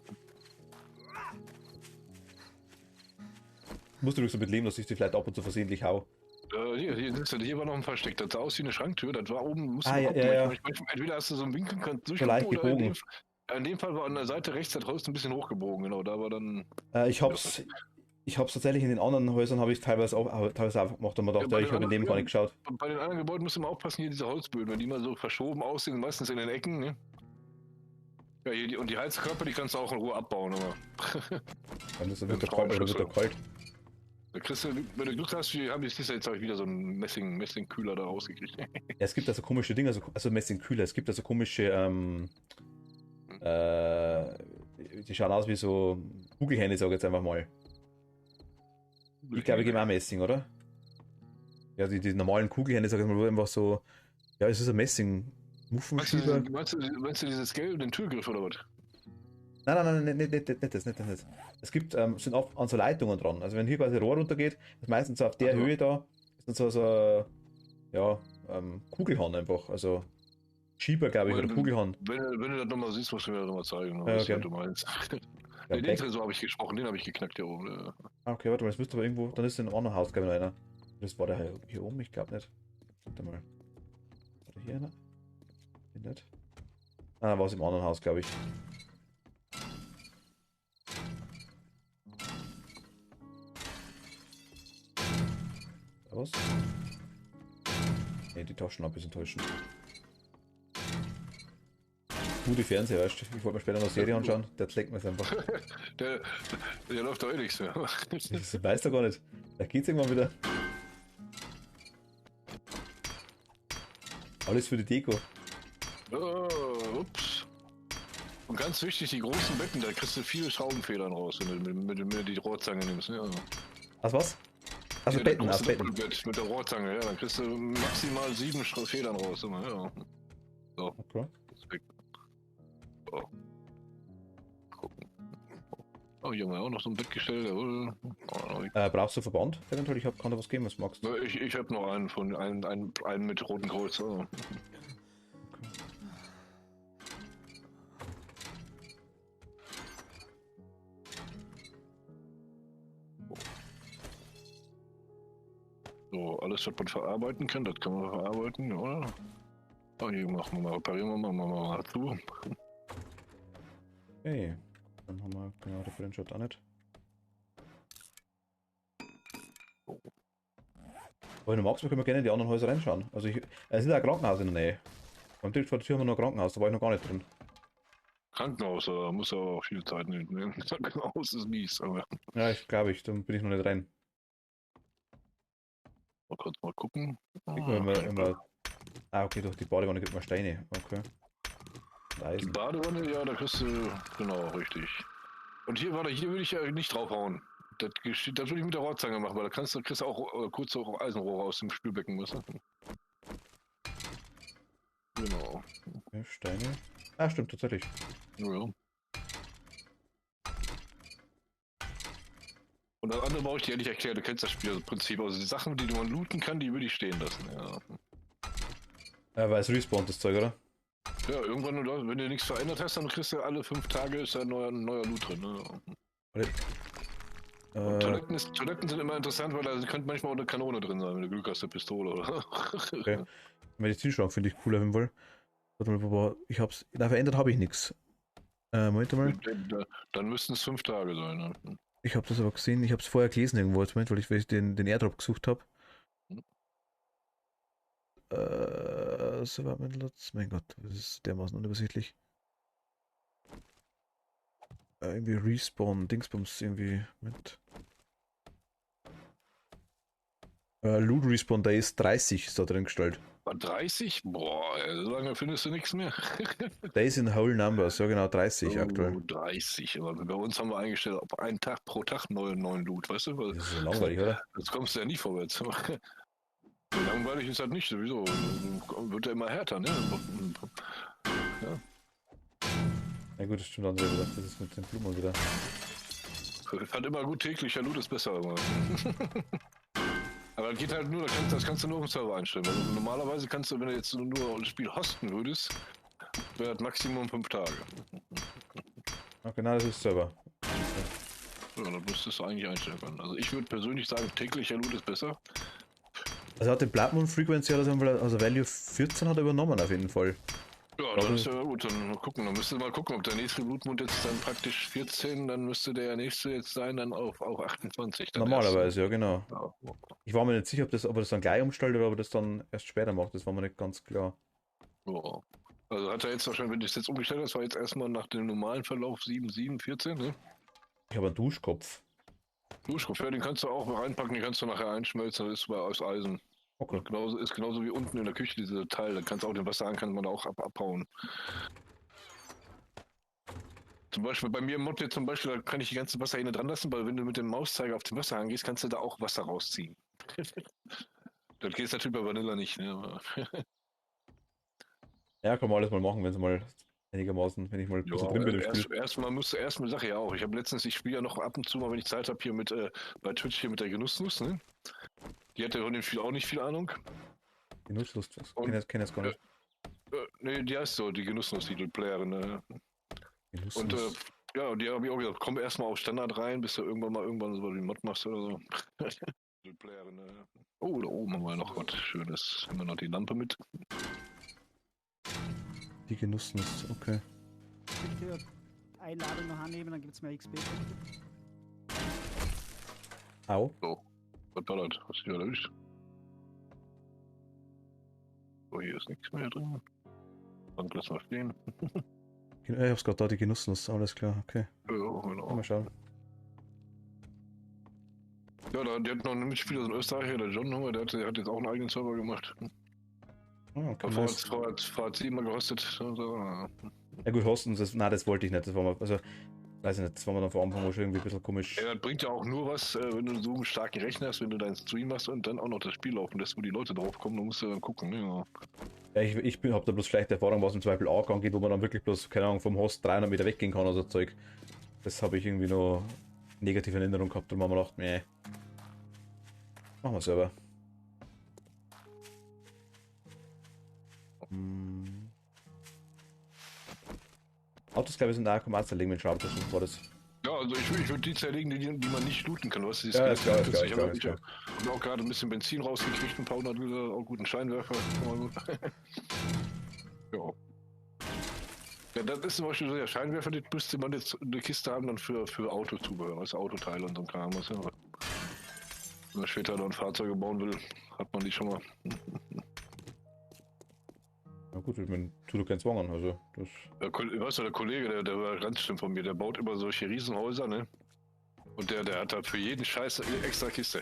Musst du übrigens damit leben, dass ich die vielleicht ab und zu versehentlich hau. Hier war noch ein Versteck. Das sah aus wie eine Schranktür. Das war oben. Musst du Ah, mal ja. gucken. Entweder hast du so einen Winkel, kannst So leicht gebogen. In dem Fall war an der Seite rechts das Holz ein bisschen hochgebogen, genau. Da war dann. Ich hab's tatsächlich in den anderen Häusern habe ich teilweise auch gemacht und man dachte, ich habe in dem gar nicht geschaut. Bei den anderen Gebäuden musst du mal aufpassen, hier diese Holzböden, wenn die mal so verschoben aussehen, meistens in den Ecken, ne? Ja, hier und die Heizkörper, die kannst du auch in Ruhe abbauen, aber. Dann wird der kalt oder wird der kalt. Da kriegst du, wenn du Glück hast, habe ich wieder so einen Messingkühler da rausgekriegt. Ja, es gibt also komische Dinge, also Messingkühler, es gibt also komische Die schauen aus wie so Kugelhände, sag ich jetzt einfach mal. Ich glaube, ich gebe auch Messing, oder? Ja, die normalen Kugelhände, sag ich mal, wo einfach so. Ja, es ist ein Messing-Muffenschieber. Meinst du dieses Geld, den Türgriff oder was? Nein, nicht das. Es gibt, sind auch an so Leitungen dran. Also wenn hier quasi ein Rohr runtergeht, ist meistens so auf der Also. Höhe da, ist dann so ja, Kugelhahn einfach. Also Schieber, glaube ich, oder Kugelhahn. Wenn du das nochmal siehst, musst du mir das nochmal zeigen, Ja, was okay. du meinst. Ja, Den Tresor habe ich gesprochen, den habe ich geknackt hier oben. Okay, warte mal, das müsste aber irgendwo, dann ist in einem anderen Haus, glaube ich, noch einer. Das war der hier oben, ich glaube nicht. Warte mal. War der hier einer? Hier nicht. Ah, war es im anderen Haus, glaube ich. Was? Ne, die Taschenlampe ist enttäuschend. Gute Fernseher, weißt du? Ich wollte mir später noch eine Serie anschauen, der zeigt mir es einfach. Der läuft doch eh nichts mehr. Das weiß er gar nicht. Da geht's irgendwann wieder. Alles für die Deko. Oh, ups. Und ganz wichtig, die großen Betten, da kriegst du viele Schraubenfedern raus, wenn du die Rohrzange nimmst. Ja. Was? Also Ja, Betten, das Betten. Doppelbett mit der Rohrzange, ja, dann kriegst du maximal 7 Federn raus. Immer, ja. So, Okay. ist weg. So. Gucken. Oh, hier haben wir auch noch so ein Bettgestell. Jawohl. Oh, Brauchst du Verband? Eventuell, kann dir was geben, was du magst. ich habe noch einen mit rotem Kreuz. Oh. So, alles, was man verarbeiten kann, das kann man verarbeiten, oder? Oh, hier machen wir mal, reparieren wir mal zu. Okay. Dann haben wir genau der Brennshot auch nicht. Aber wenn du magst, können wir gerne in die anderen Häuser reinschauen. Also es ist ein Krankenhaus in der Nähe. Beim Tisch vor der Tür haben wir noch ein Krankenhaus, da war ich noch gar nicht drin. Krankenhaus, da muss aber auch viel Zeit nehmen. Krankenhaus ist mies, aber. Ja, ich glaube, dann bin ich noch nicht rein. Mal kurz mal gucken. Okay, durch die Badewanne gibt man Steine. Okay. Die Eisen. Badewanne, ja, da kriegst du. Genau, richtig. Und hier würde ich ja nicht draufhauen. Das würde ich mit der Rohrzange machen, weil da kriegst du auch kurz auch Eisenrohre aus dem Spülbecken. Weißt du? Genau. Okay, Steine. Ah, stimmt, tatsächlich. Ja. Und das andere brauche ich dir ja nicht erklären, du kennst das Spielprinzip. Also die Sachen, die man looten kann, die würde ich stehen lassen. Ja. Weil es respawnt das Zeug, oder? Ja, irgendwann, wenn du nichts verändert hast, dann kriegst du alle 5 Tage ist da ein neuer Loot drin. Ne? Toiletten sind immer interessant, weil da könnte manchmal auch eine Kanone drin sein, wenn du Glück hast, eine Pistole oder. Okay. Medizinschrank finde ich cool auf jeden Fall. Warte mal, aber ich hab's. Da verändert habe ich nichts. Moment mal. Dann müssten es 5 Tage sein. Ne? Ich habe das aber gesehen, ich habe es vorher gelesen irgendwo, weil ich den Airdrop gesucht habe. So war mein Lutz. Mein Gott, das ist dermaßen unübersichtlich. Irgendwie Respawn, Dingsbums irgendwie mit. Loot Respawn Days 30 ist da drin gestellt. 30? Boah, so lange findest du nichts mehr. Days in whole numbers, ja genau, 30 aktuell. 30, aber bei uns haben wir eingestellt, auf einen Tag pro Tag neuen Loot, weißt du? Das ist so langweilig, oder? Jetzt kommst du ja nie vorwärts. Langweilig ist halt nicht, sowieso. Wird ja immer härter, ne? Ja. Ja gut, das stimmt dann wieder. Das ist mit den Blumen wieder. Ich fand immer gut, täglicher Loot ist besser. Aber das geht halt nur, das kannst du nur auf dem Server einstellen. Weil normalerweise kannst du, wenn du jetzt nur das Spiel hosten würdest, wäre das Maximum 5 Tage. Ach genau, das ist Server. Ja, dann müsstest du eigentlich einstellen können. Also ich würde persönlich sagen, täglicher Loot ist besser. Also hat den Blood Moon Frequency, also Value 14 hat er übernommen auf jeden Fall. Ja, dann ist ja gut, dann mal gucken. Dann müsst ihr mal gucken, ob der nächste Blutmond jetzt dann praktisch 14, dann müsste der nächste jetzt sein, dann auf auch 28. Dann normalerweise, ja genau. Ja. Ich war mir nicht sicher, ob er das dann gleich umstellt oder ob er das dann erst später macht, das war mir nicht ganz klar. Ja. Also hat er jetzt wahrscheinlich, wenn du es jetzt umgestellt hast, war jetzt erstmal nach dem normalen Verlauf 7, 7, 14, ne? Ich habe einen Duschkopf. Duschkopf, ja, den kannst du auch reinpacken, den kannst du nachher einschmelzen, das ist aus Eisen. Okay. Ist genauso wie unten in der Küche, dieser Teil, da kannst du auch den Wasserhahn kann man da auch abhauen. Zum Beispiel bei mir im Mod jetzt zum Beispiel, da kann ich die ganze Wasserhähne dran lassen, weil wenn du mit dem Mauszeiger auf den Wasserhahn gehst, kannst du da auch Wasser rausziehen. Das geht natürlich bei Vanilla nicht, ne? Aber Ja, kann man alles mal machen, wenn es mal einigermaßen, wenn ich mal ein bisschen drin bin im Spiel. erstmal Sache ja auch. Ich spiele ja noch ab und zu mal, wenn ich Zeit habe, hier mit bei Twitch hier mit der Genussnuss, ne? Die hat ja von dem Spiel auch nicht viel Ahnung. Genusslust, was? Und- Kenn das gar nicht. Ne, die heißt so, die Genussnuss, die Playerin. Ne? Und Genusslust. ja, die habe ich auch gesagt, komm erstmal auf Standard rein, bis du irgendwann so den Mod machst oder so. Die Playerin, ne? Oh, da oben haben wir noch was Schönes. Haben wir noch die Lampe mit. Die Genussnuss, okay. Bitte Einladung noch annehmen, dann gibt es mehr XP. Au. Was war das? Hast du hier erwischt? So, hier ist nichts mehr drin. Dann lass mal stehen. Ich hab's gerade da, die Genussnuss, alles klar, okay. Ja, genau. Mal schauen. Ja, der hat noch einen Mitspieler, so ein Österreicher, der John Hunger, der hat jetzt auch einen eigenen Server gemacht. Ah, okay, Vorher nice. hat sie immer gehostet. Und so. Ja gut, hosten, das wollte ich nicht, das war mal, also, weiß ich nicht, das war mir dann vor Anfang schon irgendwie ein bisschen komisch. Ja, das bringt ja auch nur was, wenn du so einen starken Rechner hast, wenn du deinen Stream hast und dann auch noch das Spiel laufen lässt, wo die Leute drauf kommen, dann musst du dann gucken. Ne? Ja, ich hab da bloß schlechte Erfahrung, was im Zweifel auch angeht, wo man dann wirklich bloß, keine Ahnung, vom Host 300 Meter weggehen kann oder so Zeug. Das habe ich irgendwie noch negative Erinnerung gehabt und man gedacht, nee. Machen wir selber. Autos, glaube ich, sind auch kann man auch zerlegen mit Schraubertaschen, war das. Ja, also ich würde die zerlegen, die man nicht looten kann. Du hast dieses Ja, ist klar, Skelett. ist klar, Ich habe auch gerade ein bisschen Benzin rausgekriegt, ein paar hundert Liter, auch guten Scheinwerfer. Ja. Ja, das ist zum Beispiel so der Scheinwerfer, den müsste man jetzt eine Kiste haben dann für Autozubehör, also Autoteile und so ein Kram. Was, ja. Wenn man später dann Fahrzeuge bauen will, hat man die schon mal. Na gut, ich meine, tu doch keinen Zwang an, also das. Weißt du, der Kollege, der war ganz schlimm von mir, der baut immer solche Riesenhäuser, ne? Und der hat halt für jeden Scheiß eine extra Kiste.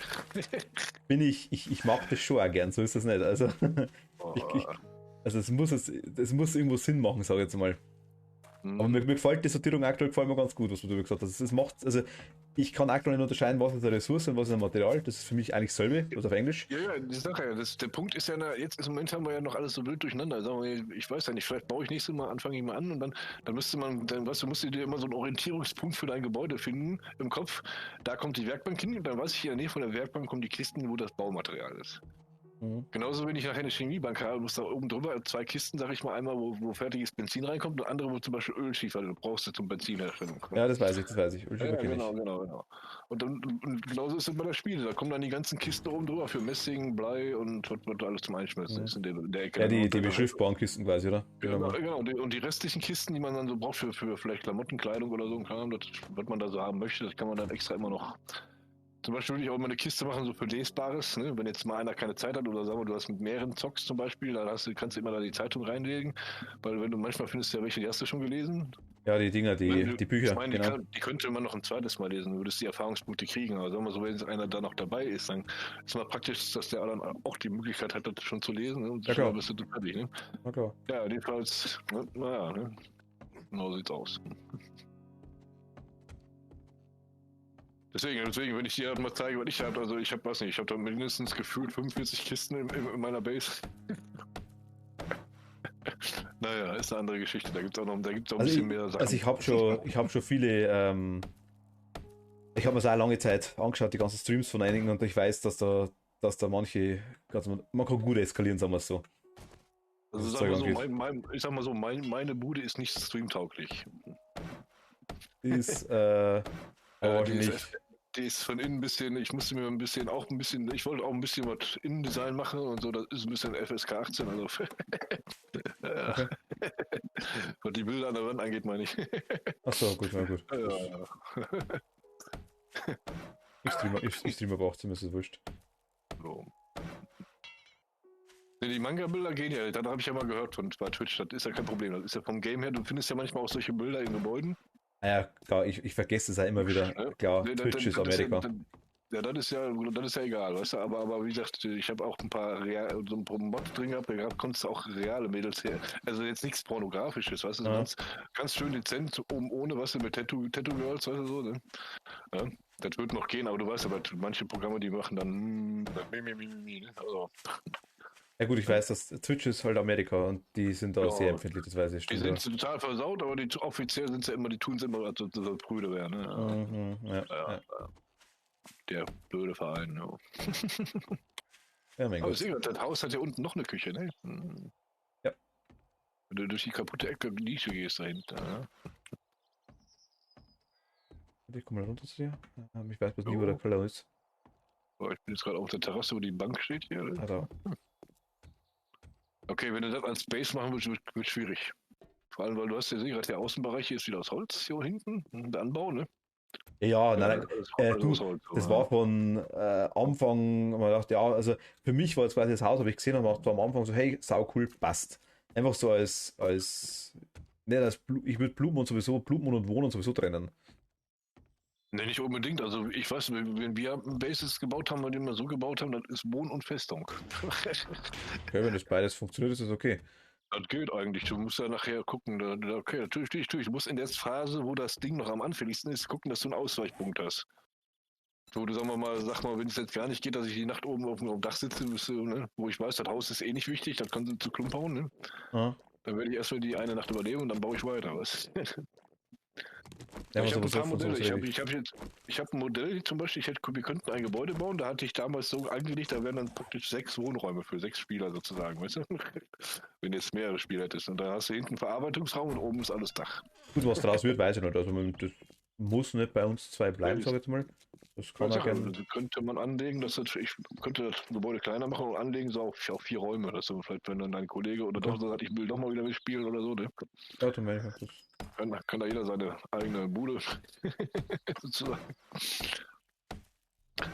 Ich mag das schon auch gern, so ist das nicht. Also, also es muss irgendwo Sinn machen, sag ich jetzt mal. Aber mir gefällt die Sortierung aktuell gefällt mir ganz gut, was du gesagt hast. Es macht, also ich kann aktuell nicht unterscheiden, was ist eine Ressource und was ist ein Material. Das ist für mich eigentlich selbe, was auf Englisch. Ja, die Sache, der Punkt ist ja, jetzt im Moment haben wir ja noch alles so wild durcheinander. Sagen wir, ich weiß ja nicht, vielleicht baue ich nächstes Mal, fange ich mal an und dann müsste man, weißt du, musst du dir immer so einen Orientierungspunkt für dein Gebäude finden im Kopf. Da kommt die Werkbank hin und dann weiß ich, in der Nähe von der Werkbank kommen die Kisten, wo das Baumaterial ist. Genauso, wenn ich nachher eine Chemiebank habe, muss da oben drüber 2 Kisten, sag ich mal, einmal, wo fertiges Benzin reinkommt und andere, wo zum Beispiel Ölschiefer, du brauchst du zum Benzinherstellung. Ja, das weiß ich. Ölschiefer Ja, kenn ich. genau. Und genauso ist es bei der Spiele. Da kommen dann die ganzen Kisten oben drüber für Messing, Blei und was alles zum Einschmelzen ist in der Ecke. Ja, die beschriftbaren Kisten quasi, oder? Genau, und die restlichen Kisten, die man dann so braucht für vielleicht Klamottenkleidung oder so ein Kram, das, was man da so haben möchte, das kann man dann extra immer noch. Zum Beispiel würde ich auch mal eine Kiste machen, so für Lesbares, ne? Wenn jetzt mal einer keine Zeit hat oder sagen wir, du hast mit mehreren Zocks zum Beispiel, dann kannst du immer da die Zeitung reinlegen, weil wenn du manchmal findest ja welche, die hast du schon gelesen. Ja, die Dinger, die Bücher, Ich meine, genau. die könnte man noch ein zweites Mal lesen, du würdest die Erfahrungspunkte kriegen, aber sagen wir so, wenn jetzt einer da noch dabei ist, dann ist mal praktisch, dass der dann auch die Möglichkeit hat, das schon zu lesen, ne? Und Ja, schon klar. bist du fertig, ne? Na klar. Ja, jedenfalls, naja, ne? Genau sieht's aus. Deswegen, wenn ich dir mal zeige, was ich habe, also ich habe da mindestens gefühlt 45 Kisten in meiner Base. Naja, ist eine andere Geschichte, da gibt's auch ein bisschen mehr Sachen. Also ich habe schon viele, ich habe mir so eine lange Zeit angeschaut, die ganzen Streams von einigen und ich weiß, dass da manche, man kann gut eskalieren, sagen wir es so. Also das sag mal so, angeht. ich sag mal so, meine Bude ist nicht streamtauglich. Die ist, Die ist von innen ein bisschen, ich wollte auch ein bisschen was Innendesign machen und so, das ist ein bisschen FSK 18, also. Ja. Okay. Was die Bilder an der Wand angeht, meine ich. Achso, gut, na gut. Ja. Ich streame aber auch ziemlich, ist wurscht. So. Nee, die Manga-Bilder gehen ja, dann habe ich ja mal gehört bei Twitch, das ist ja kein Problem, das ist ja vom Game her, du findest ja manchmal auch solche Bilder in Gebäuden. Ja, klar, ich vergesse es ja immer wieder. Klar, Nee, Twitch ist Amerika. Ja, das ist ja egal, weißt du, aber wie gesagt, ich habe auch ein paar so ein paar Mods drin gehabt, da konntest du auch reale Mädels her. Also jetzt nichts Pornografisches, weißt du, so Ja. ganz schön dezent, oben ohne, weißt du, mit Tattoo Girls, weißt du, so, ne? Ja, das wird noch gehen, aber du weißt aber, manche Programme, die machen dann, ne? Also, Ja gut, ich weiß, dass Twitch ist halt Amerika und die sind da sehr ja, empfindlich, das weiß ich, die stimmt. sind total versaut, aber offiziell sind sie immer, die tun es immer, als so Brüder wären, Ja. ne? Mhm, ja, Ja, ja. der blöde Verein, ja. Ja, mein Aber Gott. das Haus hat ja unten noch eine Küche, ne? Ja. Wenn du durch die kaputte Ecke Nische gehst da hinten, ja. Ich komme mal runter zu dir. Ich weiß bloß nie, wo Jo. der Keller ist. Aber ich bin jetzt gerade auf der Terrasse, wo die Bank steht hier. Ah, da. Okay, wenn du das als Base machen willst, wird schwierig. Vor allem, weil du hast ja gerade der Außenbereich hier ist wieder aus Holz hier hinten, der Anbau, ne? Ja, nein, nein. Alles Du, aus Holz, das oder? war von Anfang, man dachte, ja, also für mich war jetzt quasi das Haus, habe ich gesehen und war am Anfang so, hey, sau cool, passt. Einfach so nicht ich würde Blumen und Wohnen sowieso trennen. Ne, nicht unbedingt. Also ich weiß, wenn wir Bases gebaut haben, die wir so gebaut haben, das ist Wohn- und Festung. Okay, wenn das beides funktioniert, ist das okay. Das geht eigentlich. Du musst ja nachher gucken. Okay, natürlich. Du musst in der Phase, wo das Ding noch am anfälligsten ist, gucken, dass du einen Ausweichpunkt hast. Wo du, sag mal, wenn es jetzt gar nicht geht, dass ich die Nacht oben auf dem Dach sitze, ne, wo ich weiß, das Haus ist eh nicht wichtig, das kann sie zu Klump hauen, ne? Ja, Dann werde ich erstmal die eine Nacht überleben und dann baue ich weiter. Was? ja, Ich habe ein sowieso paar von Modelle. sowas rede ich. Ich habe ein Modell, zum Beispiel, wir könnten ein Gebäude bauen, da hatte ich damals so angelegt, da wären dann praktisch 6 Wohnräume für 6 Spieler sozusagen, weißt du? Wenn du jetzt mehrere Spieler hättest. Und da hast du hinten einen Verarbeitungsraum und oben ist alles Dach. Gut, was draus wird, weiß ich nicht. Also das muss nicht bei uns zwei bleiben, Ja, sag ich jetzt mal. Das kann Ja, auch gerne. also könnte man anlegen, ich könnte das Gebäude kleiner machen und anlegen, so auf 4 Räume. Dass du vielleicht, wenn dann dein Kollege oder Okay. doch so sagt, ich will doch mal wieder mitspielen oder so, ne? Ja, dann meine ich Kann da jeder seine eigene Bude sozusagen.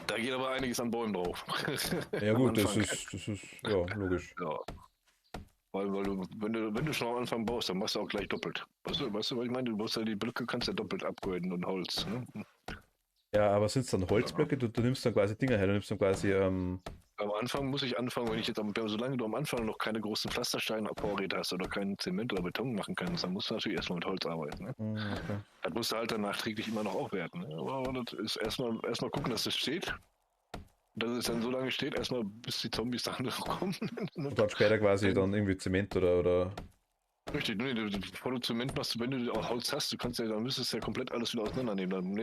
Da geht aber einiges an Bäumen drauf. Ja Am gut, das Anfang. ist, ja, logisch. Ja. Weil du, wenn du schon am Anfang baust, dann machst du auch gleich doppelt. Weißt du, was ich meine? Du musst ja die Blöcke kannst ja doppelt upgraden und Holz. Ne? Ja, aber sind es dann Holzblöcke? Du nimmst dann quasi Dinger her, du nimmst dann quasi, Am Anfang muss ich anfangen, solange du am Anfang noch keine großen Pflastersteine Vorräte hast oder keinen Zement oder Beton machen kannst, dann musst du natürlich erstmal mit Holz arbeiten. Ne? okay. Das musst du halt dann nachträglich immer noch aufwerten. Ne? Aber das ist erstmal gucken, dass das steht. Dass es dann so lange steht, erstmal bis die Zombies dann kommen. Und dann später quasi dann irgendwie Zement oder. Richtig, nee, bevor du Zement machst, wenn du auch Holz hast, dann müsstest du ja komplett alles wieder auseinandernehmen.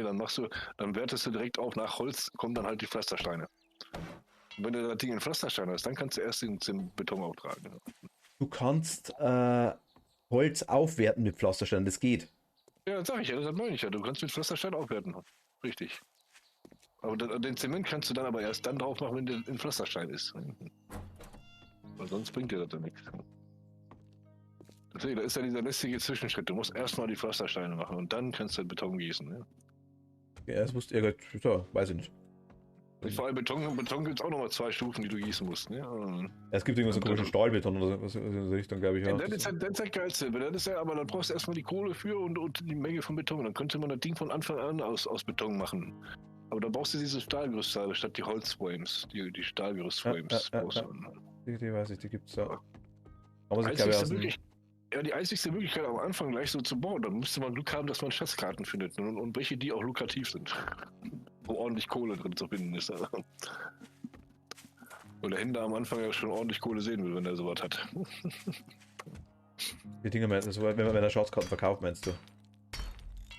Dann wertest du direkt auf, nach Holz kommen dann halt die Pflastersteine. Und wenn du das Ding in Pflastersteine hast, dann kannst du erst den Beton auftragen. Du kannst Holz aufwerten mit Pflastersteinen, das geht. Ja, das sag ich ja, das meine ich ja. Du kannst mit Pflasterstein aufwerten. Richtig. Aber den Zement kannst du dann aber erst dann drauf machen, wenn der in Pflasterstein ist. Weil sonst bringt dir das dann nichts. Deswegen, da ist ja dieser lästige Zwischenschritt. Du musst erstmal die Pflastersteine machen und dann kannst du den Beton gießen. Ne? Ja, das wusste ich, ja, weiß ich nicht. Vor allem Beton gibt es auch nochmal 2 Stufen, die du gießen musst. Ne? Ja, es gibt irgendwas so komischen Stahlbeton oder was in der Richtung, glaube ich. Ja. Das ist halt geilste. Aber dann brauchst du erstmal die Kohle für und die Menge von Beton. Dann könnte man das Ding von Anfang an aus Beton machen. Aber da brauchst du diese Stahlgerüstteile statt die Holzframes. Die Stahlgerüstframes. Ja. brauchst du. Die weiß ich, die gibt's ja. Kann man sich, Die einzigste Möglichkeit am Anfang gleich so zu bauen, dann müsste man Glück haben, dass man Schatzkarten findet und welche, die auch lukrativ sind. Wo ordentlich Kohle drin zu finden ist. Und der Händler am Anfang ja schon ordentlich Kohle sehen will, wenn er sowas hat. die Dinge meinst du, wenn er Schatzkarten verkauft, meinst du?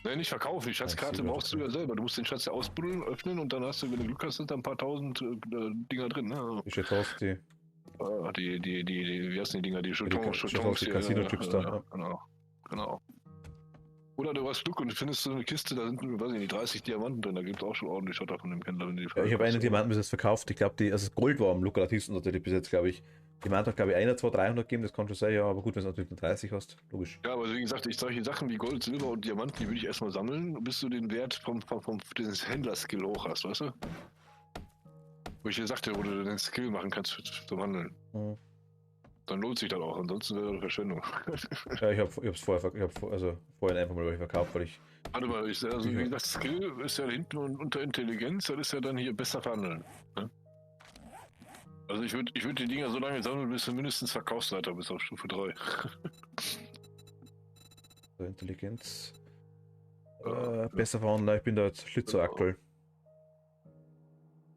Nein, nicht verkaufen. Die Schatzkarte brauchst du ja selber. Du musst den Schatz ja ausbuddeln, öffnen und dann hast du, wenn du Glück hast, sind da ein paar tausend Dinger drin. Ne? Ich schätze aus, die Wie heißen die Dinger? Die die Casino-Chips da. Genau. Oder du hast Glück und findest so eine Kiste, da sind, weiß ich nicht, 30 Diamanten drin. Da gibt es auch schon ordentlich Schotter von dem Händler. Ja, ich habe einen Diamanten bis jetzt verkauft. Ich glaube, also das Gold war am lukrativsten natürlich bis jetzt, glaube ich. Diamant hat, glaube ich, 1, 2, 300 gegeben, das kann schon sein, ja, aber gut, wenn du natürlich nur 30 hast, logisch. Ja, aber wie gesagt, solche Sachen wie Gold, Silber und Diamanten, die würde ich erstmal sammeln, bis du den Wert des Händlerskill hoch hast, weißt du? Wo ich dir sagte, wo du den Skill machen kannst zum Handeln. Mhm. Dann lohnt sich das auch, ansonsten wäre das Verschwendung. Ja, ich hab's vorhin einfach mal verkauft, weil ich. Warte mal, also wie gesagt, Skill ist ja hinten unter Intelligenz, das ist ja dann hier besser verhandeln. Ne? Also ich würd die Dinger so lange sammeln, bis du mindestens Verkaufsleiter bist auf Stufe 3. So, Intelligenz. Ja. Besser verhandeln, ich bin da jetzt Schlitzohr aktuell.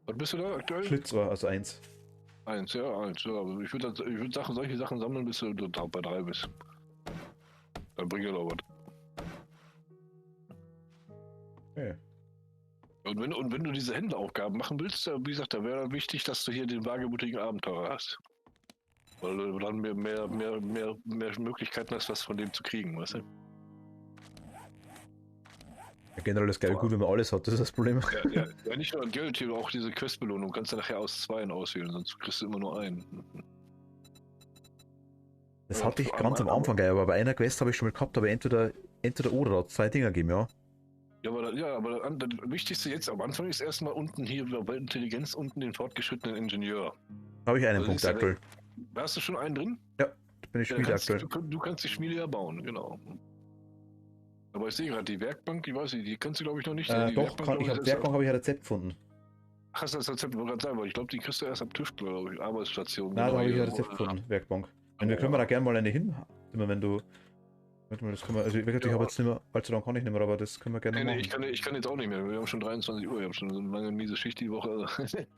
Was bist du da aktuell? Schlitzohr, also 1. 1, ja, 1. Ja, aber ich würde solche Sachen sammeln, bis du bei 3 bist. Dann bringt das auch was. Okay. Und wenn du diese Händleraufgaben machen willst, wie gesagt, da wäre wichtig, dass du hier den wagemutigen Abenteurer hast. Weil du dann mehr Möglichkeiten hast, was von dem zu kriegen, weißt du? Ja, generell ist geil gut, wenn man alles hat, das ist das Problem. Ja, nicht nur Geld, hier auch diese Questbelohnung. Kannst du nachher aus 2 auswählen, sonst kriegst du immer nur einen. Das Ja, hatte ich aber- ganz am Anfang geil, aber bei einer Quest habe ich schon mal gehabt, aber entweder oder hat 2 Dinger gegeben, ja. Aber das Wichtigste jetzt am Anfang ist erstmal unten hier bei Intelligenz unten den fortgeschrittenen Ingenieur. Da habe ich einen Also Punkt ist ja aktuell. Hast du schon einen drin? Ja, da bin ich Schmiede aktuell. Du kannst die Schmiede ja bauen, genau. Aber ich sehe gerade, die Werkbank, die weiß ich, die kannst du glaube ich noch nicht. Die Doch, Werkbank, ich habe Werkbank, habe ich ein Rezept gefunden. Hast du das Rezept, wollte gerade sagen, weil ich glaube, die kriegst du erst am TÜV, glaube ich, Arbeitsstation. Nein, da habe ich ein hier. Rezept gefunden, Werkbank. Und wir können da gerne mal eine hin. Immer wenn du. Warte mal, das können wir. Also ich habe jetzt nicht mehr, allzu lange kann ich nicht mehr, aber das können wir gerne Nee, machen. ich kann jetzt auch nicht mehr. Wir haben schon 23 Uhr, ich habe schon so eine lange miese Schicht die Woche.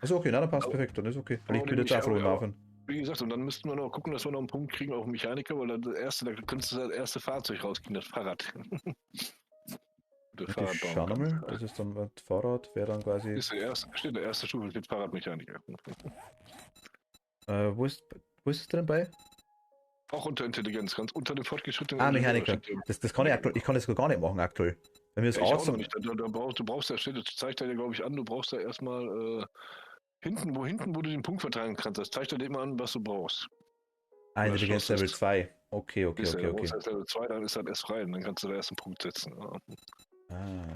Achso, okay, na, dann passt perfekt, dann ist okay. Weil ich Aber bin jetzt auch froh im Hafen. Wie gesagt, und dann müssten wir noch gucken, dass wir noch einen Punkt kriegen auf Mechaniker, weil da könntest du das erste Fahrzeug rauskriegen, das Fahrrad. Ich schau nochmal, das ist dann das Fahrrad, wäre dann quasi. Ist steht der erste Stufe, steht Fahrradmechaniker. Wo ist es drin bei? Auch unter Intelligenz, ganz unter dem fortgeschrittenen. Ah, Mechaniker. Das kann ich aktuell, ich kann das gar nicht machen aktuell. Wenn wir das Ich auch aus. noch nicht. Du brauchst da steht, das zeigt er dir, glaube ich, an, du brauchst da erstmal hinten, wo du den Punkt verteilen kannst, das zeigt er dir immer an, was du brauchst. Ah, Intelligenz Level 2. Okay. Ist das Level 2, dann ist das erst frei und dann kannst du da erst einen Punkt setzen. Ja. Ah.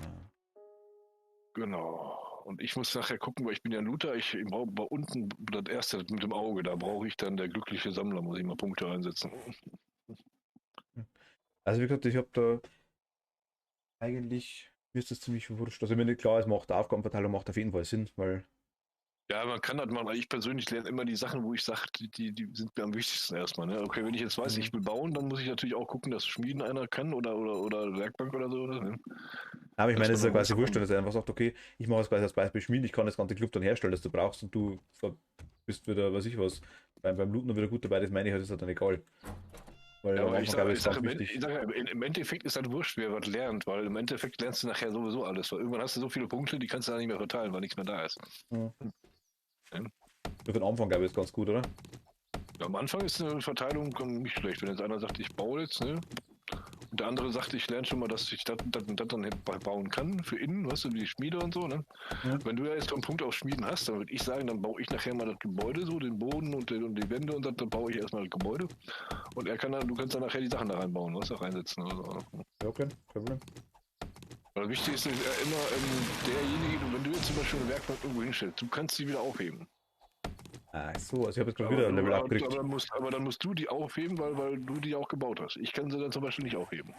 Genau. Und ich muss nachher gucken, weil ich bin ja ein Looter, ich brauche bei unten das erste mit dem Auge, da brauche ich dann der glückliche Sammler, muss ich mal Punkte einsetzen. Also wie gesagt, ich habe da eigentlich, mir ist das ziemlich wurscht. Also mir nicht klar ist, macht die Aufgabenverteilung macht auf jeden Fall Sinn, weil. Ja, man kann das machen. Ich persönlich lerne immer die Sachen, wo ich sage, die sind mir am wichtigsten erstmal. Ne? Okay, wenn ich jetzt weiß, ich will bauen, dann muss ich natürlich auch gucken, dass Schmieden einer kann oder Werkbank oder so. Oder, ne? Aber ich meine, es ist ja quasi wurscht, wenn wenn er einfach sagt, okay, ich mache es quasi als Beispiel Schmieden, ich kann das ganze Club dann herstellen, das du brauchst und du bist wieder, weiß ich was, beim Looten noch wieder gut dabei, das meine ich halt, ist halt dann egal. Weil ja, aber ich sage, im Endeffekt ist das wurscht, wer was lernt, weil im Endeffekt lernst du nachher sowieso alles. Weil irgendwann hast du so viele Punkte, die kannst du dann nicht mehr verteilen, weil nichts mehr da ist. Ja. Für den Anfang glaube ich ist ganz gut, oder? Ja, am Anfang ist eine Verteilung nicht schlecht. Wenn jetzt einer sagt, ich baue jetzt, ne? Und der andere sagt, ich lerne schon mal, dass ich das dann bauen kann für innen, weißt du, wie die Schmiede und so, ne? Ja. Wenn du ja jetzt einen Punkt auf Schmieden hast, dann würde ich sagen, dann baue ich nachher mal das Gebäude, so den Boden und die Wände und dann baue ich erstmal das Gebäude. Und du kannst dann nachher die Sachen da reinbauen, was da reinsetzen oder so. Ja, okay, kein Problem. Weil wichtig ist ja immer derjenige, wenn du jetzt zum Beispiel eine Werkbank irgendwo hinstellst, du kannst sie wieder aufheben. Ach so, also ich habe jetzt gerade wieder ein Level abgekriegt. Aber dann musst du die aufheben, weil du die auch gebaut hast. Ich kann sie dann zum Beispiel nicht aufheben.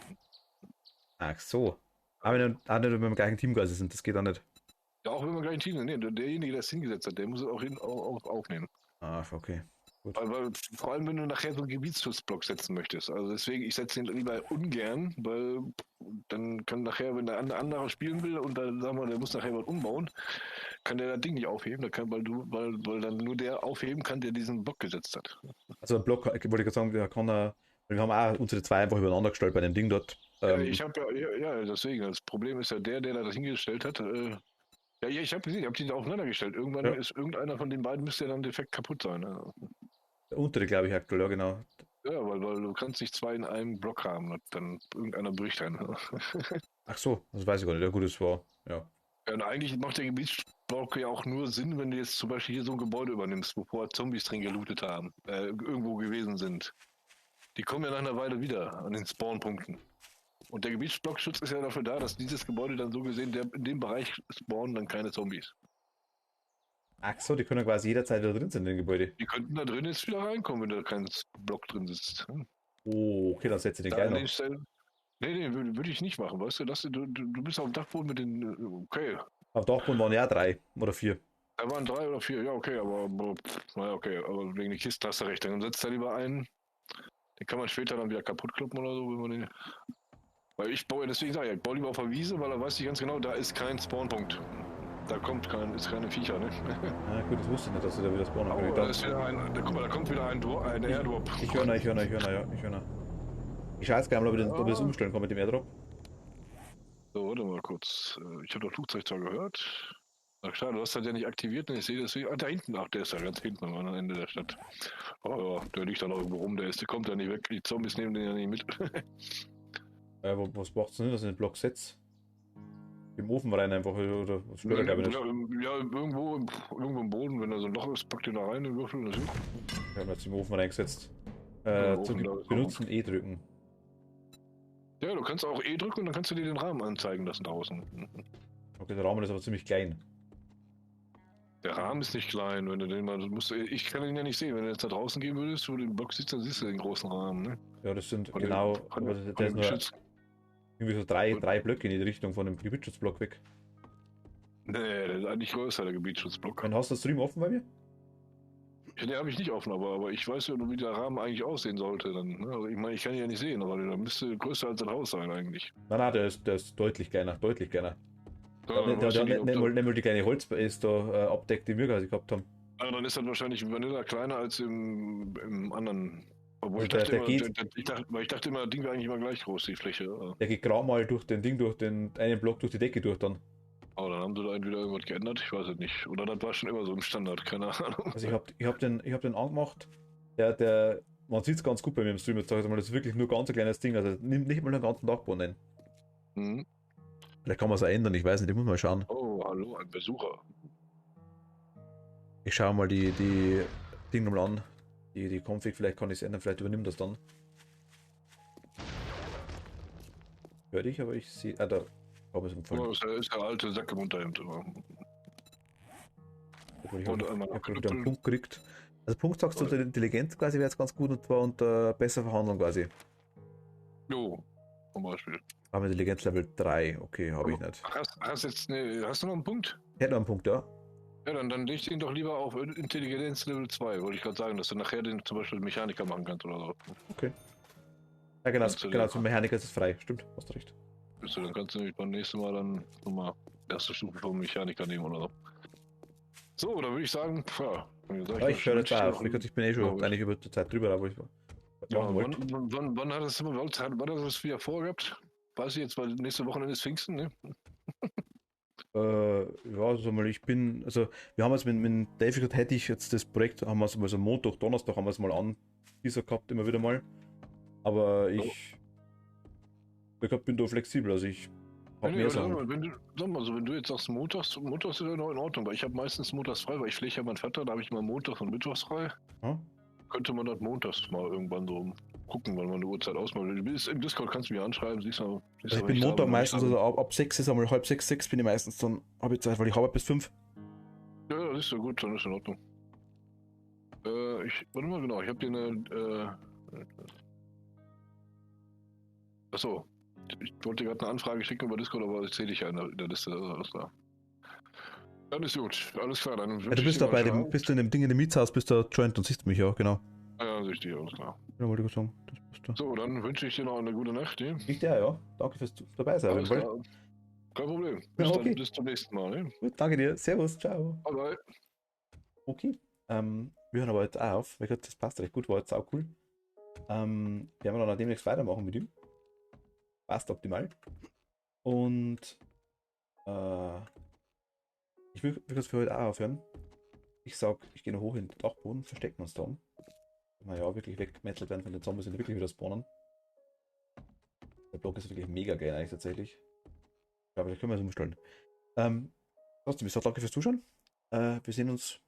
Ach so. Aber wenn wir nicht mit dem gleichen Team quasi sind, das geht auch nicht. Ja, auch wenn wir gleich ein Team sind. Nee, derjenige, der es hingesetzt hat, der muss es auch aufnehmen. Ah, okay. Gut. Weil, vor allem, wenn du nachher so einen Gebietsschutzblock setzen möchtest. Also deswegen, ich setze den lieber ungern, weil dann kann nachher, wenn der andere spielen will und dann sagen wir, der muss nachher was umbauen, kann der das Ding nicht aufheben, weil dann nur der aufheben kann, der diesen Block gesetzt hat. Also ein Block, wollte ich gerade sagen, wir haben auch unsere zwei einfach übereinander gestellt bei dem Ding dort. Ich habe ja, deswegen, das Problem ist ja der das hingestellt hat, ja, ich habe gesehen, ich habe die da aufeinander gestellt. Irgendwann ist irgendeiner von den beiden müsste ja dann defekt kaputt sein. Ne? Der untere, glaube ich, aktuell, ja, genau. Ja, weil du kannst nicht zwei in einem Block haben und dann irgendeiner bricht ein. Ach so, das weiß ich gar nicht. Ja, gut, das war, ja. Ja, und eigentlich macht der Gebietsblock ja auch nur Sinn, wenn du jetzt zum Beispiel hier so ein Gebäude übernimmst, wo vorher Zombies drin gelootet haben, irgendwo gewesen sind. Die kommen ja nach einer Weile wieder an den Spawnpunkten. Und der Gebietsblockschutz ist ja dafür da, dass dieses Gebäude dann so gesehen, in dem Bereich spawnen dann keine Zombies. Ach so, die können quasi jederzeit wieder drin sein in dem Gebäude. Die könnten da drin jetzt wieder reinkommen, wenn da kein Block drin sitzt. Oh, okay, dann setze ich den Da gleich an noch. den Stellen. Nee, würde ich nicht machen, weißt du? Du bist auf dem Dachboden mit den. Okay, Auf dem Dachboden waren ja 3 oder 4. da waren 3 oder 4, ja, okay, naja, okay, aber wegen der Kiste hast du recht. Dann setzt da lieber einen. Den kann man später dann wieder kaputt kloppen oder so, wenn man den. Weil ich baue, deswegen sage ich, ich baue lieber auf der Wiese, weil da weiß ich ganz genau, da ist kein Spawnpunkt. Da ist keine Viecher, ne? Ah, gut, das wusste ich nicht, dass du da wieder spawnen Oh, können. da ist wieder guck mal, da kommt wieder ein Airdrop. Ich höre, ja, ich höre. Ich schaue jetzt gleich mal, ob ich das umstellen kann mit dem Airdrop. So, warte mal kurz. Ich habe das Flugzeug zwar gehört. Ach schade, du hast das ja nicht aktiviert, ne? Ich sehe das. Ah, da hinten, ach, der ist ja ganz hinten am anderen Ende der Stadt. Oh ja, der liegt da noch irgendwo rum, der kommt ja nicht weg. Die Zombies nehmen den ja nicht mit. Was braucht es denn, dass ich den Block setze? Im Ofen rein einfach oder was stört er, glaube ich nicht. Ja, irgendwo im Boden, wenn da so ein Loch ist, packt den da rein, den Würfel. Das ist Ich habe jetzt im Ofen reingesetzt. Ja, Zu Ofen, da ist benutzen, E drücken. ja, du kannst auch E drücken und dann kannst du dir den Rahmen anzeigen lassen draußen. Okay, der Rahmen ist aber ziemlich klein. Der Rahmen ist nicht klein, wenn du den mal. Ich kann ihn ja nicht sehen. Wenn du jetzt da draußen gehen würdest, wo du den Block siehst, dann siehst du den großen Rahmen, ne? Ja, das sind Von genau, dem- von aber dem- der von ist dem nur Geschütz. irgendwie so drei Blöcke in die Richtung von dem Gebietsschutzblock weg. Nee, der ist eigentlich größer, der Gebietsschutzblock. Dann hast du das Stream offen bei mir? Den habe ich nicht offen, aber ich weiß ja, wie der Rahmen eigentlich aussehen sollte. Dann, ne? Also ich meine, ich kann ihn ja nicht sehen, aber der müsste größer als ein Haus sein eigentlich. Nein, der ist deutlich kleiner, deutlich kleiner. Ja, Der dann weiß ich nicht, ob nicht da- mal die kleine Holz ist da abdeckt, die wir quasi gehabt haben. dann ist das wahrscheinlich Vanilla kleiner als im anderen. Obwohl Also der geht- ich dachte immer, das Ding wäre eigentlich immer gleich groß, die Fläche. Ja. Der geht gerade mal durch den einen Block durch die Decke durch dann. Aber dann haben sie da entweder irgendwas geändert, ich weiß es nicht. Oder das war schon immer so im Standard, keine Ahnung. Also ich hab den angemacht. Man sieht es ganz gut bei mir im Stream jetzt, sag ich mal, das ist wirklich nur ganz ein kleines Ding, also nimmt nicht mal den ganzen Dachboden ein. Hm. Vielleicht kann man es auch ändern, ich weiß nicht, ich muss mal schauen. Oh, hallo, ein Besucher. Ich schaue mal die Dinge mal an. Die Config, vielleicht kann ich es ändern, vielleicht übernimmt das dann. Hör dich, aber ich sehe. Ah, da habe ich es Oh, empfohlen. ist der alte Sack im Unterhemd. Immer. Ich und habe einmal hab wieder einen knüppeln. Punkt gekriegt. Also Punkt sagst du, Oder- der Intelligenz quasi wäre jetzt ganz gut und zwar unter besser verhandeln quasi. Jo, zum Beispiel. Haben wir Intelligenz Level 3, okay, habe ich nicht. Hast du noch einen Punkt? Ich hätte noch einen Punkt, ja. Ja, dann leg den doch lieber auf Intelligenz Level 2, wollte ich gerade sagen, dass du nachher den zum Beispiel Mechaniker machen kannst oder so. Ja, genau, Kannst du genau dir- zum Mechaniker ist es frei. Stimmt, hast recht. Dann kannst du nämlich beim nächsten Mal dann nochmal erste Stufe vom Mechaniker nehmen oder so. So, dann würde ich sagen, ja. Ja, ich höre jetzt auf. Ich bin eh schon Ja, eigentlich über die Zeit drüber, aber ich Ja, machen wollte. wann hat das wieder vorgehabt? Weiß ich jetzt, weil nächste Wochenende ist Pfingsten, ne? Ja, sag mal, also wir haben jetzt mit Dave gesagt, hätte ich jetzt das Projekt, haben wir es mal so Montag, Donnerstag haben wir es mal an, dieser gehabt, immer wieder mal. Aber ich bin da flexibel, also ich habe mehr sag Sachen. mal, wenn du jetzt sagst montags ist ja noch in Ordnung, weil ich habe meistens montags frei, weil ich pflege ja meinen Vater, da habe ich mal montags und mittwochs frei. Ja? Könnte man das montags mal irgendwann so gucken, wann man eine Uhrzeit ausmacht. Du bist im Discord, kannst du mich anschreiben, siehst du. Also ich bin Montag meistens, also ab 6 ist einmal halb 6, 6 bin ich meistens, dann habe ich Zeit, weil ich habe bis 5. Ja, das ist ja gut, dann ist in Ordnung. Warte mal genau, ich habe dir eine. Achso, ich wollte dir gerade eine Anfrage schicken über Discord, aber ich sehe dich ja in der Liste. Also alles klar. Dann ist gut, alles klar. Dann Ja, du bist da bist du in dem Ding in dem Mietshaus, bist du joint und siehst mich ja, genau. Ja, sehe ich dich, alles klar. Ja, wollte ich sagen. Das passt da. So, dann wünsche ich dir noch eine gute Nacht. Ne? Ich dir, ja. Danke fürs dabei sein. Alles Weil. klar. Kein Problem. Ja, okay. Dann, bis zum nächsten Mal. Ne? Gut, danke dir. Servus, ciao. Bye, bye. Okay. Wir hören aber jetzt auch auf, weil das passt recht gut, war jetzt auch cool. Wir werden dann auch demnächst weitermachen mit ihm. Passt optimal. Und ich will das für heute auch aufhören. Ich sag, ich gehe noch hoch in den Dachboden, verstecken uns dann. Wenn wir ja wirklich weggemetzelt werden von den Zombies und wirklich wieder spawnen. Der Block ist wirklich mega geil eigentlich tatsächlich. Aber da können wir es umstellen. Trotzdem, ich sage danke fürs Zuschauen. Wir sehen uns